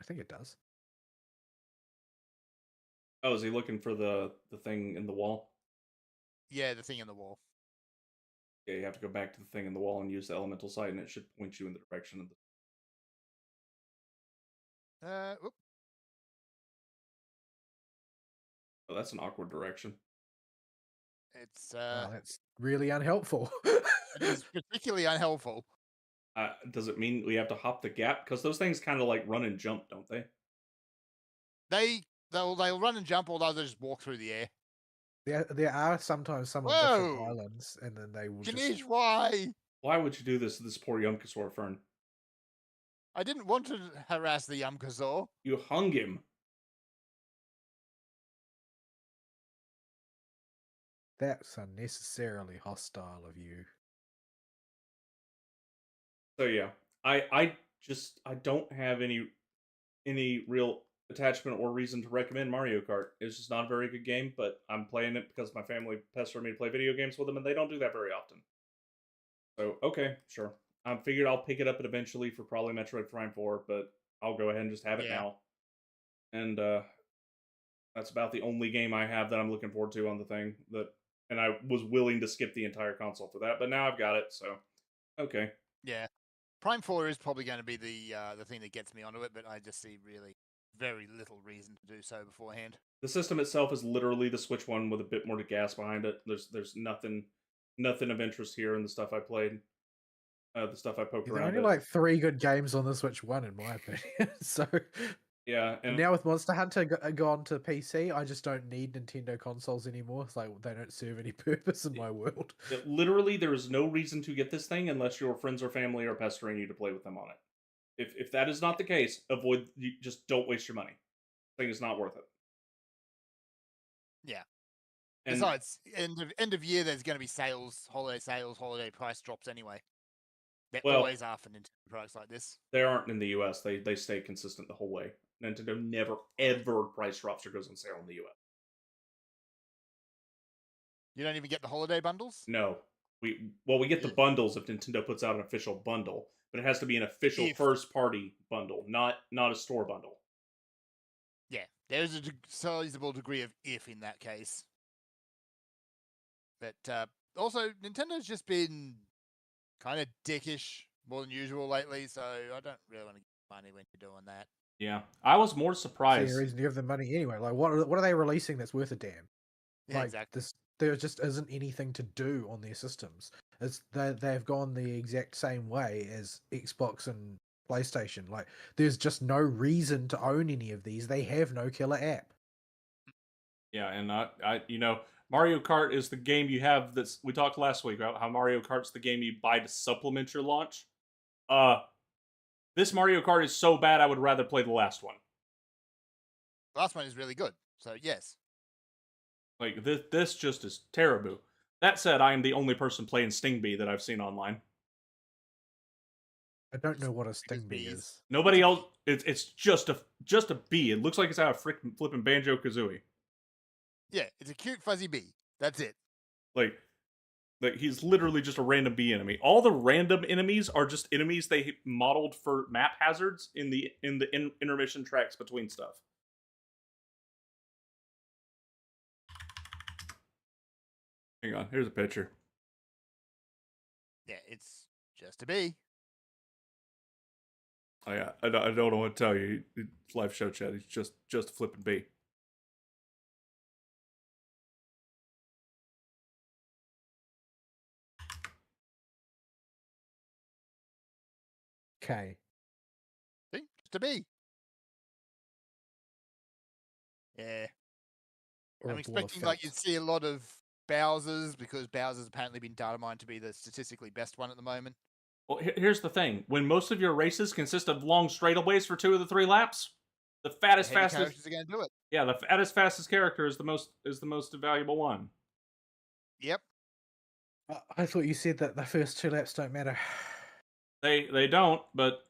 I think it does. Oh, is he looking for the thing in the wall? Yeah, the thing in the wall. Yeah, you have to go back to the thing in the wall and use the elemental sight, and it should point you in the direction of the. Whoop. Oh, that's an awkward direction. It's Wow, that's really unhelpful. it is particularly unhelpful. Does it mean we have to hop the gap? Because those things kind of like run and jump, don't they? They'll run and jump, although they just walk through the air. There are sometimes some on different Whoa! islands, and then they will Ganesh, just. why? Why would you do this to this poor Yumkasaur Fern? I didn't want to harass the Yumkasaur. You hung him. That's unnecessarily hostile of you. So yeah, I don't have any real attachment or reason to recommend Mario Kart. It's just not a very good game, but I'm playing it because my family pestered me to play video games with them, and they don't do that very often. So okay, sure. I figured I'll pick it up eventually for probably Metroid Prime 4, but I'll go ahead and just have it now. And that's about the only game I have that I'm looking forward to on the thing. And I was willing to skip the entire console for that, but now I've got it, so okay. Yeah, Prime 4 is probably going to be the thing that gets me onto it, but I just see really very little reason to do so beforehand. The system itself is literally the Switch one with a bit more to gas behind it. There's nothing of interest here in the stuff I played. The stuff I poked There are around. only like 3 good games on the Switch 1, in my opinion. So yeah, and now with Monster Hunter gone to PC, I just don't need Nintendo consoles anymore. It's like they don't serve any purpose in my world. Literally, there is no reason to get this thing unless your friends or family are pestering you to play with them on it. If that is not the case, just don't waste your money. The thing is not worth it. Yeah. And besides, end of year, there's going to be holiday price drops anyway. There always are for Nintendo products like this. They aren't in the US. They stay consistent the whole way. Nintendo never ever price drops or goes on sale in the US. You don't even get the holiday bundles? No. We get the bundles if Nintendo puts out an official bundle, but it has to be an official first party bundle, not a store bundle. Yeah, there's a sizable degree of if in that case. But also, Nintendo's just been kind of dickish more than usual lately, so I don't really want to give money when you're doing that. Yeah, I was more surprised. See a reason to give them money anyway. Like, what are they releasing that's worth a damn? Yeah, like exactly. There just isn't anything to do on their systems. They've gone the exact same way as Xbox and PlayStation. Like, there's just no reason to own any of these. They have no killer app. Yeah, and Mario Kart is the game you have that's. We talked last week about how Mario Kart's the game you buy to supplement your launch. This Mario Kart is so bad I would rather play the last one. The last one is really good, so yes. Like, this just is terrible. That said, I am the only person playing Sting Bee that I've seen online. I don't know what a Sting Bee is. Nobody else. It's just a bee. It looks like it's out of flipping Banjo-Kazooie. Yeah, it's a cute fuzzy bee. That's it. Like he's literally just a random bee enemy. All the random enemies are just enemies they modeled for map hazards in the intermission tracks between stuff. Hang on, here's a picture. Yeah, it's just a bee. Oh yeah, I don't know what to tell you. It's live show chat. He's just a flipping bee. Okay. See? Just a bee. Yeah. I'm expecting like you'd see a lot of Bowser's because Bowser's apparently been data mined to be the statistically best one at the moment. Well, here's the thing: when most of your races consist of long straightaways for 2 of the 3 laps, the fattest, fastest characters are going to do it. Yeah, the fattest, fastest character is the most valuable one. Yep. I thought you said that the first 2 laps don't matter. They don't, but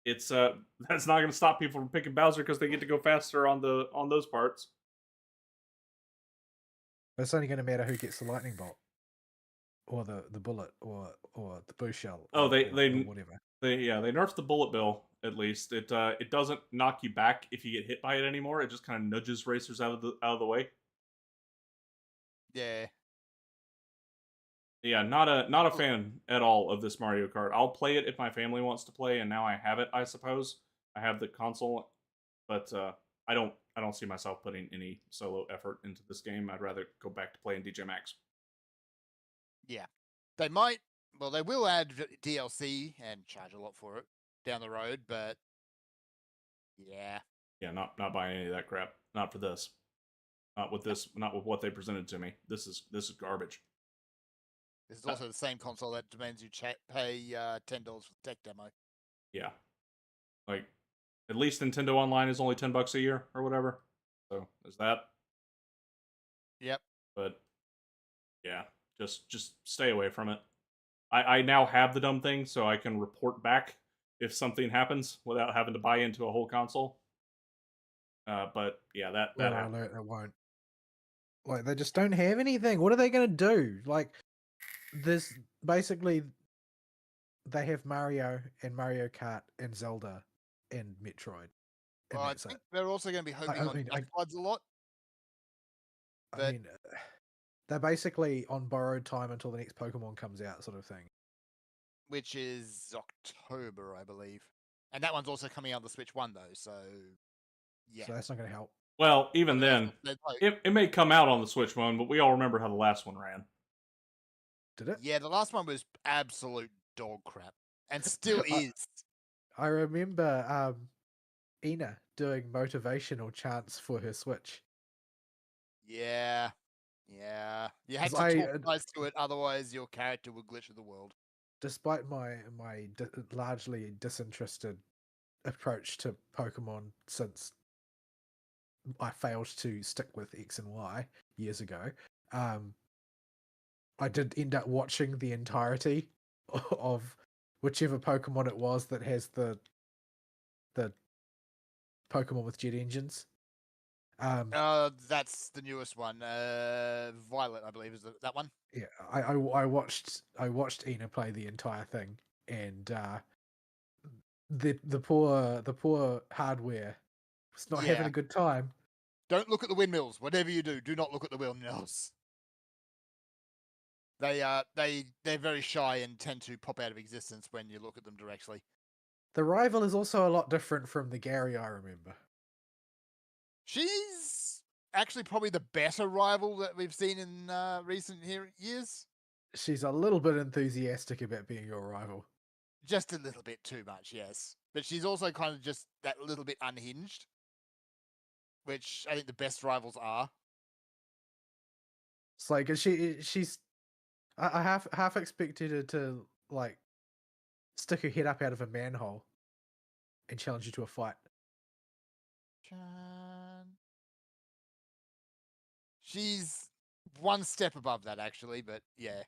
it's that's not going to stop people from picking Bowser because they get to go faster on those parts. It's only going to matter who gets the lightning bolt, or the bullet, or the boost shell. Oh, they whatever. They nerfed the bullet bill. At least it doesn't knock you back if you get hit by it anymore. It just kind of nudges racers out of the way. Yeah. Yeah, not a fan at all of this Mario Kart. I'll play it if my family wants to play, and now I have it. I suppose I have the console, but I don't see myself putting any solo effort into this game. I'd rather go back to playing DJ Max. Yeah. They might, well, they will add DLC and charge a lot for it down the road, but yeah. Yeah, not buying any of that crap. Not for this. Not with this. Not with what they presented to me. This is garbage. This is also the same console that demands you pay $10 for the tech demo. Yeah, like at least Nintendo Online is only $10 a year or whatever. So is that? Yep. But yeah, just stay away from it. I now have the dumb thing, so I can report back if something happens without having to buy into a whole console. But yeah, that happens. Alert, it won't. Like, they just don't have anything. What are they going to do? Like, this basically, they have Mario and Mario Kart and Zelda and Metroid. And Well, I that's think it. they're also going to be hoping on mean, floods a lot. I But- mean, they're basically on borrowed time until the next Pokemon comes out, sort of thing. Which is October, I believe. And that one's also coming out on the Switch 1, though, so yeah. So that's not going to help. Well, even Well, then, there's hope. it may come out on the Switch one, but we all remember how the last one ran. Did it? Yeah, the last one was absolute dog crap. And still is. I remember Ina doing motivational chants for her Switch. Yeah. Yeah. You had 'Cause to talk nice to it, otherwise your character would glitch with the world. Despite my largely disinterested approach to Pokemon since I failed to stick with X and Y years ago, I did end up watching the entirety of whichever Pokemon it was that has the Pokemon with jet engines. That's the newest one. Violet, I believe, is that one. Yeah, I watched Ina play the entire thing, and the poor hardware was not having Yeah. a good time. Don't look at the windmills. Whatever you do not look at the windmills. They're very shy and tend to pop out of existence when you look at them directly. The rival is also a lot different from the Gary I remember. She's actually probably the better rival that we've seen in recent years. She's a little bit enthusiastic about being your rival. Just a little bit too much, yes. But she's also kind of just that little bit unhinged, which I think the best rivals are. It's like she's I half expected her to like stick her head up out of a manhole and challenge you to a fight. She's one step above that, actually, but yeah.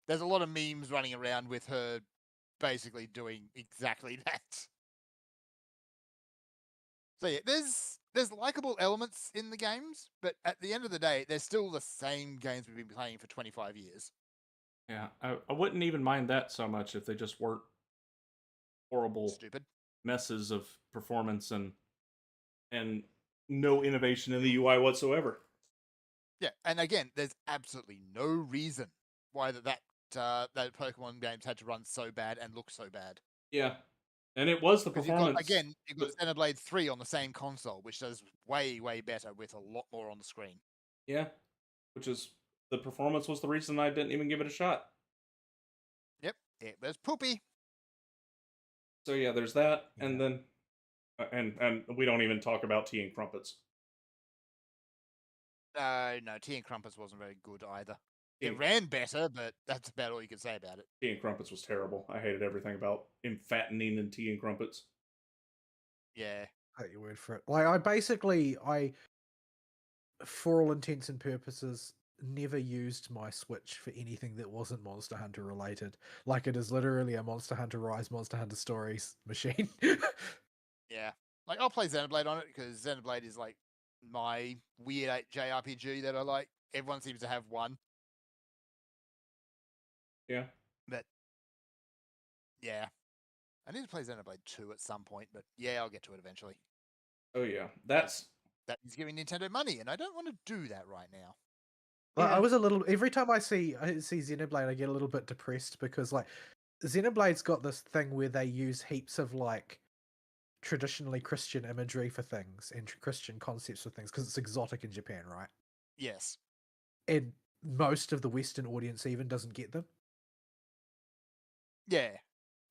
There's a lot of memes running around with her basically doing exactly that. So yeah, there's likable elements in the games, but at the end of the day, they're still the same games we've been playing for 25 years. Yeah, I wouldn't even mind that so much if they just weren't horrible Stupid messes of performance and no innovation in the UI whatsoever. Yeah, and again, there's absolutely no reason why that Pokemon games had to run so bad and look so bad. Yeah, and it was the performance. You've got Xenoblade 3 on the same console, which does way, way better with a lot more on the screen. Yeah, which is the performance was the reason I didn't even give it a shot. Yep, it was poopy. So yeah, there's that, and then and we don't even talk about tea and crumpets. No, Tea and Crumpets wasn't very good either. It ran better, but that's about all you can say about it. Tea and crumpets was terrible. I hated everything about fattening and tea and crumpets. Yeah. Take your word for it. Like I for all intents and purposes, never used my Switch for anything that wasn't Monster Hunter related. Like it is literally a Monster Hunter Rise, Monster Hunter Stories machine. Yeah. Like I'll play Xenoblade on it because Xenoblade is like my weird JRPG that I like. Everyone seems to have one. Yeah. But yeah. I need to play Xenoblade 2 at some point, but yeah, I'll get to it eventually. Oh yeah. That is giving Nintendo money, and I don't want to do that right now. Like, I Yeah. was a little every time I see Xenoblade, I get a little bit depressed because like Xenoblade's got this thing where they use heaps of like traditionally Christian imagery for things and Christian concepts for things because it's exotic in Japan, right? Yes. And most of the Western audience even doesn't get them, Yeah.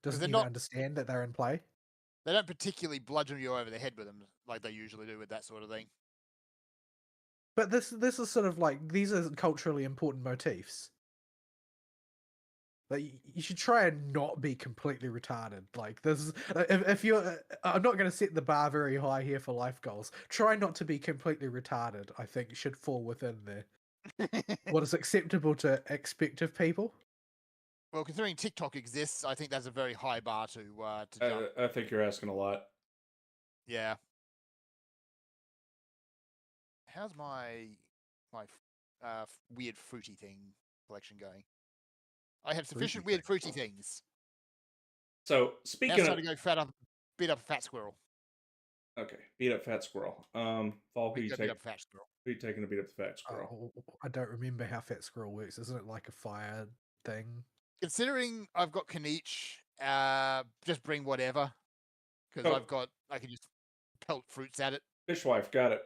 Because doesn't they're even not. understand that they're in play. They don't particularly bludgeon you over the head with them like they usually do with that sort of thing. But this is sort of like these are culturally important motifs. Like you should try and not be completely retarded. Like this is if you're, I'm not going to set the bar very high here for life goals. Try not to be completely retarded. I think should fall within there. What is acceptable to expect of people. Well, considering TikTok exists, I think that's a very high bar to jump. I think you're asking a lot. Yeah. How's my weird fruity thing collection going? I have sufficient weird fruity things. So Now speaking it's of, time to go beat up a fat squirrel. okay, beat up fat squirrel. Fall, who you Beat take? up a fat squirrel. Who you taking to beat up the fat squirrel? I don't remember how Fat Squirrel works. Isn't it like a fire thing? Considering I've got Kaniche, just bring whatever. Because Oh, I can just pelt fruits at it. Fishwife, got it.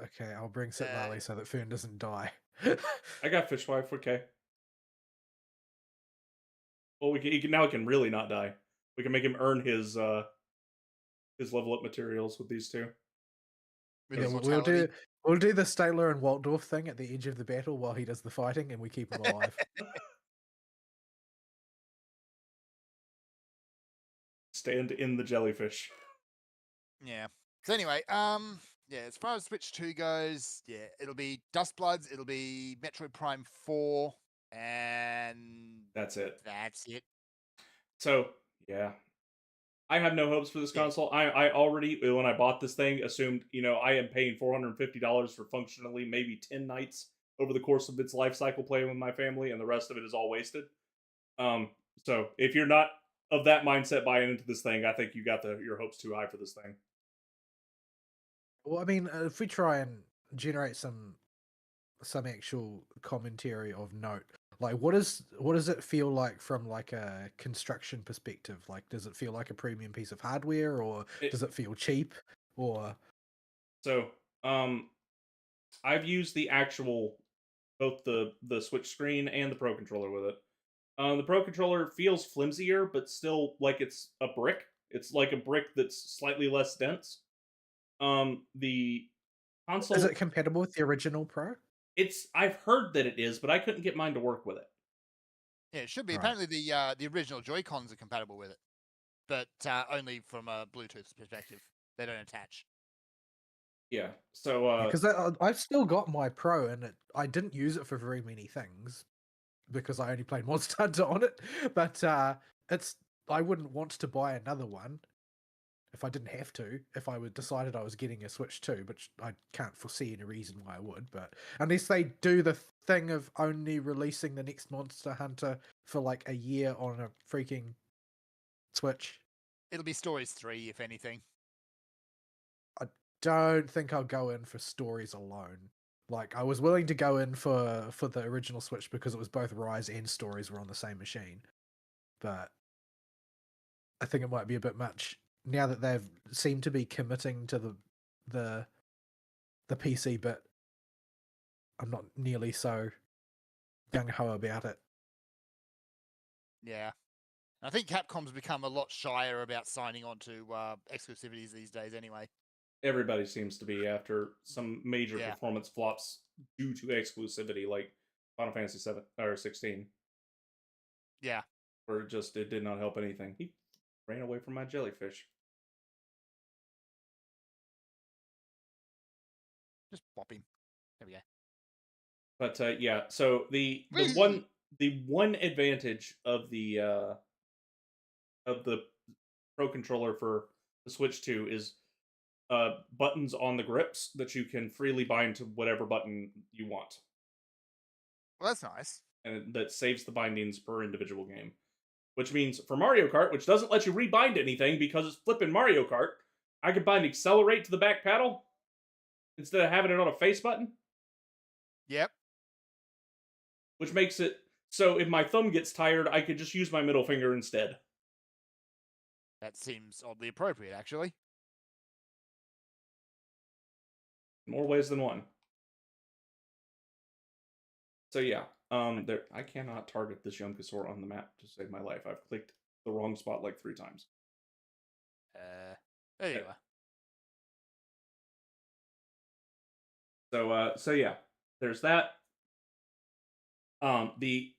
Okay, I'll bring Sitlali so that Fern doesn't die. I got Fishwife. Okay. Well, now he can really not die. We can make him earn his level up materials with these two. With Yeah, his we'll mortality. do the Statler and Waldorf thing at the edge of the battle while he does the fighting, and we keep him alive. Stand in the jellyfish. Yeah. So anyway, yeah, as far as Switch 2 goes, yeah, it'll be Dustbloods, it'll be Metroid Prime 4, and That's it. that's it. So yeah, I have no hopes for this Yeah. console. I already, when I bought this thing, assumed I am paying $450 for functionally maybe 10 nights over the course of its life cycle playing with my family, and the rest of it is all wasted. So if you're not of that mindset buying into this thing, I think you got your hopes too high for this thing. Well, I mean, if we try and generate some actual commentary of note, like what does it feel like from like a construction perspective? Like, does it feel like a premium piece of hardware, or does it feel cheap? Or so, I've used the actual both the Switch screen and the Pro controller with it. The Pro controller feels flimsier, but still like it's a brick. It's like a brick that's slightly less dense. The console is it compatible with the original Pro? I've heard that it is, but I couldn't get mine to work with it. Yeah, it should be. Right. Apparently the original Joy-Cons are compatible with it. But only from a Bluetooth perspective. They don't attach. Yeah. So Because I've still got my Pro, and I didn't use it for very many things because I only played Monster Hunter on it. But I wouldn't want to buy another one if I didn't have to. If I would decided I was getting a Switch 2, which I can't foresee any reason why I would. But unless they do the thing of only releasing the next Monster Hunter for like a year on a freaking Switch. It'll be Stories 3, if anything. I don't think I'll go in for stories alone. Like, I was willing to go in for the original Switch because it was both Rise and Stories were on the same machine. But I think it might be a bit much now that they've seemed to be committing to the PC bit. I'm not nearly so gung-ho about it. Yeah. I think Capcom's become a lot shyer about signing on to exclusivities these days anyway. Everybody seems to be after some major Yeah. performance flops due to exclusivity, like Final Fantasy 7 or 16. Yeah. Where it did not help anything. He ran away from my jellyfish. Just pop him. There we go. But yeah, so the one advantage of the Pro controller for the Switch 2 is buttons on the grips that you can freely bind to whatever button you want. Well, that's nice. And that saves the bindings per individual game. Which means for Mario Kart, which doesn't let you rebind anything because it's flipping Mario Kart, I could bind accelerate to the back paddle instead of having it on a face button. Yep. which makes it so if my thumb gets tired, I could just use my middle finger instead. That seems oddly appropriate, actually. More ways than one. So yeah, there I cannot target this Yunkasaur on the map to save my life. I've clicked the wrong spot like 3 times. There you are. So yeah, there's that. The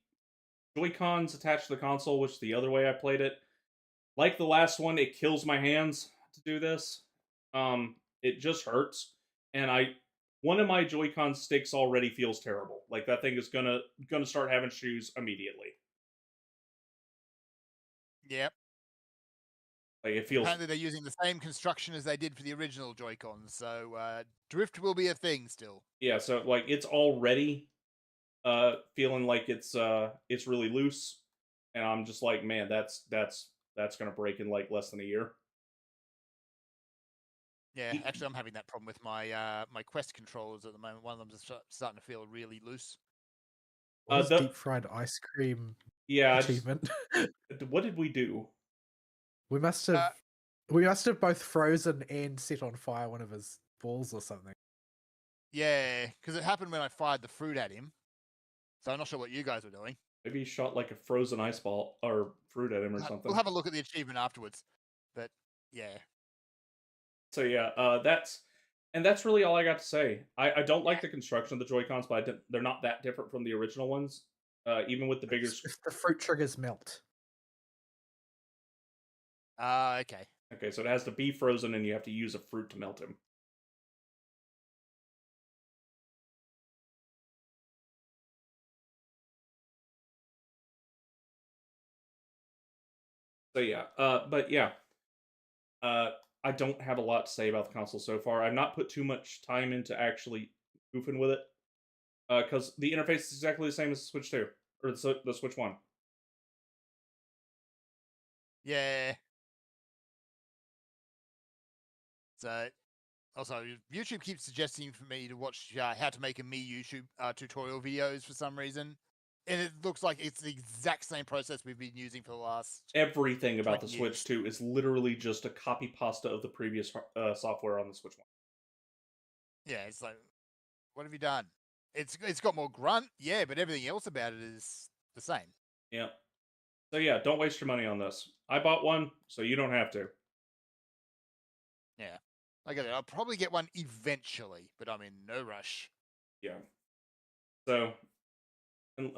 Joy-Cons attached to the console, which is the other way I played it. Like the last one, it kills my hands to do this. It just hurts, and one of my Joy-Con sticks already feels terrible. Like that thing is gonna start having issues immediately. Yep. Like it feels. Apparently, they're using the same construction as they did for the original Joy-Cons, so drift will be a thing still. Yeah, so like it's already feeling like it's really loose, and I'm just like, man, that's gonna break in like less than a year. Yeah, actually, I'm having that problem with my my Quest controllers at the moment. One of them's starting to feel really loose. What is deep fried ice cream achievement? What did we do? We must have both frozen and set on fire one of his balls or something. Yeah, because it happened when I fired the fruit at him. So I'm not sure what you guys were doing. Maybe he shot like a frozen ice ball or fruit at him or something. We'll have a look at the achievement afterwards. But yeah. So yeah, that's really all I got to say. I don't like the construction of the Joy-Cons, but they're not that different from the original ones. Even with the bigger. If the fruit triggers melt. Okay. Okay, so it has to be frozen, and you have to use a fruit to melt him. So yeah, but yeah, I don't have a lot to say about the console so far. I've not put too much time into actually goofing with it, because the interface is exactly the same as the Switch 2 or the Switch 1. Yeah. So, also, YouTube keeps suggesting for me to watch how to make a me YouTube tutorial videos for some reason. And it looks like it's the exact same process we've been using for the last. Everything about the years. Switch 2 is literally just a copy pasta of the previous software on the Switch 1. Yeah, it's like, what have you done? It's got more grunt, yeah, but everything else about it is the same. Yeah. So yeah, don't waste your money on this. I bought one, so you don't have to. Yeah. I get it. I'll probably get one eventually, but I'm in no rush. Yeah. So,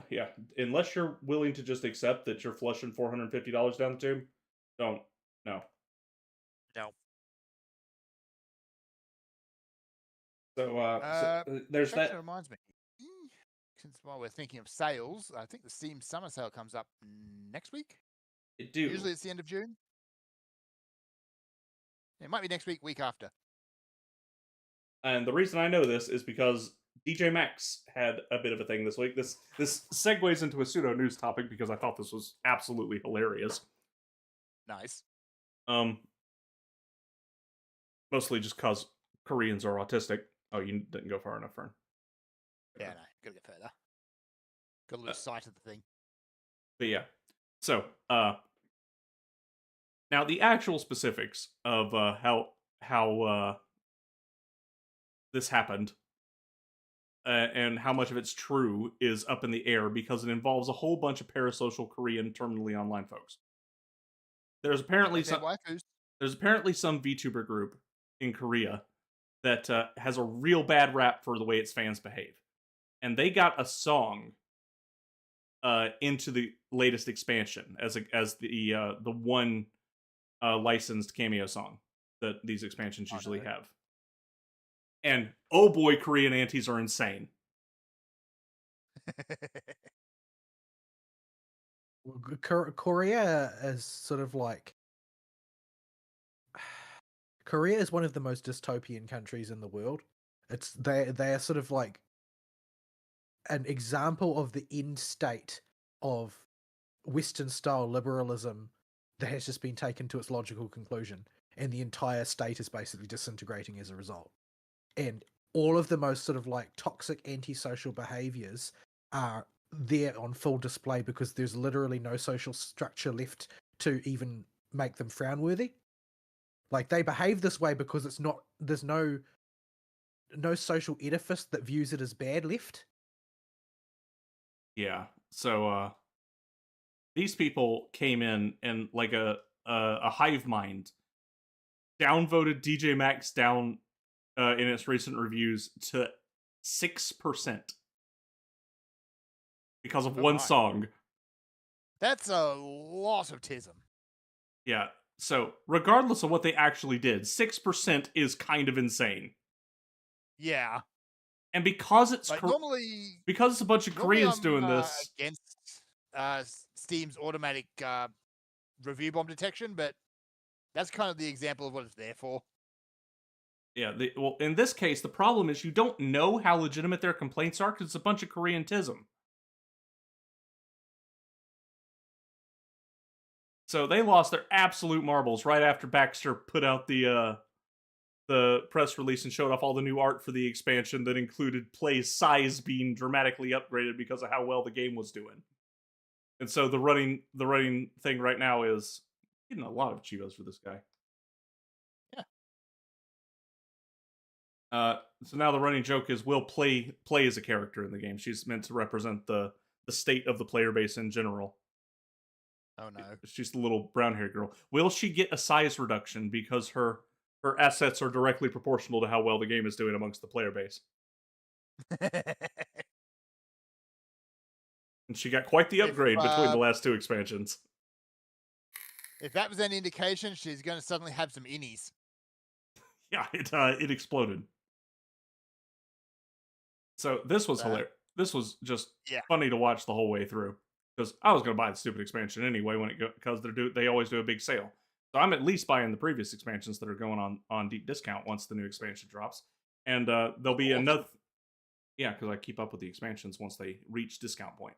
yeah, unless you're willing to just accept that you're flushing $450 down the tube, don't. No. No. So, there's that. that. Reminds me. Since while we're thinking of sales, I think the Steam Summer Sale comes up next week. It do. Usually it's the end of June. It might be next week after. And the reason I know this is because DJ Maxx had a bit of a thing this week. This segues into a pseudo news topic because I thought this was absolutely hilarious. Nice. Mostly just because Koreans are autistic. Oh, you didn't go far enough, Fern. Yeah, no, gotta get further. Gotta lose sight of the thing. But yeah, so now the actual specifics of how this happened and how much of it's true is up in the air because it involves a whole bunch of parasocial Korean terminally online folks. There's apparently some VTuber group in Korea that has a real bad rap for the way its fans behave, and they got a song into the latest expansion as the one licensed cameo song that these expansions usually have. And oh boy, Korean aunties are insane. Korea is sort of like Korea is one of the most dystopian countries in the world. They are sort of like an example of the end state of Western style liberalism that has just been taken to its logical conclusion, and the entire state is basically disintegrating as a result. And all of the most sort of like toxic antisocial behaviors are there on full display because there's literally no social structure left to even make them frown worthy. Like, they behave this way because there's no social edifice that views it as bad left. Yeah. So these people came in and like a hive mind downvoted DJ Max down in its recent reviews to 6% because of one Alright. song. That's a lot of tism. Yeah. So regardless of what they actually did, 6% is kind of insane. Yeah. And because it's Like, because it's a bunch of Koreans I'm doing this, against Steam's automatic review bomb detection, but that's kind of the example of what it's there for. yeah. Well, in this case, the problem is you don't know how legitimate their complaints are because it's a bunch of Koreanism. So they lost their absolute marbles right after Baxter put out the press release and showed off all the new art for the expansion that included Play's size being dramatically upgraded because of how well the game was doing. And so the running thing right now is getting a lot of Chivos for this guy. Yeah. So now the running joke is will play as a character in the game. She's meant to represent the state of the player base in general. Oh no. She's the little brown-haired girl. Will she get a size reduction because her assets are directly proportional to how well the game is doing amongst the player base? And she got quite the upgrade between the last two expansions. If that was any indication, she's going to suddenly have some innies. Yeah, it exploded. So this was hilarious. This was just funny to watch the whole way through because I was going to buy the stupid expansion anyway because they always do a big sale. So I'm at least buying the previous expansions that are going on deep discount once the new expansion drops, and there'll be another. Yeah, because I keep up with the expansions once they reach discount point.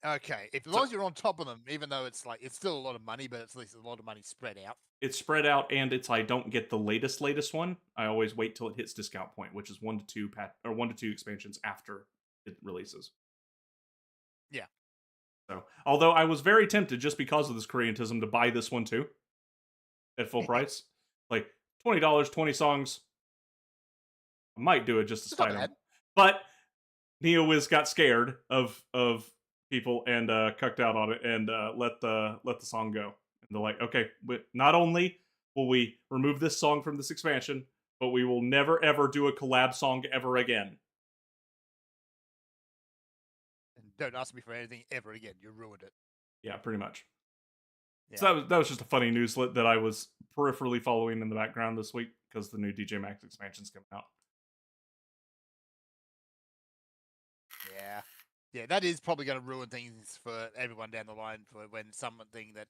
Okay, as long as you're on top of them, even though it's still a lot of money, but it's at least a lot of money spread out. It's spread out, and I don't get the latest one. I always wait till it hits discount point, which is 1 to 2 expansions after it releases. Yeah. So, although I was very tempted just because of this Koreanism to buy this one too at full price, like $20, 20 songs. I might do it just to spite them, but NeoWiz got scared of people and cucked out on it and let the song go. And they're like, okay, not only will we remove this song from this expansion, but we will never ever do a collab song ever again. And don't ask me for anything ever again. You ruined it. Yeah, pretty much. Yeah. So that was just a funny newslet that I was peripherally following in the background this week because the new DJ Max expansion's coming out. Yeah. Yeah, that is probably going to ruin things for everyone down the line for when something that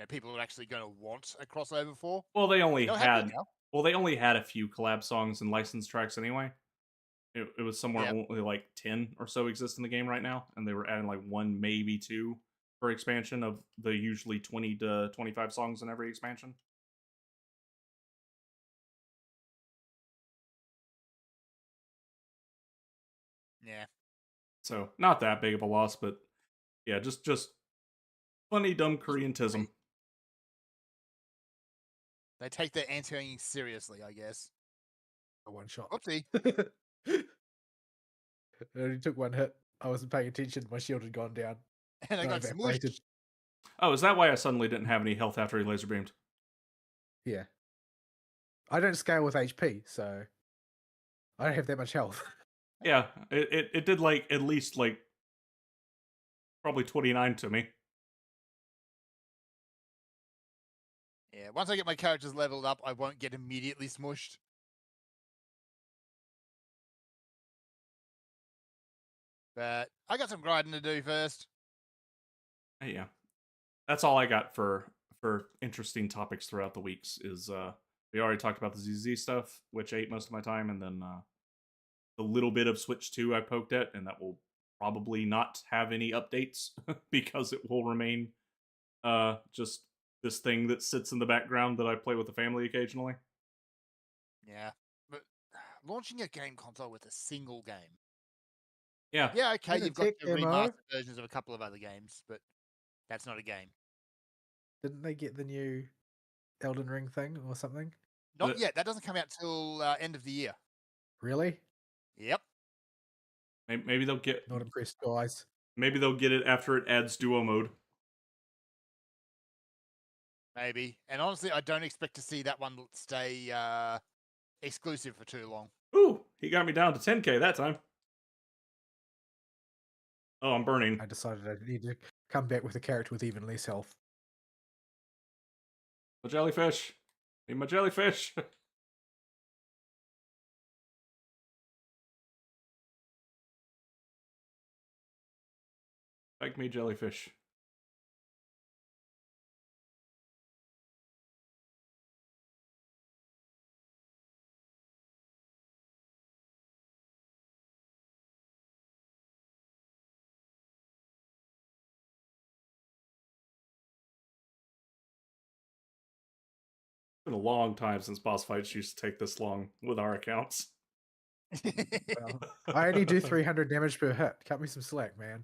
people are actually going to want a crossover for. Well, they only had a few collab songs and licensed tracks anyway. It was somewhere only like 10 or so exist in the game right now, and they were adding like 1, maybe 2 per expansion of the usually 20 to 25 songs in every expansion. Yeah. So not that big of a loss, but yeah, just funny dumb Koreanism. They take their anti seriously, I guess. A one shot. Oopsie. It only took one hit. I wasn't paying attention. My shield had gone down. And I got smushed. Oh, is that why I suddenly didn't have any health after he laser beamed? Yeah. I don't scale with HP, so I don't have that much health. Yeah, it did like at least like probably 29 to me. Yeah, once I get my characters leveled up, I won't get immediately smushed. But I got some grinding to do first. Yeah. That's all I got for interesting topics throughout the weeks is we already talked about the ZZZ stuff, which ate most of my time, and then the little bit of Switch 2 I poked at, and that will probably not have any updates because it will remain just this thing that sits in the background that I play with the family occasionally. Yeah, but launching a game console with a single game Yeah. Yeah, okay, In a you've got tech the demo, remastered versions of a couple of other games, but that's not a game. didn't they get the new Elden Ring thing or something? Not The- yet. That doesn't come out till end of the year. Really? Yep. Maybe they'll get Not impressed, guys. maybe they'll get it after it adds duo mode. Maybe. And honestly, I don't expect to see that one stay exclusive for too long. Ooh, he got me down to 10k that time. Oh, I'm burning. I decided I need to come back with a character with even less health. The jellyfish. Need my jellyfish. Like me, jellyfish. It's been a long time since boss fights used to take this long with our accounts. Well, I only do 300 damage per hit. Cut me some slack, man.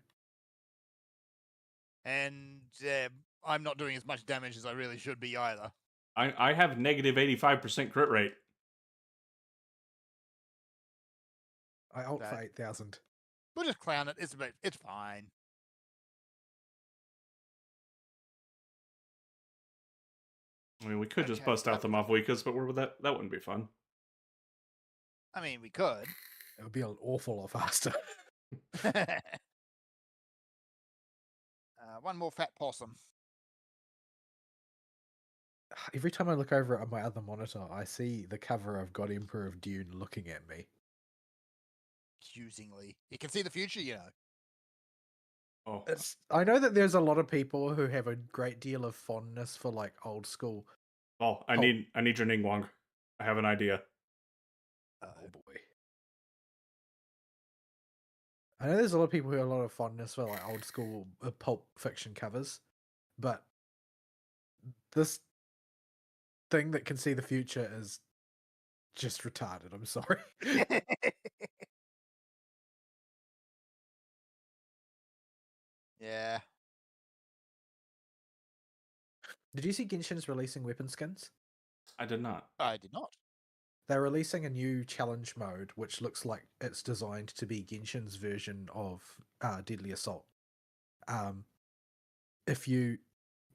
And I'm not doing as much damage as I really should be either. I have negative 85% crit rate. I ult for That- 8,000. We'll just clown it. It's fine. I mean, we could just Okay, bust out the Mavwikas, but where would that wouldn't be fun. I mean, we could. It would be an awful lot faster. One more fat possum. Every time I look over at my other monitor, I see the cover of God Emperor of Dune looking at me. Accusingly. You can see the future, you know. Oh, I know that there's a lot of people who have a great deal of fondness for like old school. I need your Ningguang. I have an idea. Oh boy. I know there's a lot of people who have a lot of fondness for like old school pulp fiction covers, but this thing that can see the future is just retarded. I'm sorry. Yeah. Did you see Genshin's releasing weapon skins? I did not. I did not. They're releasing a new challenge mode, which looks like it's designed to be Genshin's version of Deadly Assault. If you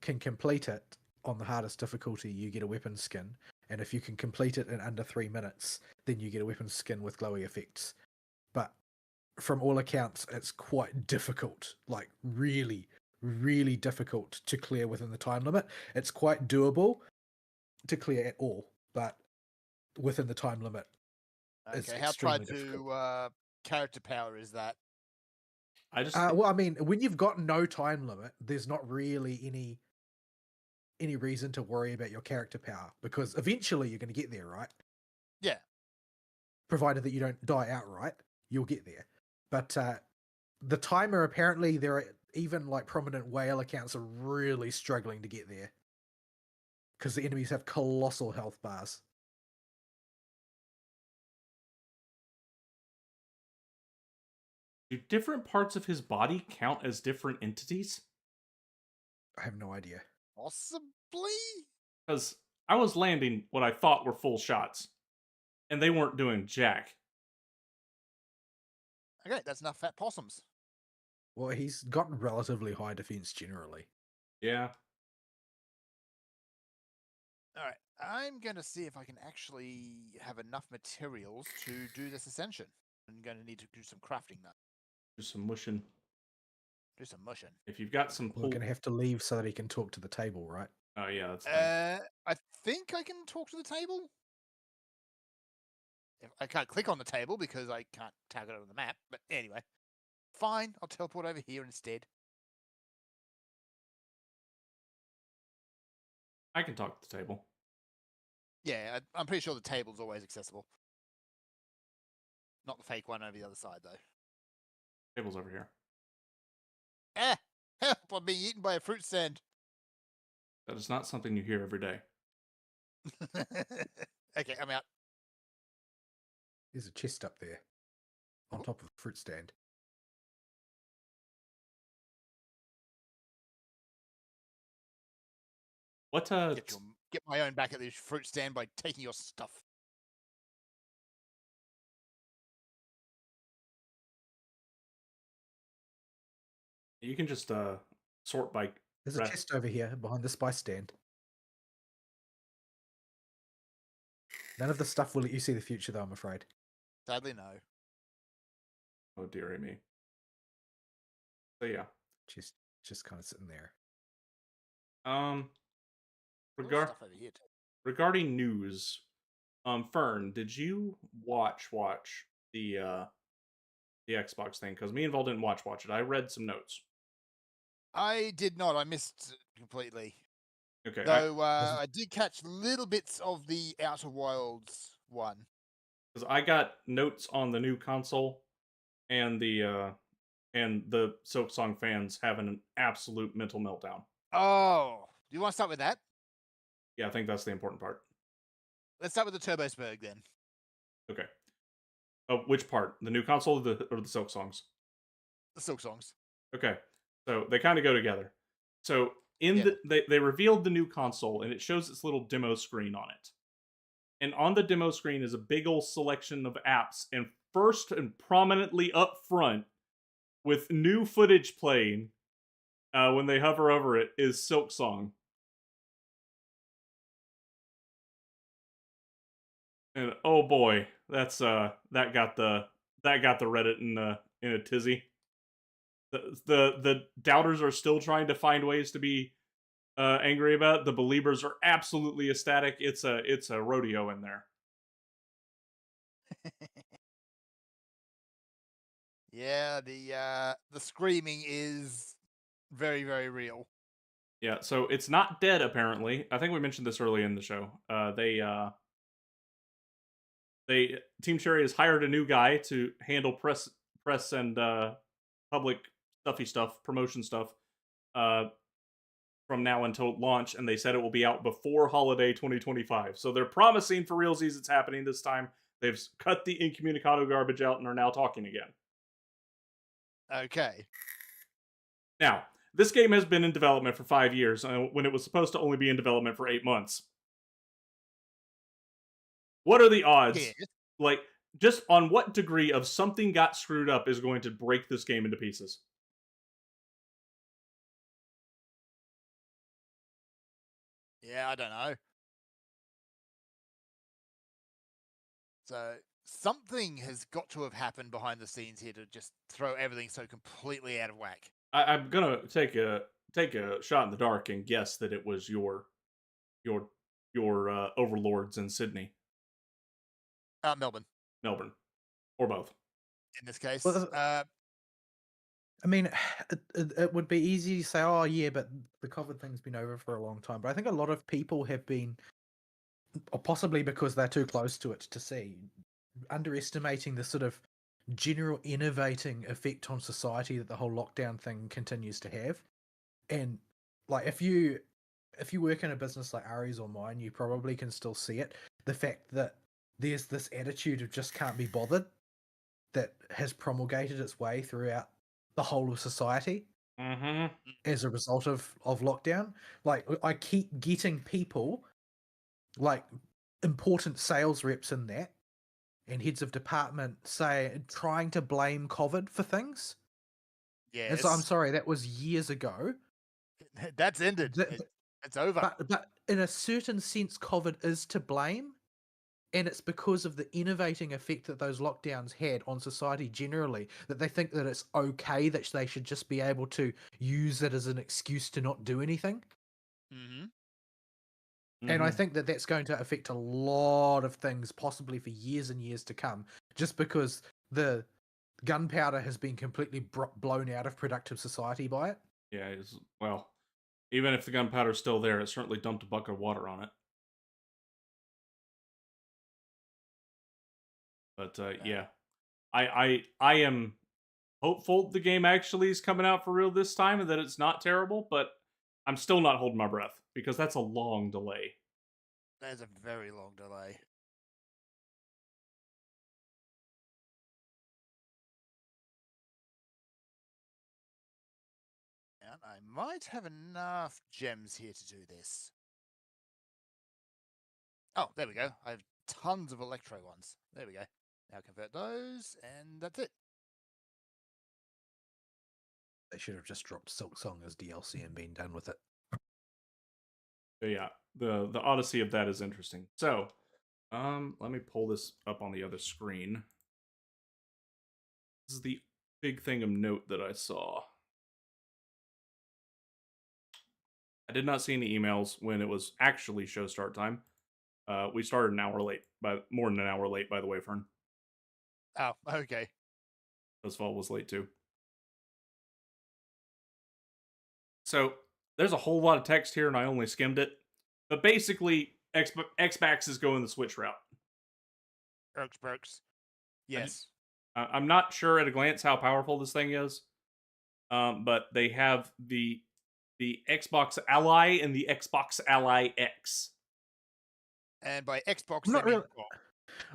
can complete it on the hardest difficulty, you get a weapon skin, and if you can complete it in under 3 minutes, then you get a weapon skin with glowy effects. But from all accounts, it's quite difficult, like really, really difficult to clear within the time limit. It's quite doable to clear at all, but within the time limit, it's Okay, how extremely tied difficult. to character power is that? I just Well, I mean, when you've got no time limit, there's not really any reason to worry about your character power, because eventually you're going to get there, right? Yeah. Provided that you don't die outright, you'll get there. But the timer, apparently, there are even like prominent whale accounts are really struggling to get there because the enemies have colossal health bars. do different parts of his body count as different entities? I have no idea. Possibly? Because I was landing what I thought were full shots, and they weren't doing jack. Okay, that's enough fat possums. Well, he's got relatively high defense generally. Yeah. Alright, I'm going to see if I can actually have enough materials to do this ascension. I'm going to need to do some crafting though. Do some mushing. Do some mushing. If you've got some We're going to have to leave so that he can talk to the table, right? Oh yeah, that's fine. I think I can talk to the table. I can't click on the table because I can't tag it on the map. But anyway, fine. I'll teleport over here instead. I can talk to the table. Yeah, I'm pretty sure the table's always accessible. Not the fake one over the other side, though. Table's over here. Ah! Help! I'm being eaten by a fruit stand. That is not something you hear every day. Okay, I'm out. There's a chest up there on top of the fruit stand. What Get my own back at this fruit stand by taking your stuff. you can just sort by There's a chest over here behind the spice stand. None of the stuff will let you see the future, though, I'm afraid. Sadly, no. Oh dearie me. So yeah. Just kind of sitting there. Stuff over here too. Regarding news, Fern, did you watch the Xbox thing? Because me and Vol didn't watch it. I read some notes. I did not. I missed completely. Okay. Though I did catch little bits of the Outer Wilds one. Because I got notes on the new console and the Silksong fans having an absolute mental meltdown. Oh, do you want to start with that? Yeah, I think that's the important part. Let's start with the Turbosberg then. Okay. Oh, which part? The new console or the Silksongs? The Silksongs. Okay. So they kind of go together. So they revealed the new console and it shows its little demo screen on it. And on the demo screen is a big old selection of apps, and first and prominently up front with new footage playing when they hover over it is Silksong. And oh boy, that's that got the Reddit in a tizzy. The doubters are still trying to find ways to be angry about it. The believers are absolutely ecstatic. It's a rodeo in there. Yeah, the screaming is very, very real. Yeah, so it's not dead apparently. I think we mentioned this early in the show. Team Cherry has hired a new guy to handle press and public stuffy stuff, promotion stuff, from now until launch, and they said it will be out before holiday 2025. So they're promising for realsies it's happening this time. They've cut the incommunicado garbage out and are now talking again. Okay. Now, this game has been in development for 5 years, when it was supposed to only be in development for 8 months. What are the odds? Yes. Like, just on what degree of something got screwed up is going to break this game into pieces? Yeah, I don't know. So something has got to have happened behind the scenes here to just throw everything so completely out of whack. I'm gonna take a shot in the dark and guess that it was your overlords in Sydney, Melbourne, Melbourne, or both. in this case. Well, I mean, it would be easy to say, oh, yeah, but the COVID thing's been over for a long time. But I think a lot of people have been, or possibly because they're too close to it to see, underestimating the sort of general innovating effect on society that the whole lockdown thing continues to have. And like, if you work in a business like Ari's or mine, you probably can still see it. The fact that there's this attitude of just can't be bothered that has promulgated its way throughout the whole of society as a result of lockdown. Like, I keep getting people, like important sales reps in that and heads of department trying to blame COVID for things. Yes. And so I'm sorry, that was years ago. That's ended. It's over. But in a certain sense, COVID is to blame. And it's because of the innovating effect that those lockdowns had on society generally, that they think that it's okay, that they should just be able to use it as an excuse to not do anything. And I think that that's going to affect a lot of things, possibly for years and years to come, just because the gunpowder has been completely blown out of productive society by it. Yeah, well, even if the gunpowder's still there, it certainly dumped a bucket of water on it. But yeah, I am hopeful the game actually is coming out for real this time and that it's not terrible, but I'm still not holding my breath because that's a long delay. That is a very long delay. And I might have enough gems here to do this. Oh, there we go. I have tons of Electro ones. There we go. Now convert those, and that's it. They should have just dropped Silk Song as DLC and been done with it. But yeah, the odyssey of that is interesting. So, let me pull this up on the other screen. This is the big thing of note that I saw. I did not see any emails when it was actually show start time. We started an hour late, by more than an hour late, by the way, Fern. Oh, okay. Oswald was late too. So there's a whole lot of text here, and I only skimmed it. But basically, Xbox is going the Switch route. Perks. Yes. I'm not sure at a glance how powerful this thing is, but they have the Xbox Ally and the Xbox Ally X. And by Xbox, I'm not they mean really-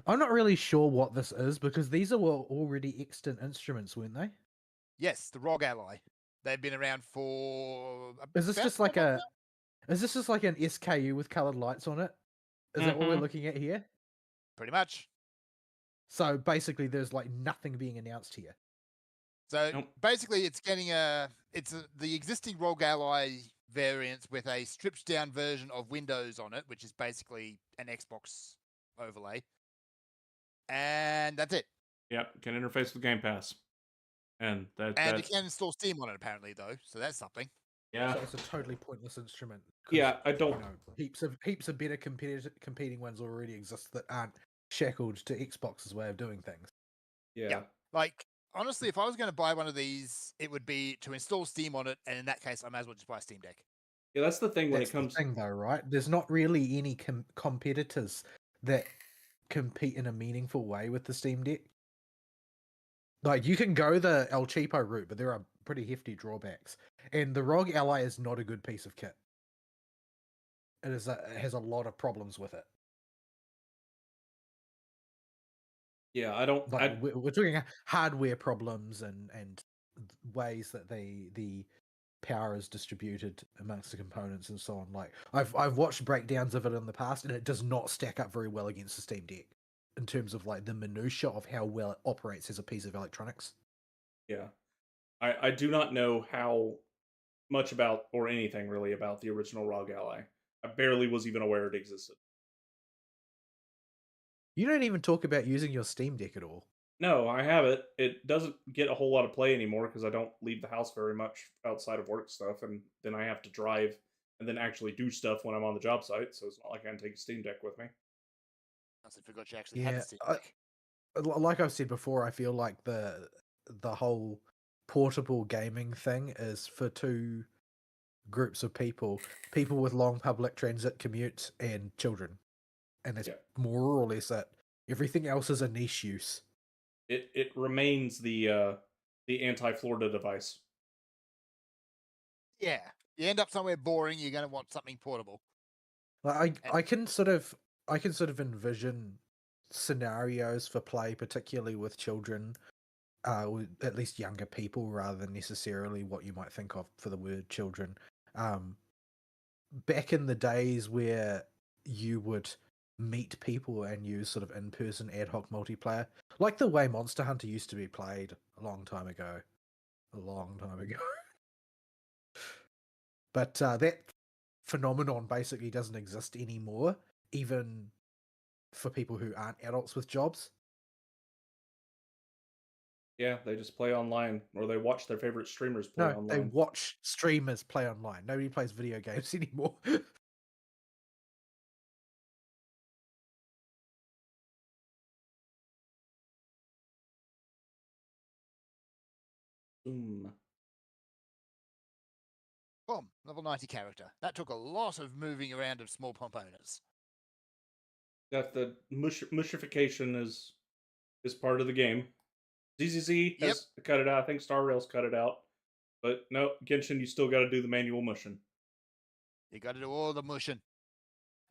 I'm not really sure what this is because these are already extant instruments, weren't they? yes, the ROG Ally. They've been around for. Is this about just like 12 months Is this just like an SKU with colored lights on it? Is that what we're Mhm. looking at here? now? Pretty much. So basically, there's like nothing being announced here. So Nope. basically, it's getting the existing ROG Ally variants with a stripped down version of Windows on it, which is basically an Xbox overlay, and that's it. Yep, can interface with Game Pass, and And that's you can install Steam on it apparently, though, so that's something. yeah. So it's a totally pointless instrument. 'cause, Yeah, I don't. heaps of better competing ones already exist that aren't shackled to Xbox's way of doing things. Yeah. Like, honestly, if I was going to buy one of these, it would be to install Steam on it, and in that case, I might as well just buy a Steam Deck. Yeah, that's the thing when That's it comes. the thing, though, right? There's not really any competitors that compete in a meaningful way with the Steam Deck. Like, you can go the El Cheapo route, but there are pretty hefty drawbacks. And the ROG Ally is not a good piece of kit. It has a lot of problems with it. Yeah, I don't. Like, we're talking hardware problems and ways that the power is distributed amongst the components and so on. Like, I've watched breakdowns of it in the past, and it does not stack up very well against the Steam Deck in terms of like the minutia of how well it operates as a piece of electronics. Yeah, I do not know how much about or anything really about the original ROG Ally. I barely was even aware it existed. You don't even talk about using your Steam Deck at all. No, I have it. It doesn't get a whole lot of play anymore because I don't leave the house very much outside of work stuff, and then I have to drive and then actually do stuff when I'm on the job site. So it's not like I can take a Steam Deck with me. I forgot you actually had Yeah, the Steam Deck. like I've said before, I feel like the whole portable gaming thing is for two groups of people with long public transit commutes and children, and that's Yeah. more or less it. Everything else is a niche use. It remains the anti-Florida device. Yeah, you end up somewhere boring. You're going to want something portable. Like I can sort of envision scenarios for play, particularly with children, with at least younger people, rather than necessarily what you might think of for the word children. Back in the days where you would meet people and use sort of in-person ad hoc multiplayer, like the way Monster Hunter used to be played a long time ago. But that phenomenon basically doesn't exist anymore, even for people who aren't adults with jobs. Yeah, they just play online, or they watch their favorite streamers play No, they online. watch streamers play online. Nobody plays video games anymore. Boom, level 90 character. That took a lot of moving around of small components. That the mushification is part of the game. ZZZ has cut it out. I think Star Rail's cut it out. But no, Genshin, you still got to do the manual mushing. You got to do all the mushing.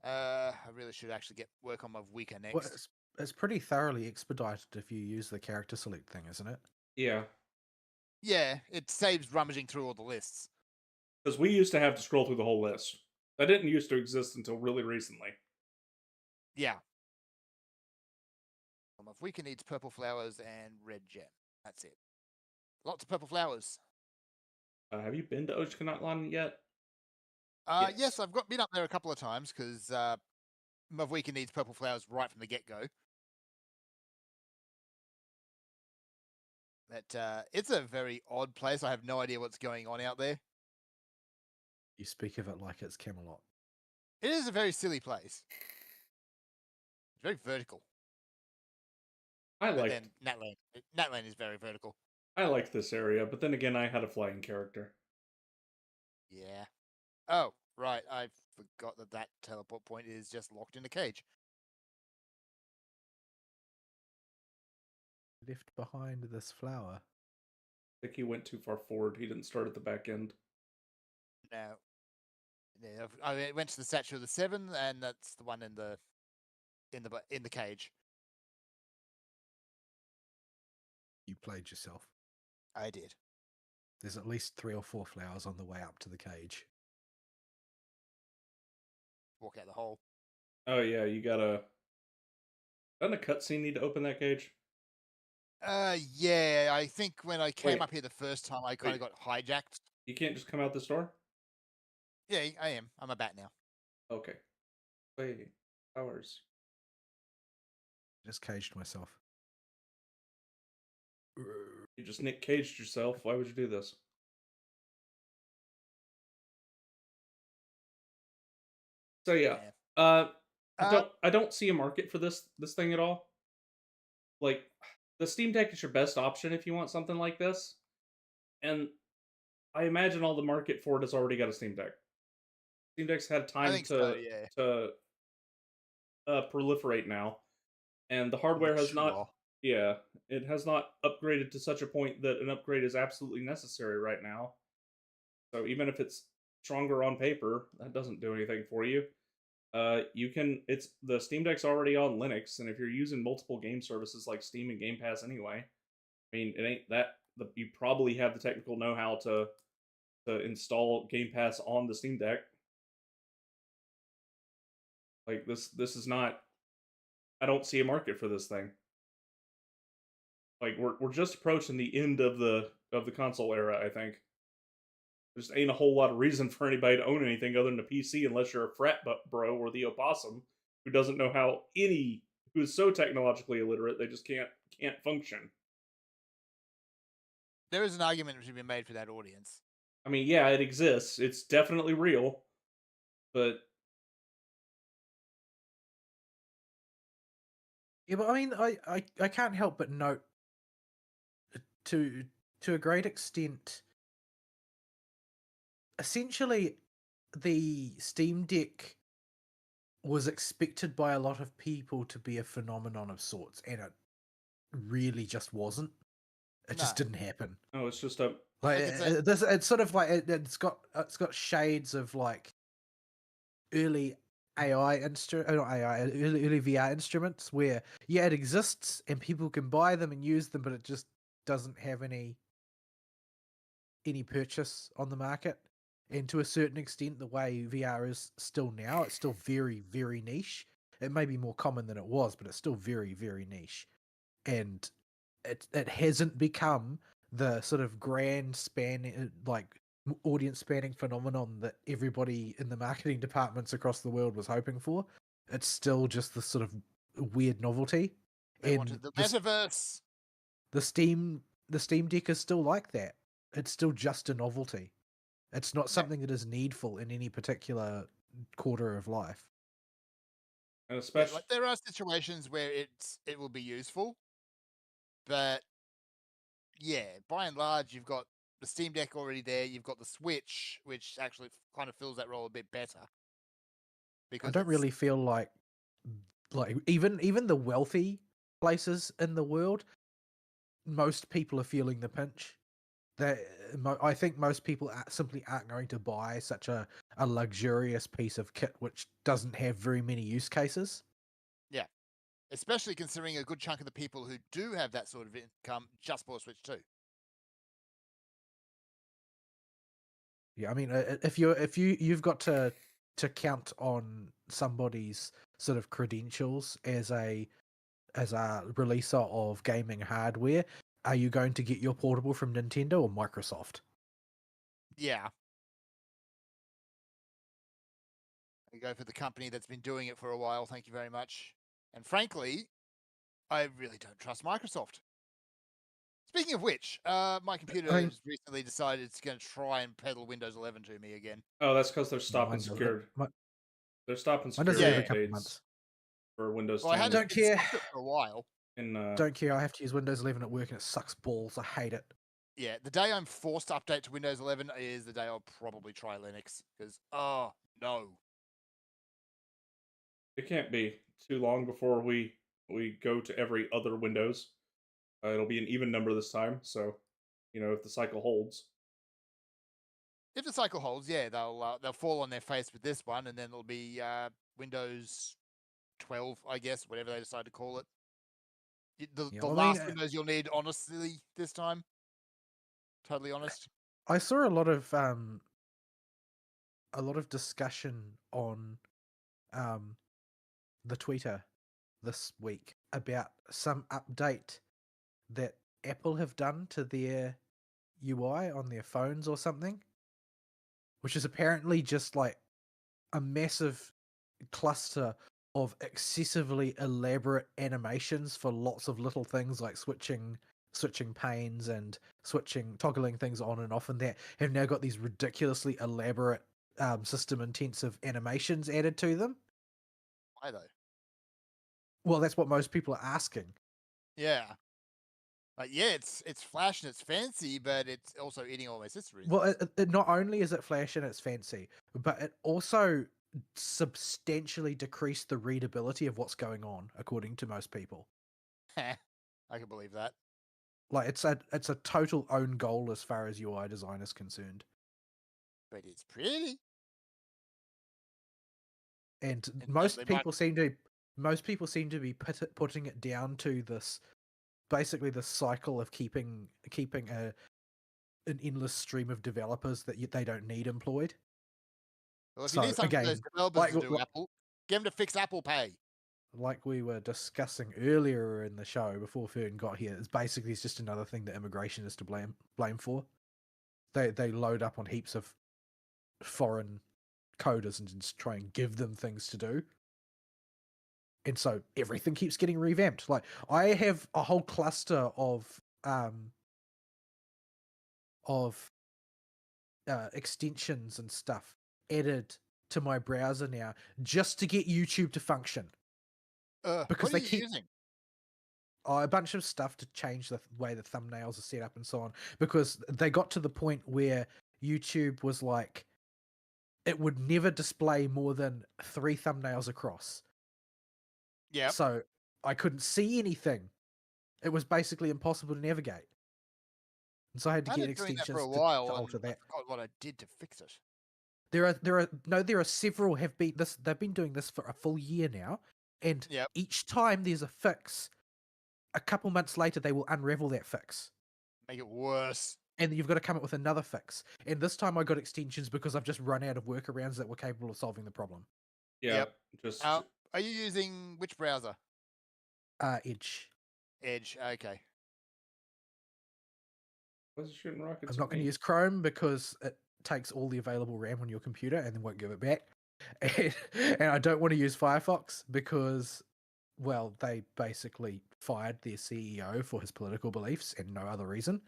I really should actually get work on my weaker next. Well, it's pretty thoroughly expedited if you use the character select thing, isn't it? Yeah. Yeah, it saves rummaging through all the lists. Because we used to have to scroll through the whole list. That didn't used to exist until really recently. Yeah. If we can eat purple flowers and red gem. That's it. Lots of purple flowers. Have you been to Ojkanatlan yet? Yes, I've been up there a couple of times because Mavwika needs purple flowers right from the get-go. But it's a very odd place. I have no idea what's going on out there. You speak of it like it's Camelot. It is a very silly place. It's very vertical. But then Natland is very vertical. I liked this area, but then again, I had a flying character. Yeah. Oh, right. I forgot that teleport point is just locked in a cage. Left behind this flower. I think he went too far forward. He didn't start at the back end. No. Yeah, I went to the Statue of the Seven, and that's the one in the cage. You played yourself. I did. There's at least 3 or 4 flowers on the way up to the cage. Walk out the hole. Oh yeah, you gotta. Doesn't a cutscene need to open that cage? Yeah. I think when I came Wait. up here the first time, I kind of got hijacked. You can't just come out this door? Yeah, I am. I'm a bat now. Okay. Wait, flowers. Just caged myself. You just Nick Caged yourself. Why would you do this? So yeah, I don't see a market for this thing at all. Like, the Steam Deck is your best option if you want something like this, and I imagine all the market for it has already got a Steam Deck. Steam Deck's had time to proliferate now, and the hardware has not. Yeah, it has not upgraded to such a point that an upgrade is absolutely necessary right now. So even if it's stronger on paper, that doesn't do anything for you. It's the Steam Deck's already on Linux, and if you're using multiple game services like Steam and Game Pass anyway, I mean, it ain't that you probably have the technical know-how to install Game Pass on the Steam Deck. Like this is not. I don't see a market for this thing. Like we're just approaching the end of the console era. I think there just ain't a whole lot of reason for anybody to own anything other than a PC unless you're a frat bro or the opossum who doesn't know who is so technologically illiterate they just can't function. There is an argument which has been made for that audience. I mean, yeah, it exists. It's definitely real, but yeah, but I mean, I can't help but note to a great extent, essentially, the Steam Deck was expected by a lot of people to be a phenomenon of sorts, and it really just wasn't. It just didn't happen. No, it's just a like it's sort of like it's got shades of like early AI early VR instruments where it exists and people can buy them and use them, but it just doesn't have any purchase on the market. And to a certain extent, the way VR is still now, it's still very, very niche. It may be more common than it was, but it's still very, very niche. And it hasn't become the sort of grand span, like audience spanning phenomenon that everybody in the marketing departments across the world was hoping for. It's still just the sort of weird novelty. They wanted the metaverse. The Steam Deck is still like that. It's still just a novelty. It's not something that is needful in any particular quarter of life. And especially, like there are situations where it will be useful, but yeah, by and large, you've got the Steam Deck already there. You've got the Switch, which actually kind of fills that role a bit better. Because I don't really feel like even the wealthy places in the world, most people are feeling the pinch. I think most people simply aren't going to buy such a luxurious piece of kit which doesn't have very many use cases. Yeah, especially considering a good chunk of the people who do have that sort of income just bought Switch 2. Yeah, I mean, if you've got to to count on somebody's sort of credentials as a releaser of gaming hardware, are you going to get your portable from Nintendo or Microsoft? Yeah. I go for the company that's been doing it for a while. Thank you very much. And frankly, I really don't trust Microsoft. Speaking of which, my computer I mean, has recently decided it's going to try and peddle Windows 11 to me again. Oh, that's because they're stopping mine does it. security. They're stopping Mine does it security every Yeah. couple of updates months. for Windows Well, I 10. had Don't it care. stopped it for a while. Don't care. I have to use Windows 11 at work and it sucks balls. I hate it. Yeah, the day I'm forced to update to Windows 11 is the day I'll probably try Linux because, oh, no. It can't be too long before we go to every other Windows. It'll be an even number this time, so if the cycle holds. If the cycle holds, yeah, they'll fall on their face with this one, and then it'll be Windows 12, I guess, whatever they decide to call it. The Yeah, I last mean, Windows you'll need, honestly, this time. Totally honest. I saw a lot of discussion on the Twitter this week about some update that Apple have done to their UI on their phones or something, which is apparently just like a massive cluster of excessively elaborate animations for lots of little things like switching panes and toggling things on and off, and that have now got these ridiculously elaborate system intensive animations added to them. Why though? Well, that's what most people are asking. Yeah. Yeah, it's flash and it's fancy, but it's also eating all my sister. Well, it not only is it flash and it's fancy, but it also substantially decreased the readability of what's going on, according to most people. I can believe that. Like it's a total own goal as far as UI design is concerned. But it's pretty. And And most people seem to be putting it down to this, basically the cycle of keeping an endless stream of developers that they don't need employed. Well, if So you need something for those again, developers to do, Apple, get them to fix Apple Pay. like we were discussing earlier in the show before Fern got here, it's just another thing that immigration is to blame for. They load up on heaps of foreign coders and just try and give them things to do. And so everything keeps getting revamped. Like I have a whole cluster of extensions and stuff added to my browser now just to get YouTube to function. Because what are they you keep using? a bunch of stuff to change the way the thumbnails are set up and so on. Because they got to the point where YouTube was like, it would never display more than 3 thumbnails across. Yeah. So I couldn't see anything. It was basically impossible to navigate. And so I had to I get had doing that extensions for a to while, alter and I that. forgot what I did to fix it. There are several they've been doing this for a full year now, and Yep. each time there's a fix, a couple months later they will unravel that fix. Make it worse. And then you've got to come up with another fix. And this time I got extensions because I've just run out of workarounds that were capable of solving the problem. Yeah, Yep. just Are you using which browser? Edge. Edge. Okay. what's it shooting rockets? I'm not going to use Chrome because it takes all the available RAM on your computer and then won't give it back. And I don't want to use Firefox because, well, they basically fired their CEO for his political beliefs and no other reason,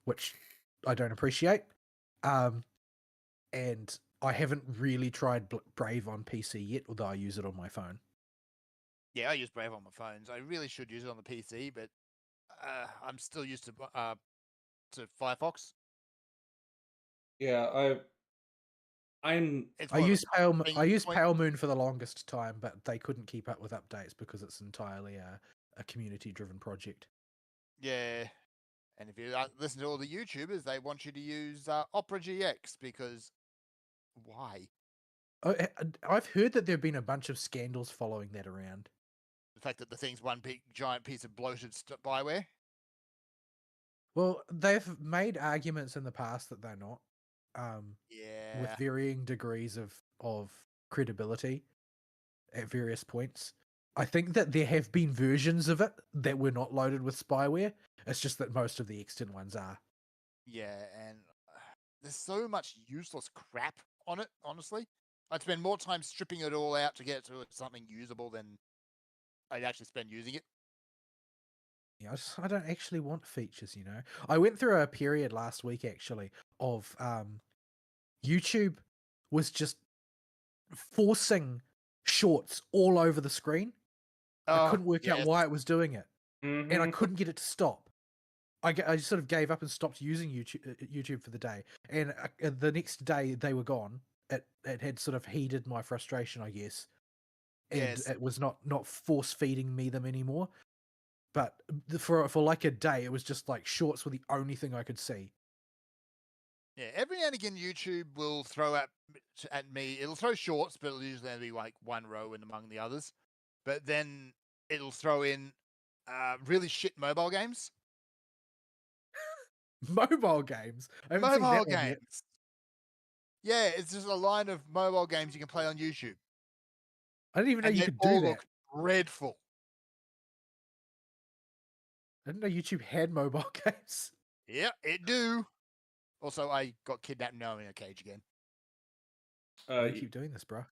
which I don't appreciate. And I haven't really tried Brave on PC yet, although I use it on my phone. Yeah, I use Brave on my phones. I really should use it on the PC, but I'm still used to Firefox. Yeah, I used Pale Moon for the longest time, but they couldn't keep up with updates because it's entirely a community-driven project. Yeah, and if you listen to all the YouTubers, they want you to use Opera GX because why? I've heard that there've been a bunch of scandals following that around. The fact that the thing's one big giant piece of bloated spyware. Well, they've made arguments in the past that they're not. Yeah. With varying degrees of credibility at various points. I think that there have been versions of it that were not loaded with spyware. It's just that most of the extant ones are. Yeah, and there's so much useless crap on it, honestly. I'd spend more time stripping it all out to get to something usable than I'd actually spend using it. Yeah, I don't actually want features, you know. I went through a period last week actually of YouTube was just forcing shorts all over the screen. I Oh, couldn't work out yes. why it was doing it, and I Mhm. couldn't get it to stop. I sort of gave up and stopped using YouTube for the day, and the next day they were gone. It had sort of heeded my frustration, I guess, and Yes. it was not force feeding me them anymore. But for like a day, it was just like shorts were the only thing I could see. Yeah, every now and again, YouTube will throw at me. It'll throw shorts, but it'll usually only be like one row in among the others. But then it'll throw in really shit mobile games. Mobile games. I haven't seen Mobile that one yet. games. Yeah, it's just a line of mobile games you can play on YouTube, I didn't even know and you they could do all that. look dreadful. I didn't know YouTube had mobile games. Yeah, it do. Also, I got kidnapped now in a cage again. Why do you keep doing this, bro?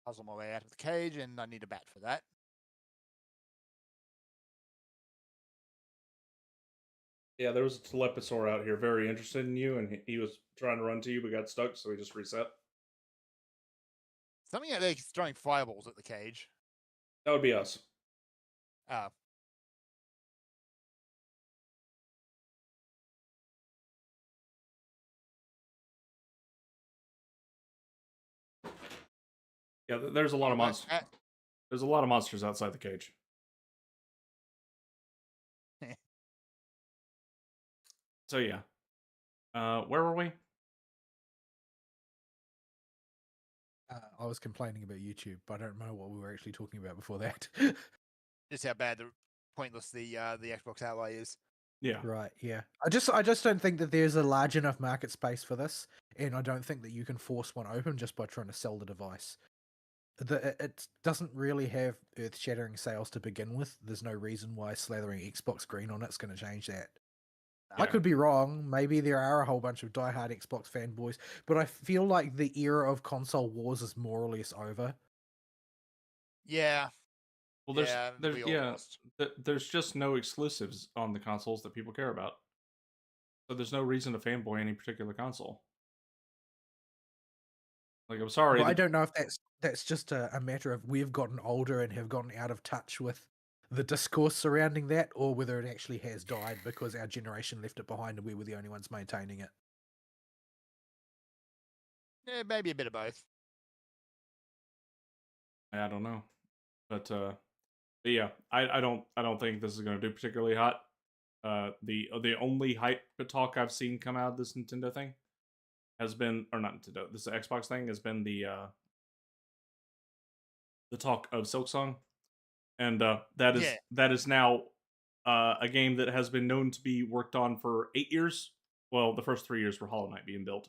I was on my way out of the cage, and I need a bat for that. Yeah, there was a teleposaur out here very interested in you, and he was trying to run to you but got stuck, so he just reset. Something out there is throwing fireballs at the cage. That would be us. Oh. Yeah, there's a lot of Like monsters. that. There's a lot of monsters outside the cage. So yeah, where were we? I was complaining about YouTube, but I don't know what we were actually talking about before that. Just how bad pointless the Xbox Ally is. Yeah, Right, yeah. I just don't think that there's a large enough market space for this, and I don't think that you can force one open just by trying to sell the device. It doesn't really have earth-shattering sales to begin with. There's no reason why slathering Xbox green on it's going to change that. I could be wrong. Maybe there are a whole bunch of diehard Xbox fanboys, but I feel like the era of console wars is more or less over. Yeah. well, we all lost. there's just no exclusives on the consoles that people care about. So there's no reason to fanboy any particular console. Like, I'm sorry. But I don't know if that's just a matter of we've gotten older and have gotten out of touch with the discourse surrounding that, or whether it actually has died because our generation left it behind and we were the only ones maintaining it. Yeah, maybe a bit of both. I don't know, but yeah, I don't think this is going to do particularly hot. The only hype talk I've seen come out of this Nintendo thing has been, or not Nintendo, this Xbox thing has been the talk of Silksong, and that is now a game that has been known to be worked on for 8 years. Well, the first 3 years for Hollow Knight being built.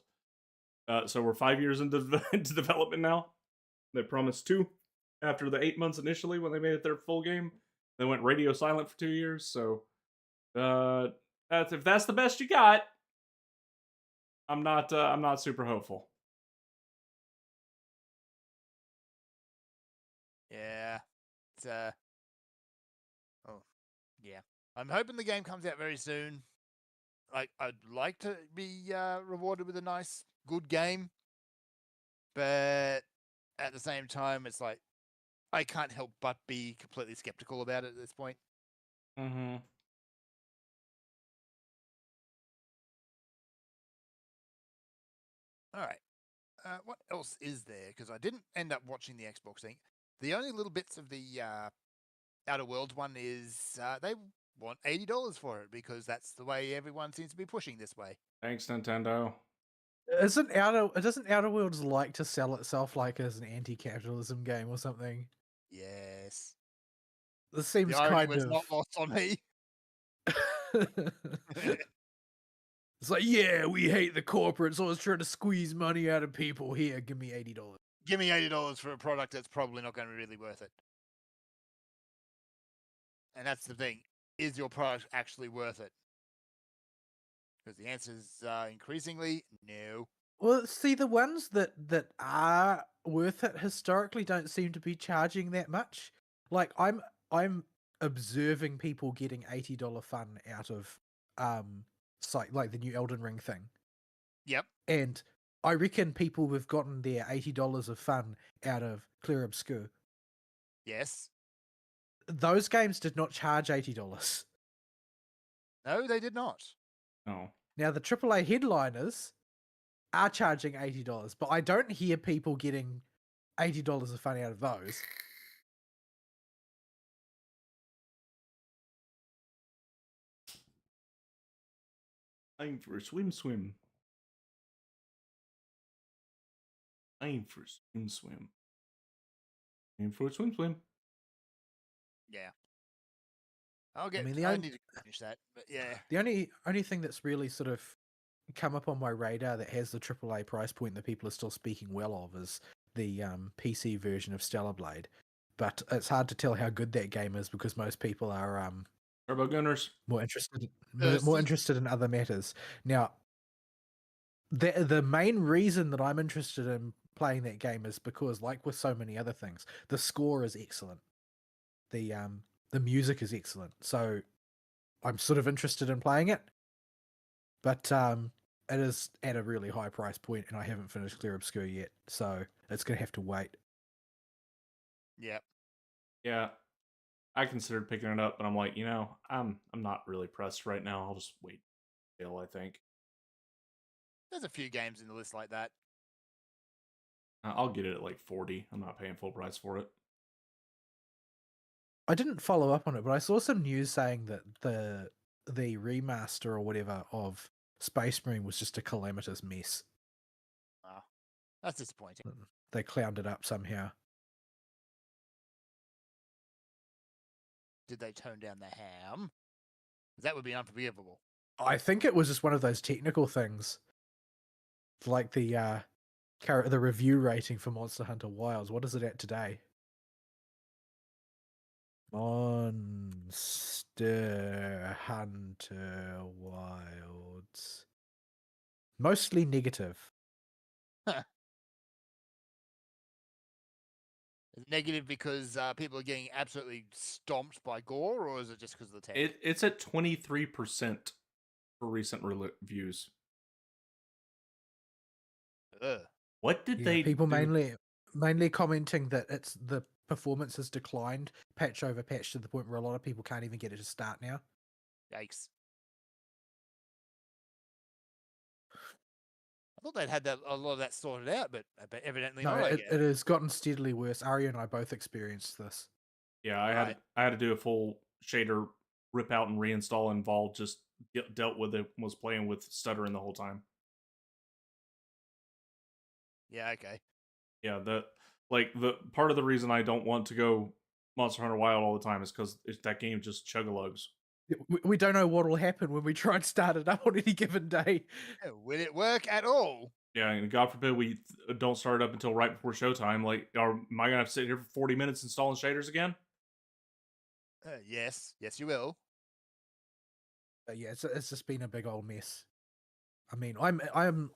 So we're 5 years into into development now. They promised 2 after the 8 months initially when they made it their full game. They went radio silent for 2 years. So if that's the best you got, I'm not super hopeful. Yeah. It's oh, yeah. I'm hoping the game comes out very soon. I'd like to be rewarded with a nice, good game, but at the same time, it's like I can't help but be completely skeptical about it at this point. Mm-hmm. All right. What else is there? Because I didn't end up watching the Xbox thing. The only little bits of the Outer Worlds one is they want $80 for it because that's the way everyone seems to be pushing this way. Thanks, Nintendo. Doesn't Outer Worlds like to sell itself like as an anti-capitalism game or something? Yes. This seems The irony kind was of not lost on me. It's like, yeah, we hate the corporates always trying to squeeze money out of people. Here, give me $80. Give me $80 for a product that's probably not going to be really worth it. And that's the thing. Is your product actually worth it? Because the answer is increasingly no. Well, see, the ones that are worth it historically don't seem to be charging that much. Like I'm observing people getting $80 fun out of like the new Elden Ring thing. Yep. And I reckon people have gotten their $80 of fun out of Clear Obscure. Yes. Those games did not charge $80. No, they did not. No. Now the AAA headliners are charging $80, but I don't hear people getting $80 of fun out of those. Aim for a swim. Aim for a swim. Aim for a swim. Yeah. I mean, need to finish that, but yeah. The only thing that's really sort of come up on my radar that has the AAA price point that people are still speaking well of is the PC version of Stellar Blade. But it's hard to tell how good that game is because most people are Turbo Gunners. more interested in other matters. Now, the main reason that I'm interested in playing that game is because, like with so many other things, the score is excellent. The music is excellent. So I'm sort of interested in playing it. But it is at a really high price point, and I haven't finished Clear Obscure yet, so it's going to have to wait. Yep. Yeah. I considered picking it up, but I'm like, I'm not really pressed right now. I'll just wait till I think. There's a few games in the list like that. I'll get it at like 40. I'm not paying full price for it. I didn't follow up on it, but I saw some news saying that the remaster or whatever of Space Marine was just a calamitous mess. Oh, that's disappointing. They clowned it up somehow. Did they tone down the ham? That would be unforgivable. I think it was just one of those technical things, like the review rating for Monster Hunter Wilds. What is it at today? Monster Hunter Wilds. Mostly negative. Is it negative because people are getting absolutely stomped by gore, or is it just because of the tech? It's at 23% for recent reviews. Ugh. What did they people do? mainly commenting that it's the performance has declined patch over patch to the point where a lot of people can't even get it to start now. Yikes. I thought they'd had a lot of that sorted out, but evidently No, not. it has gotten steadily worse. Arya and I both experienced this. Yeah, I had to do a full shader rip out and reinstall, and Vol just dealt with it, was playing with stuttering the whole time. Yeah, okay. Yeah, the part of the reason I don't want to go Monster Hunter Wild all the time is because that game just chug-a-lugs. We don't know what will happen when we try and start it up on any given day. Will it work at all? Yeah, and God forbid we don't start it up until right before showtime. Like, am I gonna have to sit here for 40 minutes installing shaders again? Yes, you will. Yeah, it's just been a big old mess. I mean, I'm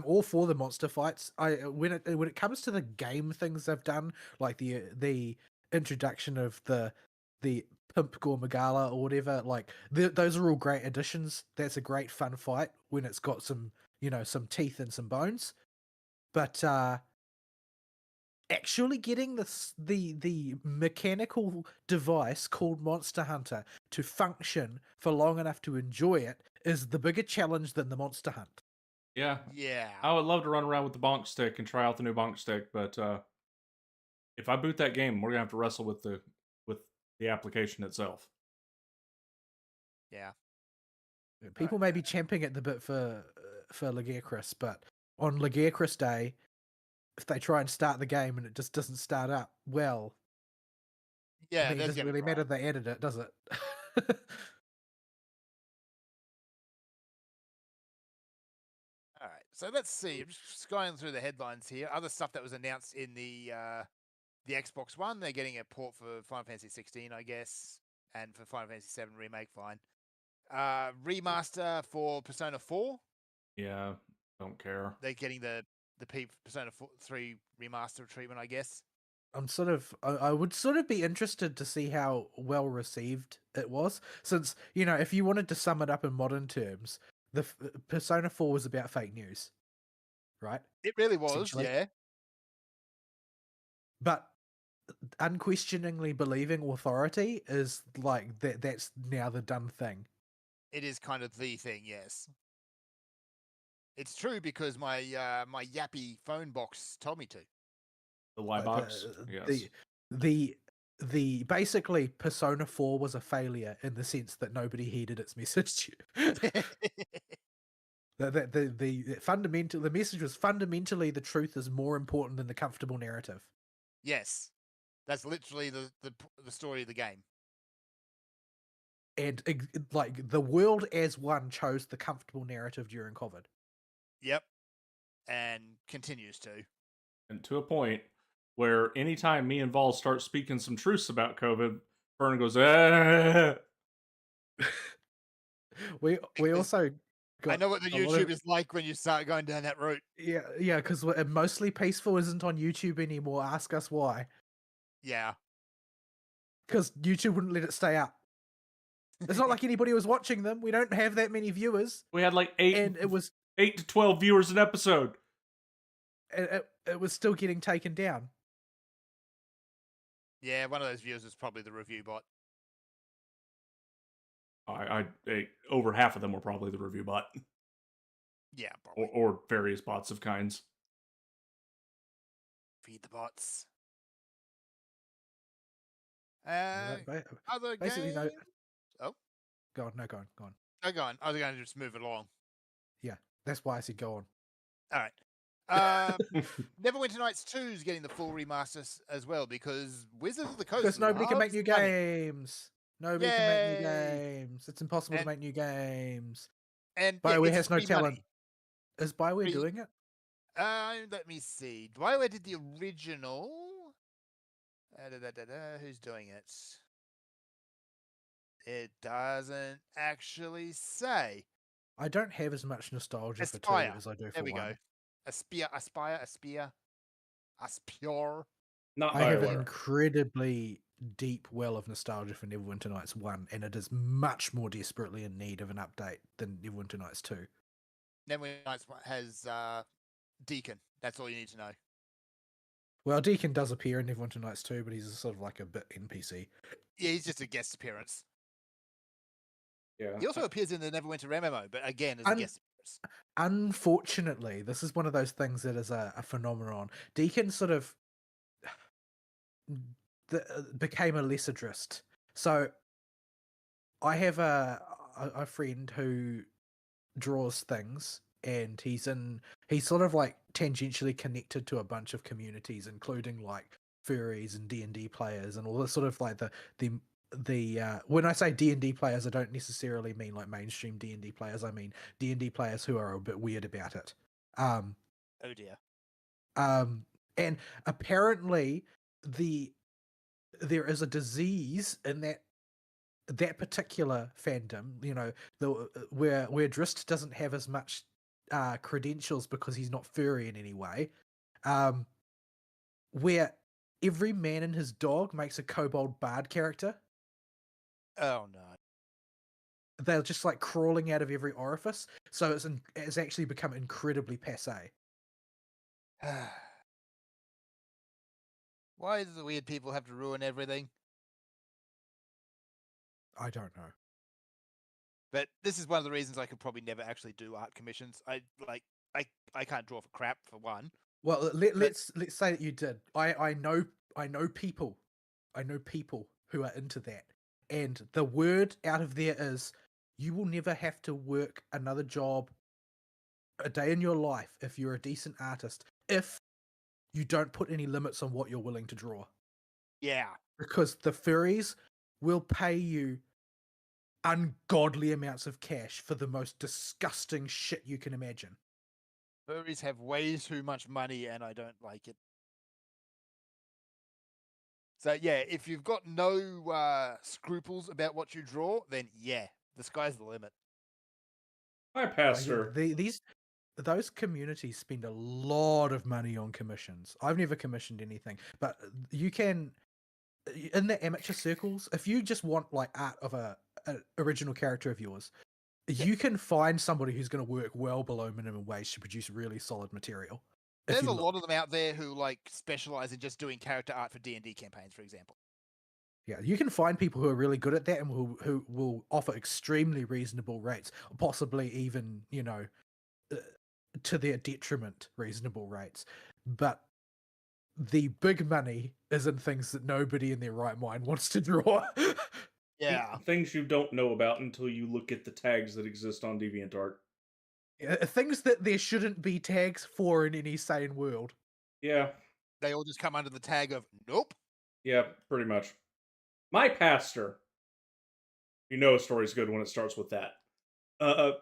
all for the monster fights. When it comes to the game things they've done, like the introduction of the Pimp Gormagala or whatever, like those are all great additions. That's a great fun fight when it's got some some teeth and some bones. But actually getting the mechanical device called Monster Hunter to function for long enough to enjoy it is the bigger challenge than the Monster Hunt. Yeah. Yeah. I would love to run around with the bonk stick and try out the new bonk stick, but if I boot that game, we're gonna have to wrestle with the application itself. Yeah. People may be champing at the bit for Lagiacrus, but on Lagiacrus Day, if they try and start the game and it just doesn't start up, well, yeah, it doesn't really matter they added it, does it? So let's see. I'm just going through the headlines here. Other stuff that was announced in the Xbox One. They're getting a port for Final Fantasy 16, I guess, and for Final Fantasy 7 remake. Fine. Remaster for Persona 4. Yeah, don't care. They're getting the Persona 3 remaster treatment, I guess. I would sort of be interested to see how well received it was, since, you know, if you wanted to sum it up in modern terms, the Persona 4 was about fake news, right? It really was, Essentially. yeah. But unquestioningly believing authority is like that's now the done thing. It is kind of the thing, yes. It's true because my my yappy phone box told me to. The Y box. Yes. The basically Persona 4 was a failure in the sense that nobody heeded its message. The message was fundamentally the truth is more important than the comfortable narrative. Yes, that's literally the story of the game. And like the world as one chose the comfortable narrative during COVID. Yep, and continues to. And to a point where anytime me and Vol start speaking some truths about COVID, Fern goes, eh. We also got I know what the YouTube is like when you start going down that route. Yeah, because Mostly Peaceful isn't on YouTube anymore. Ask us why. Yeah. Because YouTube wouldn't let it stay up. It's not like anybody was watching them. We don't have that many viewers. We had like 8 to 12 viewers an episode. It was still getting taken down. Yeah, one of those viewers was probably the review bot. Over half of them were probably the review bot. Yeah, probably. Or various bots of kinds. Feed the bots. Other basically, games? Oh, go on. Go on. Oh, go on. I was going to just move it along. Yeah, that's why I said go on. All right. Neverwinter Nights 2 is getting the full remaster as well because Wizards of the Coast. Because nobody can make new games. Nobody can make new games. It's impossible to make new games. And BioWare has no talent. Is BioWare doing it? Let me see. BioWare did the original. Who's doing it? It doesn't actually say. I don't have as much nostalgia for 2 as I do for 1. There we go. Aspire. Not I have an incredibly deep well of nostalgia for Neverwinter Nights 1, and it is much more desperately in need of an update than Neverwinter Nights 2. Neverwinter Nights has Deacon. That's all you need to know. Well, Deacon does appear in Neverwinter Nights 2, but he's sort of like a bit NPC. Yeah, he's just a guest appearance. Yeah. He also appears in the Neverwinter MMO, but again, as a guest appearance. Unfortunately, this is one of those things that is a phenomenon. Deacon sort of became a lesser drist. So I have a friend who draws things, and he's sort of like tangentially connected to a bunch of communities, including like furries and D&D players and all this sort of like the when I say D&D players, I don't necessarily mean like mainstream D&D players. I mean D&D players who are a bit weird about it. Oh dear. And apparently there is a disease in that particular fandom, you know, where Drist doesn't have as much credentials because he's not furry in any way, where every man and his dog makes a kobold bard character. Oh no. They're just like crawling out of every orifice, so it's actually become incredibly passé. Why do the weird people have to ruin everything? I don't know. But this is one of the reasons I could probably never actually do art commissions. I can't draw for crap, for one. Well, let's say that you did. I know people who are into that, and the word out of there is you will never have to work another job a day in your life if you're a decent artist, if you don't put any limits on what you're willing to draw. Yeah. Because the furries will pay you ungodly amounts of cash for the most disgusting shit you can imagine. Furries have way too much money, and I don't like it. So yeah, if you've got no scruples about what you draw, then yeah, the sky's the limit. Hi, Like, Pastor. those communities spend a lot of money on commissions. I've never commissioned anything, but you can in the amateur circles, if you just want like art of a original character of yours, you can find somebody who's going to work well below minimum wage to produce really solid material. If There's you a look. lot of them out there who like specialize in just doing character art for D&D campaigns, for example. Yeah, you can find people who are really good at that and who will offer extremely reasonable rates, possibly even, to their detriment, reasonable rates. But the big money is in things that nobody in their right mind wants to draw. Yeah. Things you don't know about until you look at the tags that exist on DeviantArt. Things that there shouldn't be tags for in any sane world. Yeah, They all just come under the tag of nope. yeah, pretty much. My pastor. You know a story's good when it starts with that.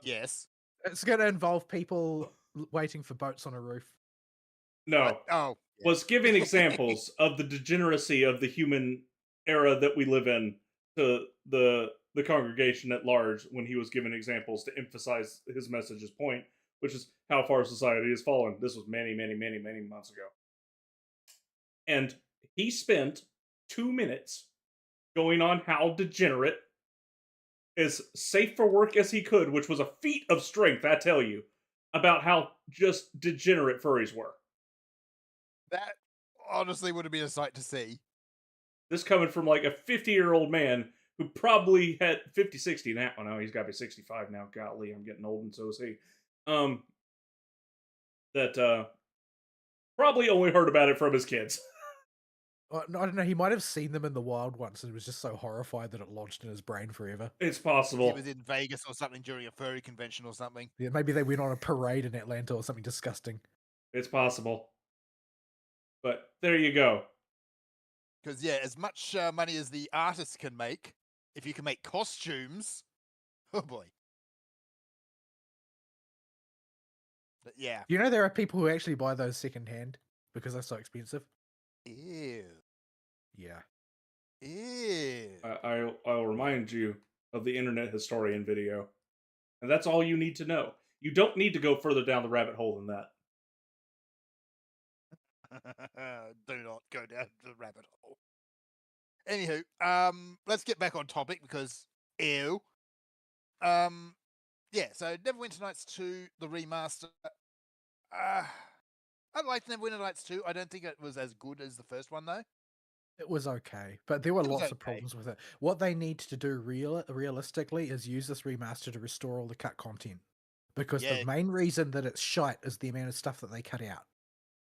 Yes. It's going to involve people waiting for boats on a roof. No. What? Oh. yeah. Was giving examples of the degeneracy of the human era that we live in to the congregation at large when he was giving examples to emphasize his message's point, which is how far society has fallen. This was many, many, many, many months ago. And he spent 2 minutes going on how degenerate, as safe for work as he could, which was a feat of strength, I tell you, about how just degenerate furries were. That honestly would have been a sight to see. This coming from like a 50-year-old man who probably had 50, 60 now. Oh no, he's got to be 65 now. Golly, I'm getting old and so is he. That probably only heard about it from his kids. I don't know. He might have seen them in the wild once and was just so horrified that it lodged in his brain forever. It's He possible. was in Vegas or something during a furry convention or something. Yeah, maybe they went on a parade in Atlanta or something disgusting. It's possible. But there you go. Because yeah, as much money as the artist can make, if you can make costumes, oh boy. But yeah. You know, there are people who actually buy those secondhand because they're so expensive. Ew. Yeah. Ew. I'll remind you of the Internet Historian video. And that's all you need to know. You don't need to go further down the rabbit hole than that. Do not go down the rabbit hole. Anywho, let's get back on topic because ew. Yeah, so Neverwinter Nights 2, the remaster. I liked Neverwinter Nights 2. I don't think it was as good as the first one though. It was okay, but there were It was lots of okay. problems with it. What they need to do realistically is use this remaster to restore all the cut content. Because Yeah. the main reason that it's shite is the amount of stuff that they cut out.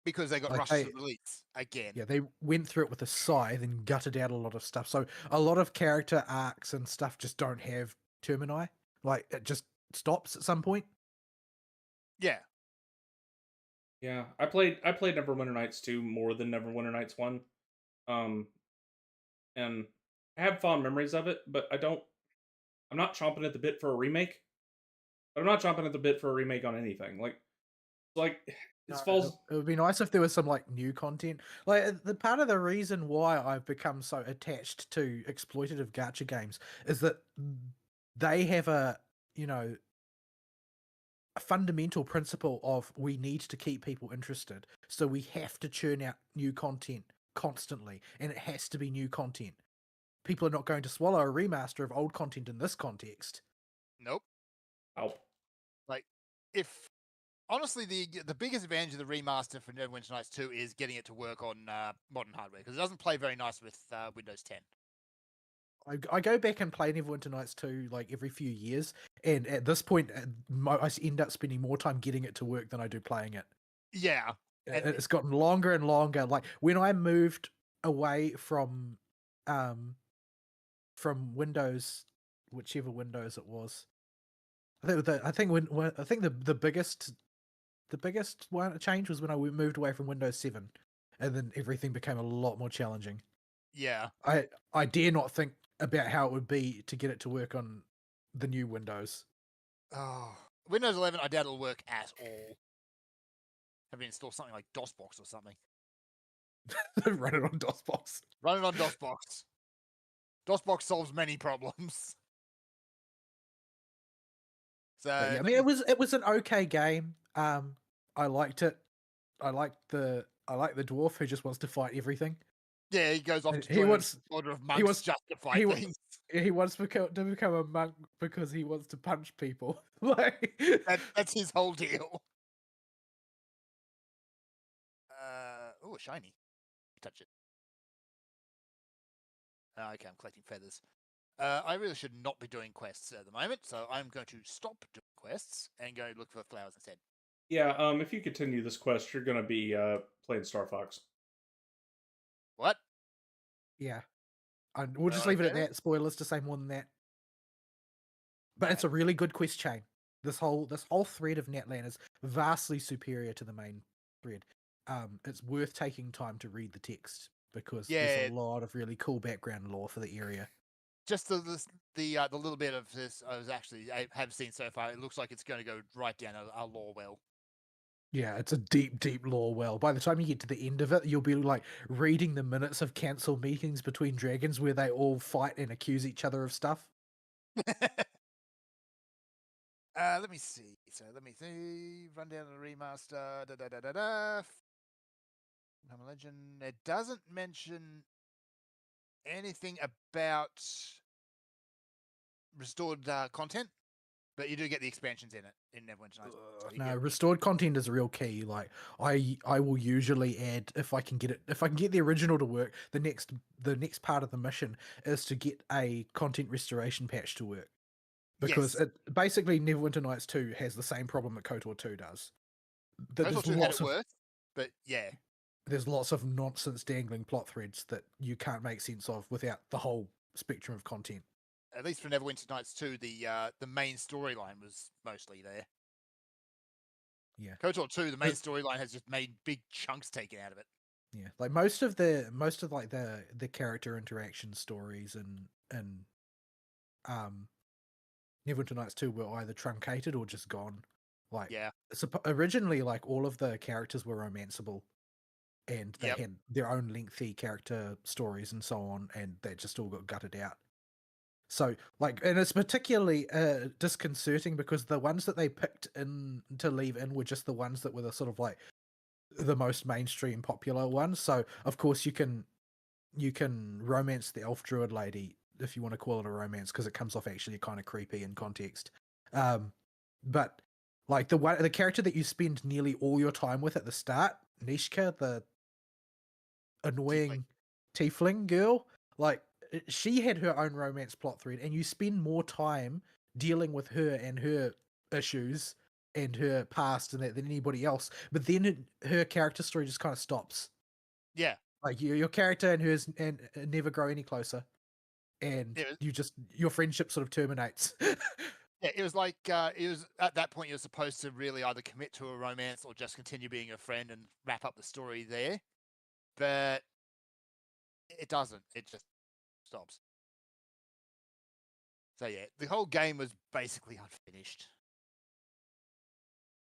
Because they got Like rushed they- to release again. Yeah, they went through it with a scythe and gutted out a lot of stuff. So a lot of character arcs and stuff just don't have termini. Like it just stops at some point. Yeah. Yeah, I played Neverwinter Nights 2 more than Neverwinter Nights 1. And I have fond memories of it, but I'm not chomping at the bit for a remake. But I'm not chomping at the bit for a remake on anything. This falls. It would be nice if there was some like new content. Like the part of the reason why I've become so attached to exploitative gacha games is that they have a fundamental principle of we need to keep people interested, so we have to churn out new content constantly, and it has to be new content. People are not going to swallow a remaster of old content in this context. Nope. Oh, Like, if honestly, the biggest advantage of the remaster for Neverwinter Nights 2 is getting it to work on modern hardware because it doesn't play very nice with Windows 10. I go back and play Neverwinter Nights 2 like every few years, and at this point, I end up spending more time getting it to work than I do playing it. Yeah. And It's gotten longer and longer. Like when I moved away from Windows, whichever Windows it was, I think the biggest one change was when I moved away from Windows 7, and then everything became a lot more challenging. yeah. I dare not think about how it would be to get it to work on the new Windows. Oh, Windows 11, I doubt it'll work at all. Have you installed something like DOSBox or something? Run it on DOSBox. Run it on DOSBox. DOSBox solves many problems. So But yeah, I mean, it was an okay game. I liked it. I like the dwarf who just wants to fight everything. yeah, he goes off And to he join wants- an order of he monks wants- just to he fight wa- things. He wants to become a monk because he wants to punch people. Like That's his whole deal. Oh, shiny. Touch it. Okay, I'm collecting feathers. I really should not be doing quests at the moment, so I'm going to stop doing quests and go look for flowers instead. Yeah, if you continue this quest, you're gonna be playing Star Fox. What? yeah, and we'll just Oh, leave it at okay. that. Spoilers to say more than that. But it's Alright. a really good quest chain. This whole thread of Netland is vastly superior to the main thread. It's worth taking time to read the text because there's a lot of really cool background lore for the area. Just the little bit of this I have seen so far, it looks like it's going to go right down a lore well. Yeah, it's a deep, deep lore well. By the time you get to the end of it, you'll be like reading the minutes of council meetings between dragons where they all fight and accuse each other of stuff. Let me see. So let me see. Run down the remaster. I'm a Legend. It doesn't mention anything about restored content, but you do get the expansions in it in Neverwinter Nights. So you No, get- restored content is real key. Like I will usually add if I can get the original to work. The next part of the mission is to get a content restoration patch to work. Because Yes. it basically Neverwinter Nights 2 has the same problem that KOTOR 2 does. That KOTOR 2 had it worse, but yeah. There's lots of nonsense dangling plot threads that you can't make sense of without the whole spectrum of content. At least for Neverwinter Nights 2, the main storyline was mostly there. Yeah. KOTOR 2, the main storyline has just made big chunks taken out of it. Yeah, like most of like the character interaction stories and Neverwinter Nights 2 were either truncated or just gone. Like Yeah. Originally, like all of the characters were romanceable, and they had their own lengthy character stories and so on, and they just all got gutted out. So, like, and it's particularly disconcerting because the ones that they picked in to leave in were just the ones that were the sort of like the most mainstream popular ones. So, of course, you can romance the elf druid lady if you want to call it a romance because it comes off actually kind of creepy in context. But like the character that you spend nearly all your time with at the start, Nishka, the annoying tiefling girl, like she had her own romance plot thread, and you spend more time dealing with her and her issues and her past and that than anybody else. But then her character story just kind of stops. Yeah. Like your character and hers and never grow any closer, and your friendship sort of terminates. Yeah, it was like it was at that point you're supposed to really either commit to a romance or just continue being a friend and wrap up the story there, but it doesn't. It just stops. So yeah, the whole game was basically unfinished.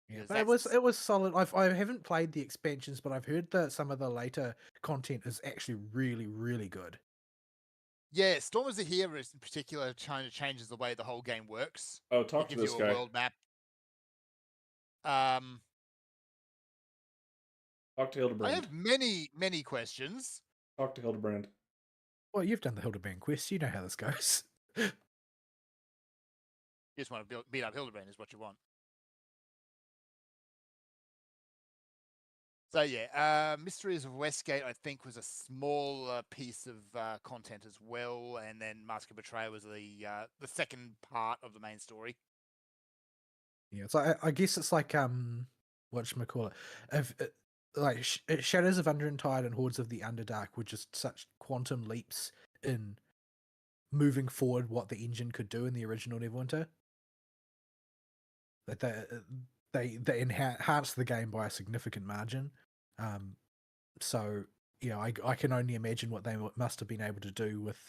Yeah, but it was solid. I haven't played the expansions, but I've heard that some of the later content is actually really, really good. Yeah, Storm of Zahir in particular kind of changes the way the whole game works. Oh, talk to It gives this you a guy. world map. Talk to Hildebrand. I have many questions. Talk to Hildebrand. Well, you've done the Hildebrand quest. You know how this goes. You just want to beat up Hildebrand is what you want. So yeah, Mysteries of Westgate I think was a small piece of content as well, and then Mask of Betrayal was the second part of the main story. Yeah, so I guess it's like whatchamacallit, if like Shadows of Undertide and Hordes of the Underdark were just such quantum leaps in moving forward what the engine could do in the original Neverwinter. That they enhanced the game by a significant margin. So yeah, I can only imagine what they must have been able to do with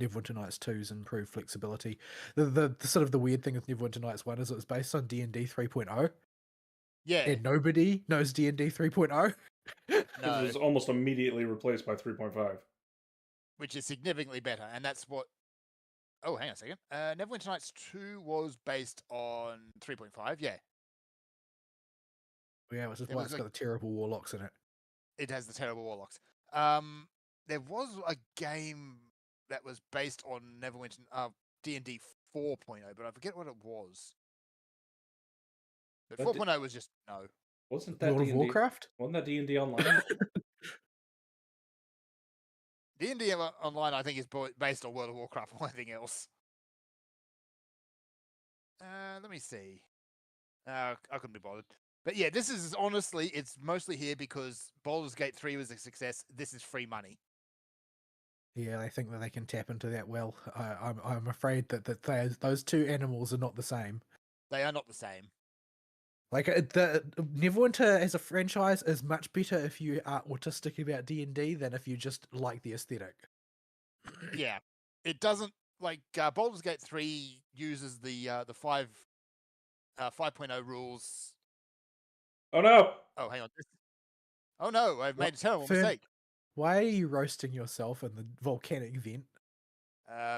Neverwinter Nights 2's improved flexibility. The sort of the weird thing with Neverwinter Nights 1 is it was based on D&D 3.0. Yeah. And nobody knows D&D 3.0. It No. was almost immediately replaced by 3.5. Which is significantly better, and that's what. Oh, hang on a second. Neverwinter Nights 2 was based on 3.5. Yeah, Yeah, which is There why was it's got the terrible warlocks in it. it has the terrible warlocks. There was a game that was based on Neverwinter D&D 4.0, but I forget what it was. But That 4.0 was just no. Wasn't that World of D&D? Warcraft? Wasn't that D&D Online? D&D Online, I think, is based on World of Warcraft or anything else. Let me see. I couldn't be bothered. But yeah, this is honestly, it's mostly here because Baldur's Gate 3 was a success. This is free money. Yeah, they think that they can tap into that well. I'm afraid that those two animals are not the same. They are not the same. Like the Neverwinter as a franchise is much better if you are autistic about D&D than if you just like the aesthetic. Yeah, it doesn't like Baldur's Gate 3 uses the 5.0 rules. Oh no! Oh, hang on. Oh no, I've made a terrible Fern, mistake. Why are you roasting yourself in the volcanic vent?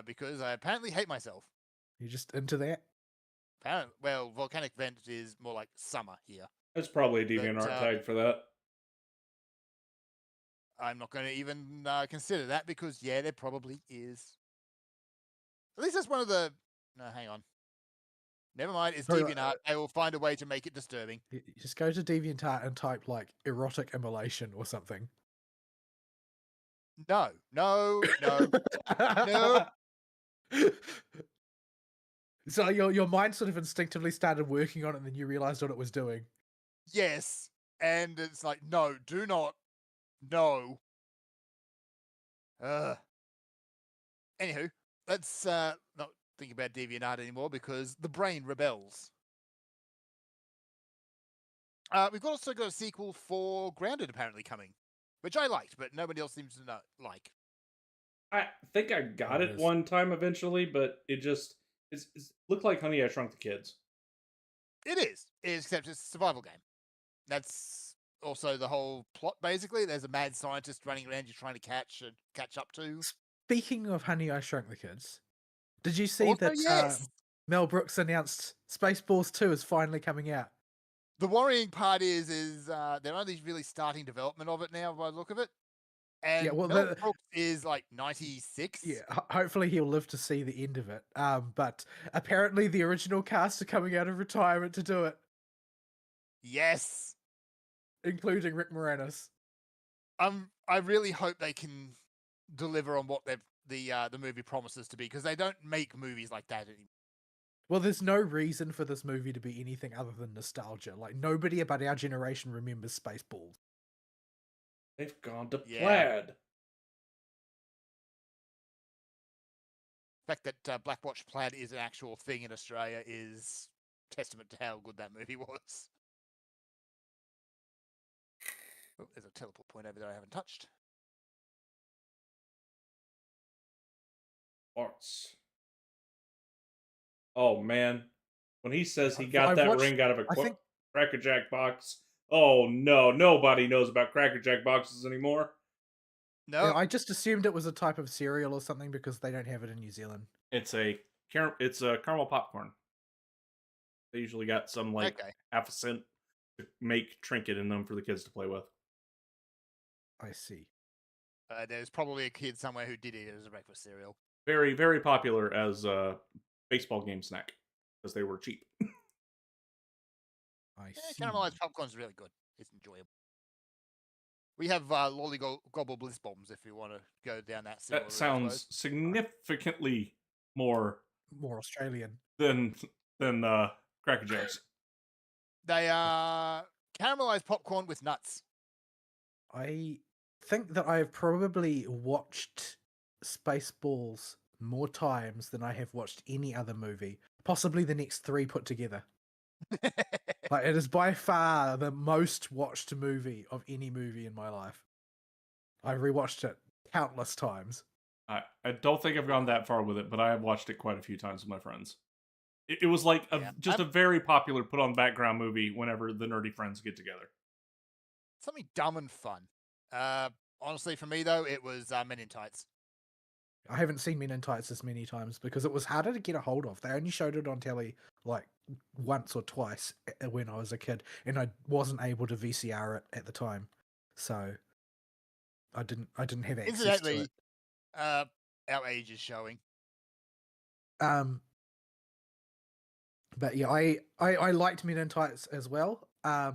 Because I apparently hate myself. You're just into that? Apparently, well, volcanic vent is more like summer here. There's probably a DeviantArt tag for that. I'm not going to even consider that because, yeah, there probably is. At least that's one of the... No, hang on. Never mind, it's DeviantArt. They will find a way to make it disturbing. Just go to DeviantArt and type, like, erotic immolation or something. No. No. So your mind sort of instinctively started working on it and then you realized what it was doing. Yes. And it's like, no, do not. No. Anywho, let's not think about DeviantArt anymore because the brain rebels. We've also got a sequel for Grounded apparently coming, which I liked, but nobody else seems to like. I think I got it is. one time eventually, but it looked like Honey, I Shrunk the Kids. It is, except it's a survival game. That's also the whole plot, basically. There's a mad scientist running around you're trying to catch up to. Speaking of Honey, I Shrunk the Kids, did you see Also, that yes. Mel Brooks announced Spaceballs 2 is finally coming out? The worrying part is they're only really starting development of it now by the look of it. And Yeah, well, Mel Brooks is like 96. Yeah, hopefully he'll live to see the end of it. But apparently the original cast are coming out of retirement to do it. Yes. Including Rick Moranis. I really hope they can deliver on what the movie promises to be, because they don't make movies like that anymore. Well, there's no reason for this movie to be anything other than nostalgia. Like, nobody about our generation remembers Spaceballs. They've gone to plaid. The fact that Black Watch Plaid is an actual thing in Australia is testament to how good that movie was. Oh, there's a teleport point over there I haven't touched. Arts. Oh man, when he says he got that ring out of a Cracker Jack box, oh no, nobody knows about Cracker Jack boxes anymore. No, yeah, I just assumed it was a type of cereal or something because they don't have it in New Zealand. It's a caramel popcorn. They usually got some half a cent to make trinket in them for the kids to play with. I see. There's probably a kid somewhere who did eat it as a breakfast cereal. Very, very popular as a baseball game snack because they were cheap. I see. Caramelized popcorn is really good. It's enjoyable. We have Lolly Gobble Bliss Bombs if you want to go down that. That sounds significantly more Australian than Cracker Jacks. They are caramelized popcorn with nuts. I think that I have probably watched Spaceballs more times than I have watched any other movie. Possibly the next 3 put together. Like, it is by far the most watched movie of any movie in my life. I've rewatched it countless times. I don't think I've gone that far with it, but I have watched it quite a few times with my friends. It was like Yeah, just a very popular put on background movie whenever the nerdy friends get together. something dumb and fun. Honestly, for me though, it was Men in Tights. I haven't seen Men in Tights this many times because it was harder to get a hold of. They only showed it on telly like once or twice when I was a kid, and I wasn't able to VCR it at the time, so I didn't have access to Incidentally, it. our age is showing. Um, but yeah, I liked Men in Tights as well. I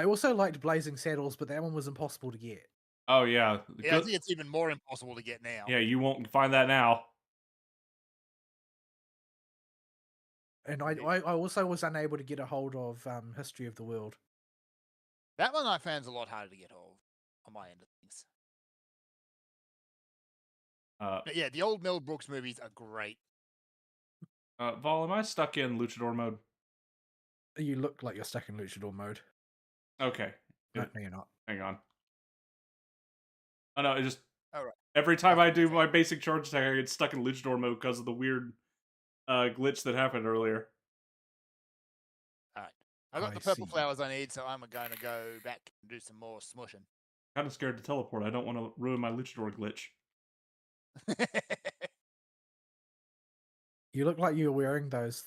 also liked Blazing Saddles, but that one was impossible to get. Oh yeah, Yeah, I think it's even more impossible to get now. yeah, you won't find that now. And I also was unable to get a hold of History of the World. That one I found's a lot harder to get hold of on my end of things. But yeah, the old Mel Brooks movies are great. Vol, am I stuck in luchador mode? You look like you're stuck in luchador mode. Okay. No, you're not. Hang on. Oh no, it just All right. every time I do my basic charge attack, I get stuck in luchador mode because of the weird glitch that happened earlier. All right. I got I the purple see. flowers I need, so I'm going to go back and do some more smushing. Kind of scared to teleport. I don't want to ruin my luchador glitch. You look like you're wearing those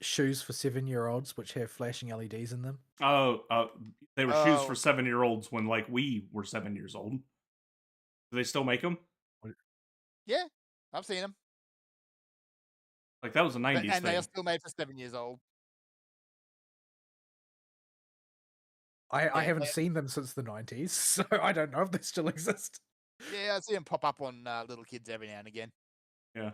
shoes for 7-year-olds which have flashing LEDs in them. Oh, they were shoes for Oh. 7-year-olds when like we were 7 years old. Do they still make them? Yeah, I've seen them. Like that was a 90s And thing. they are still made for 7 years old. I haven't seen them since the 90s, so I don't know if they still exist. Yeah, I see them pop up on little kids every now and again. Yeah.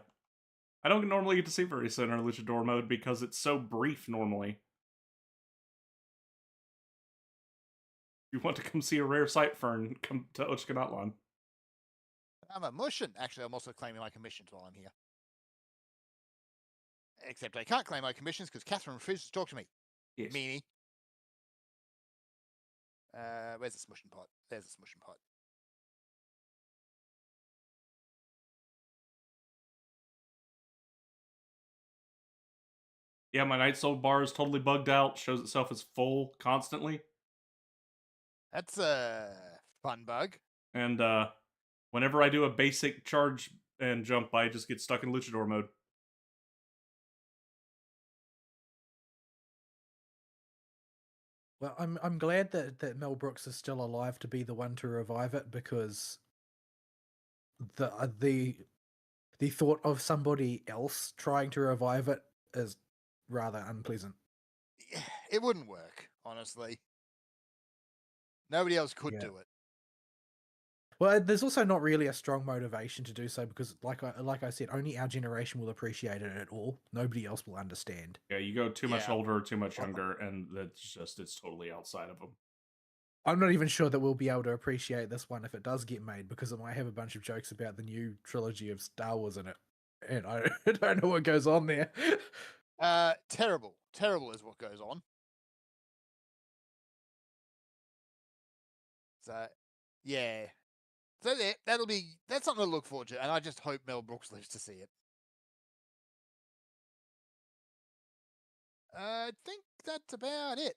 I don't normally get to see very soon in luchador mode because it's so brief normally. If you want to come see a rare sight fern, come to Ochkanatlan. I'm a mushin. Actually, I'm also claiming my commissions while I'm here. Except I can't claim my commissions because Catherine refuses to talk to me. Yes. Meanie. Where's the smushing pot? There's the smushing pot. Yeah, my Night Soul bar is totally bugged out, shows itself as full constantly. That's a fun bug. And whenever I do a basic charge and jump, I just get stuck in luchador mode. Well, I'm glad that Mel Brooks is still alive to be the one to revive it, because the thought of somebody else trying to revive it is rather unpleasant. It wouldn't work, honestly. Nobody else could Yeah. do it. Well, there's also not really a strong motivation to do so because, like I said, only our generation will appreciate it at all. Nobody else will understand. Yeah, you go too much Yeah. older or too much younger, and it's totally outside of them. I'm not even sure that we'll be able to appreciate this one if it does get made, because it might have a bunch of jokes about the new trilogy of Star Wars in it, and I don't know what goes on there. Terrible. Terrible is what goes on. So, yeah. So that's something to look forward to, and I just hope Mel Brooks lives to see it. I think that's about it.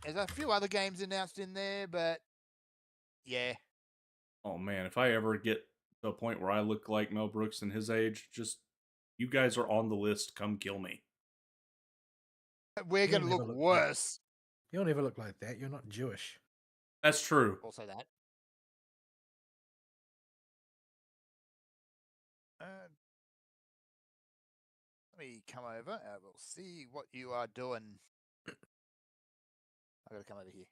There's a few other games announced in there, but yeah. Oh man, if I ever get to a point where I look like Mel Brooks in his age, just you guys are on the list. Come kill me. We're You'll going to never look look worse. You'll never look like that. You're not Jewish. That's true. Also that. Let me come over and we'll see what you are doing. I gotta come over here.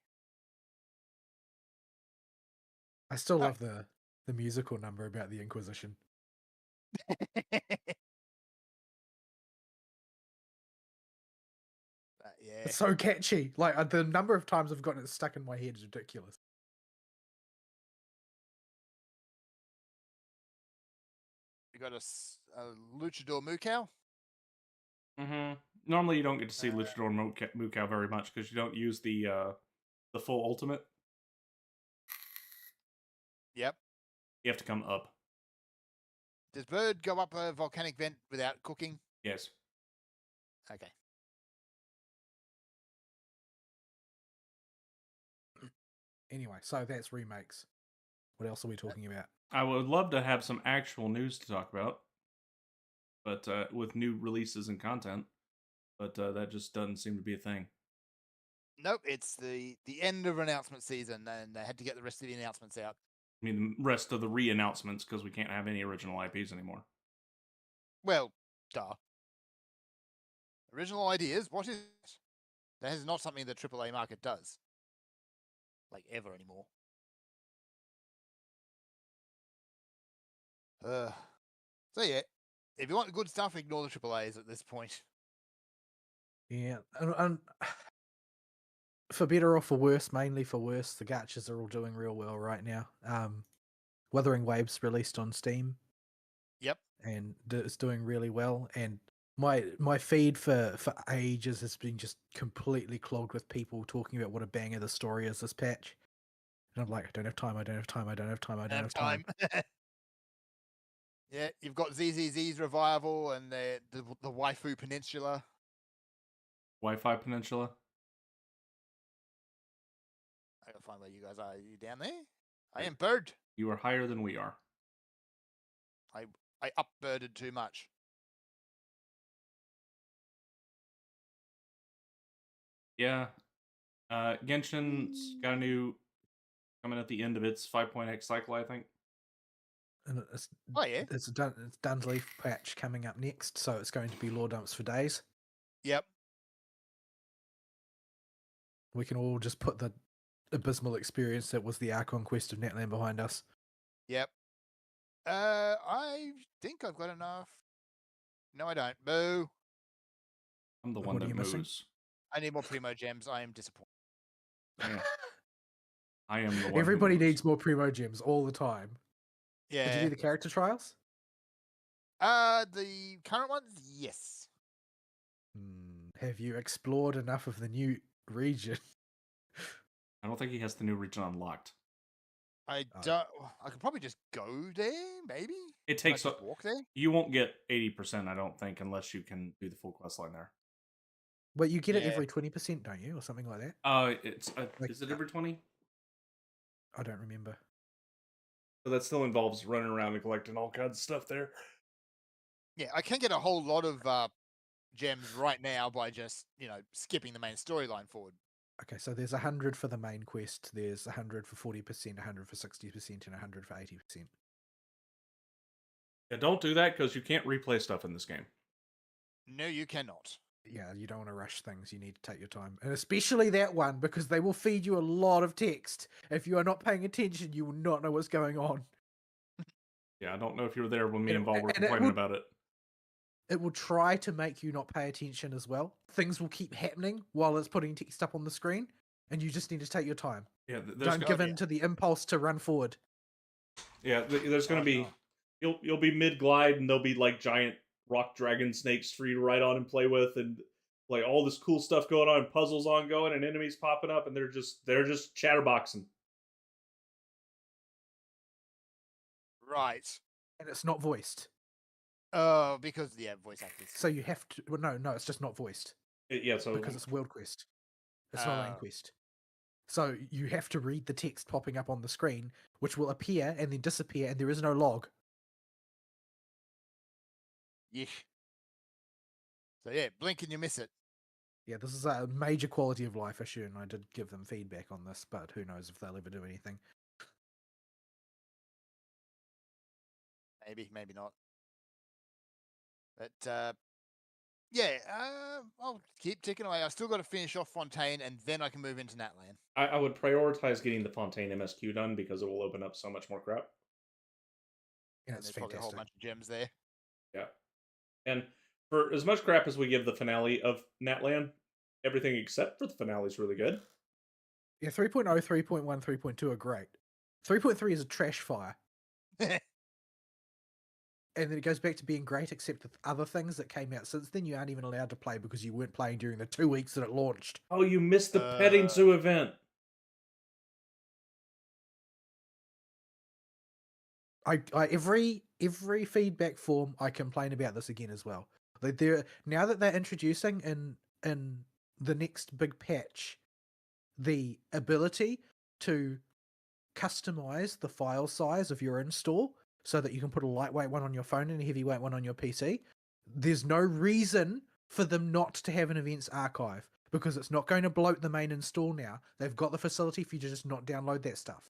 I still love the musical number about the Inquisition. Yeah. It's so catchy. Like, the number of times I've gotten it stuck in my head is ridiculous. You got a luchador Mukau? Mm-hmm. Normally, you don't get to see luchador Mukau very much because you don't use the full ultimate. Yep. You have to come up. Does bird go up a volcanic vent without cooking? Yes. Okay. Anyway, so that's remakes. What else are we talking about? I would love to have some actual news to talk about, but with new releases and content, but that just doesn't seem to be a thing. Nope, it's the end of announcement season, and they had to get the rest of the announcements out. I mean, the rest of the re-announcements because we can't have any original IPs anymore. Well, duh. Original ideas? What is it? That is not something the AAA market does. Like, ever anymore. So yeah, if you want good stuff, ignore the AAAs at this point. Yeah, and for better or for worse, mainly for worse, the gachas are all doing real well right now. Wuthering Waves released on Steam. Yep. And it's doing really well. And my feed for ages has been just completely clogged with people talking about what a banger the story is this patch. And I'm like, I don't have time, I don't have time, I don't have time, I don't have time. Yeah, you've got ZZZ's Revival and the Waifu Peninsula. Wi-Fi Peninsula? I gotta find where you guys are. Are you down there? I am bird. You are higher than we are. I upbirded too much. Yeah. Genshin's got a new coming at the end of its 5.x cycle, I think. And it's It's Duns Leaf patch coming up next, so it's going to be lore dumps for days. Yep. We can all just put the abysmal experience that was the Archon quest of Netland behind us. Yep. I think I've got enough. No, I don't. Boo. I'm the one that moves. I need more Primo Gems. I am disappointed. Yeah. I am the one. Everybody needs more Primo Gems all the time. Yeah. Did you do the character trials? The current ones, yes. Have you explored enough of the new region? I don't think he has the new region unlocked. I don't. I could probably just go there, maybe. It takes just walk there. You won't get 80%, I don't think, unless you can do the full quest line there. But you get it every 20%, don't you, or something like that? It's is it every 20? I don't remember. But that still involves running around and collecting all kinds of stuff there. Yeah, I can get a whole lot of gems right now by just skipping the main storyline forward. Okay, so there's 100 for the main quest. There's 100 for 40%, 100 for 60%, and 100 for 80%. Yeah, don't do that because you can't replay stuff in this game. No, you cannot. Yeah, you don't want to rush things. You need to take your time. And especially that one, because they will feed you a lot of text. If you are not paying attention, you will not know what's going on. Yeah, I don't know if you were there when me and Vol were complaining about it. It will try to make you not pay attention as well. Things will keep happening while it's putting text up on the screen, and you just need to take your time. Yeah, don't give in to the impulse to run forward. Yeah, there's going to be... You'll be mid-glide, and there'll be, like, giant rock dragon snakes for you to ride on and play with, and like all this cool stuff going on, and puzzles ongoing, and enemies popping up, and they're just chatterboxing. Right. And it's not voiced. Oh, because voice actors. So you have to. Well, no, it's just not voiced. So because it's World Quest. It's not Main Quest. So you have to read the text popping up on the screen, which will appear and then disappear, and there is no log. Yeah. So yeah, blink and you miss it. Yeah, this is a major quality of life issue, and I did give them feedback on this, but who knows if they'll ever do anything. Maybe not. But I'll keep ticking away. I still got to finish off Fontaine, and then I can move into Natlan. I would prioritize getting the Fontaine MSQ done because it will open up so much more crap. Yeah, it's fantastic. Probably a whole bunch of gems there. Yeah, and for as much crap as we give the finale of Natlan, everything except for the finale is really good. Yeah, 3.0, 3.1, 3.2 are great. 3.3 is a trash fire. And then it goes back to being great, except with other things that came out since then you aren't even allowed to play because you weren't playing during the 2 weeks that it launched. Oh, you missed the petting zoo event. Every every feedback form, I complain about this again as well. Like now that they're introducing in the next big patch the ability to customize the file size of your install so that you can put a lightweight one on your phone and a heavyweight one on your PC. There's no reason for them not to have an events archive because it's not going to bloat the main install now. They've got the facility for you to just not download that stuff.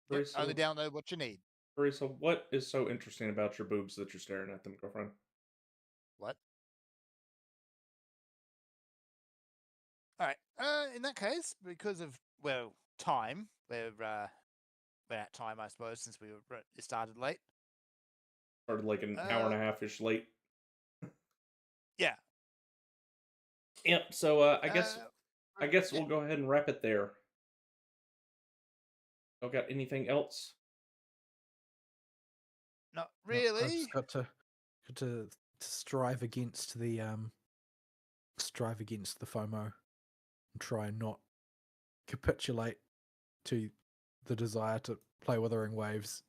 Yep, only download what you need. Marisa, what is so interesting about your boobs that you're staring at them, girlfriend? What? All right. In that case, because of time, we're at time, I suppose, since it started late. Started like an hour and a half-ish late. Yeah. Yep. So I guess we'll go ahead and wrap it there. Y'all got anything else? Not No, I've really. just got to strive against the FOMO and try and not capitulate to the desire to play Wuthering Waves.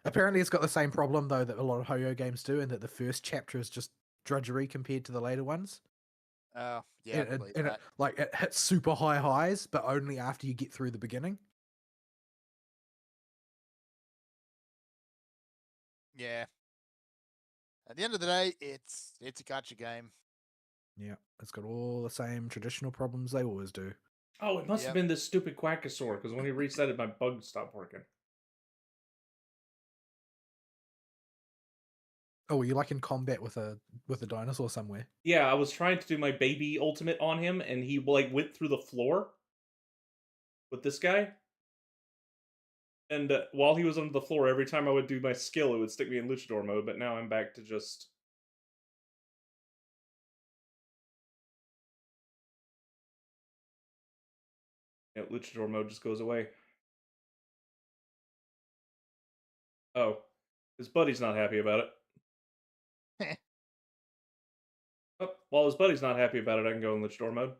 Apparently it's got the same problem though that a lot of Ho-Yo games do, and that the first chapter is just drudgery compared to the later ones. Oh, yeah, I believe And that. it hits super high highs, but only after you get through the beginning. Yeah. At the end of the day, it's a gacha game. Yeah, it's got all the same traditional problems they always do. Oh, it must have been this stupid Quackosaur, because when he reset it, my bug stopped working. Oh, were you like in combat with a dinosaur somewhere? Yeah, I was trying to do my baby ultimate on him, and he like went through the floor with this guy. And while he was on the floor, every time I would do my skill, it would stick me in luchador mode. But now I'm back to just... Yeah, luchador mode just goes away. Oh, his buddy's not happy about it. Oh, while his buddy's not happy about it, I can go in luchador mode.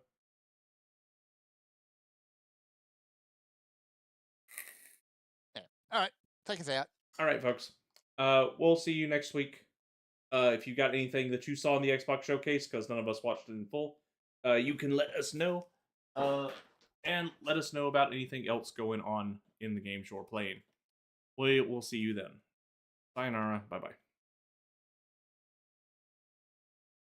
Yeah. All right, take us out. All right, folks. We'll see you next week. If you got anything that you saw in the Xbox showcase, because none of us watched it in full, you can let us know. And let us know about anything else going on in the games you're playing. We will see you then. Sayonara. Bye-bye.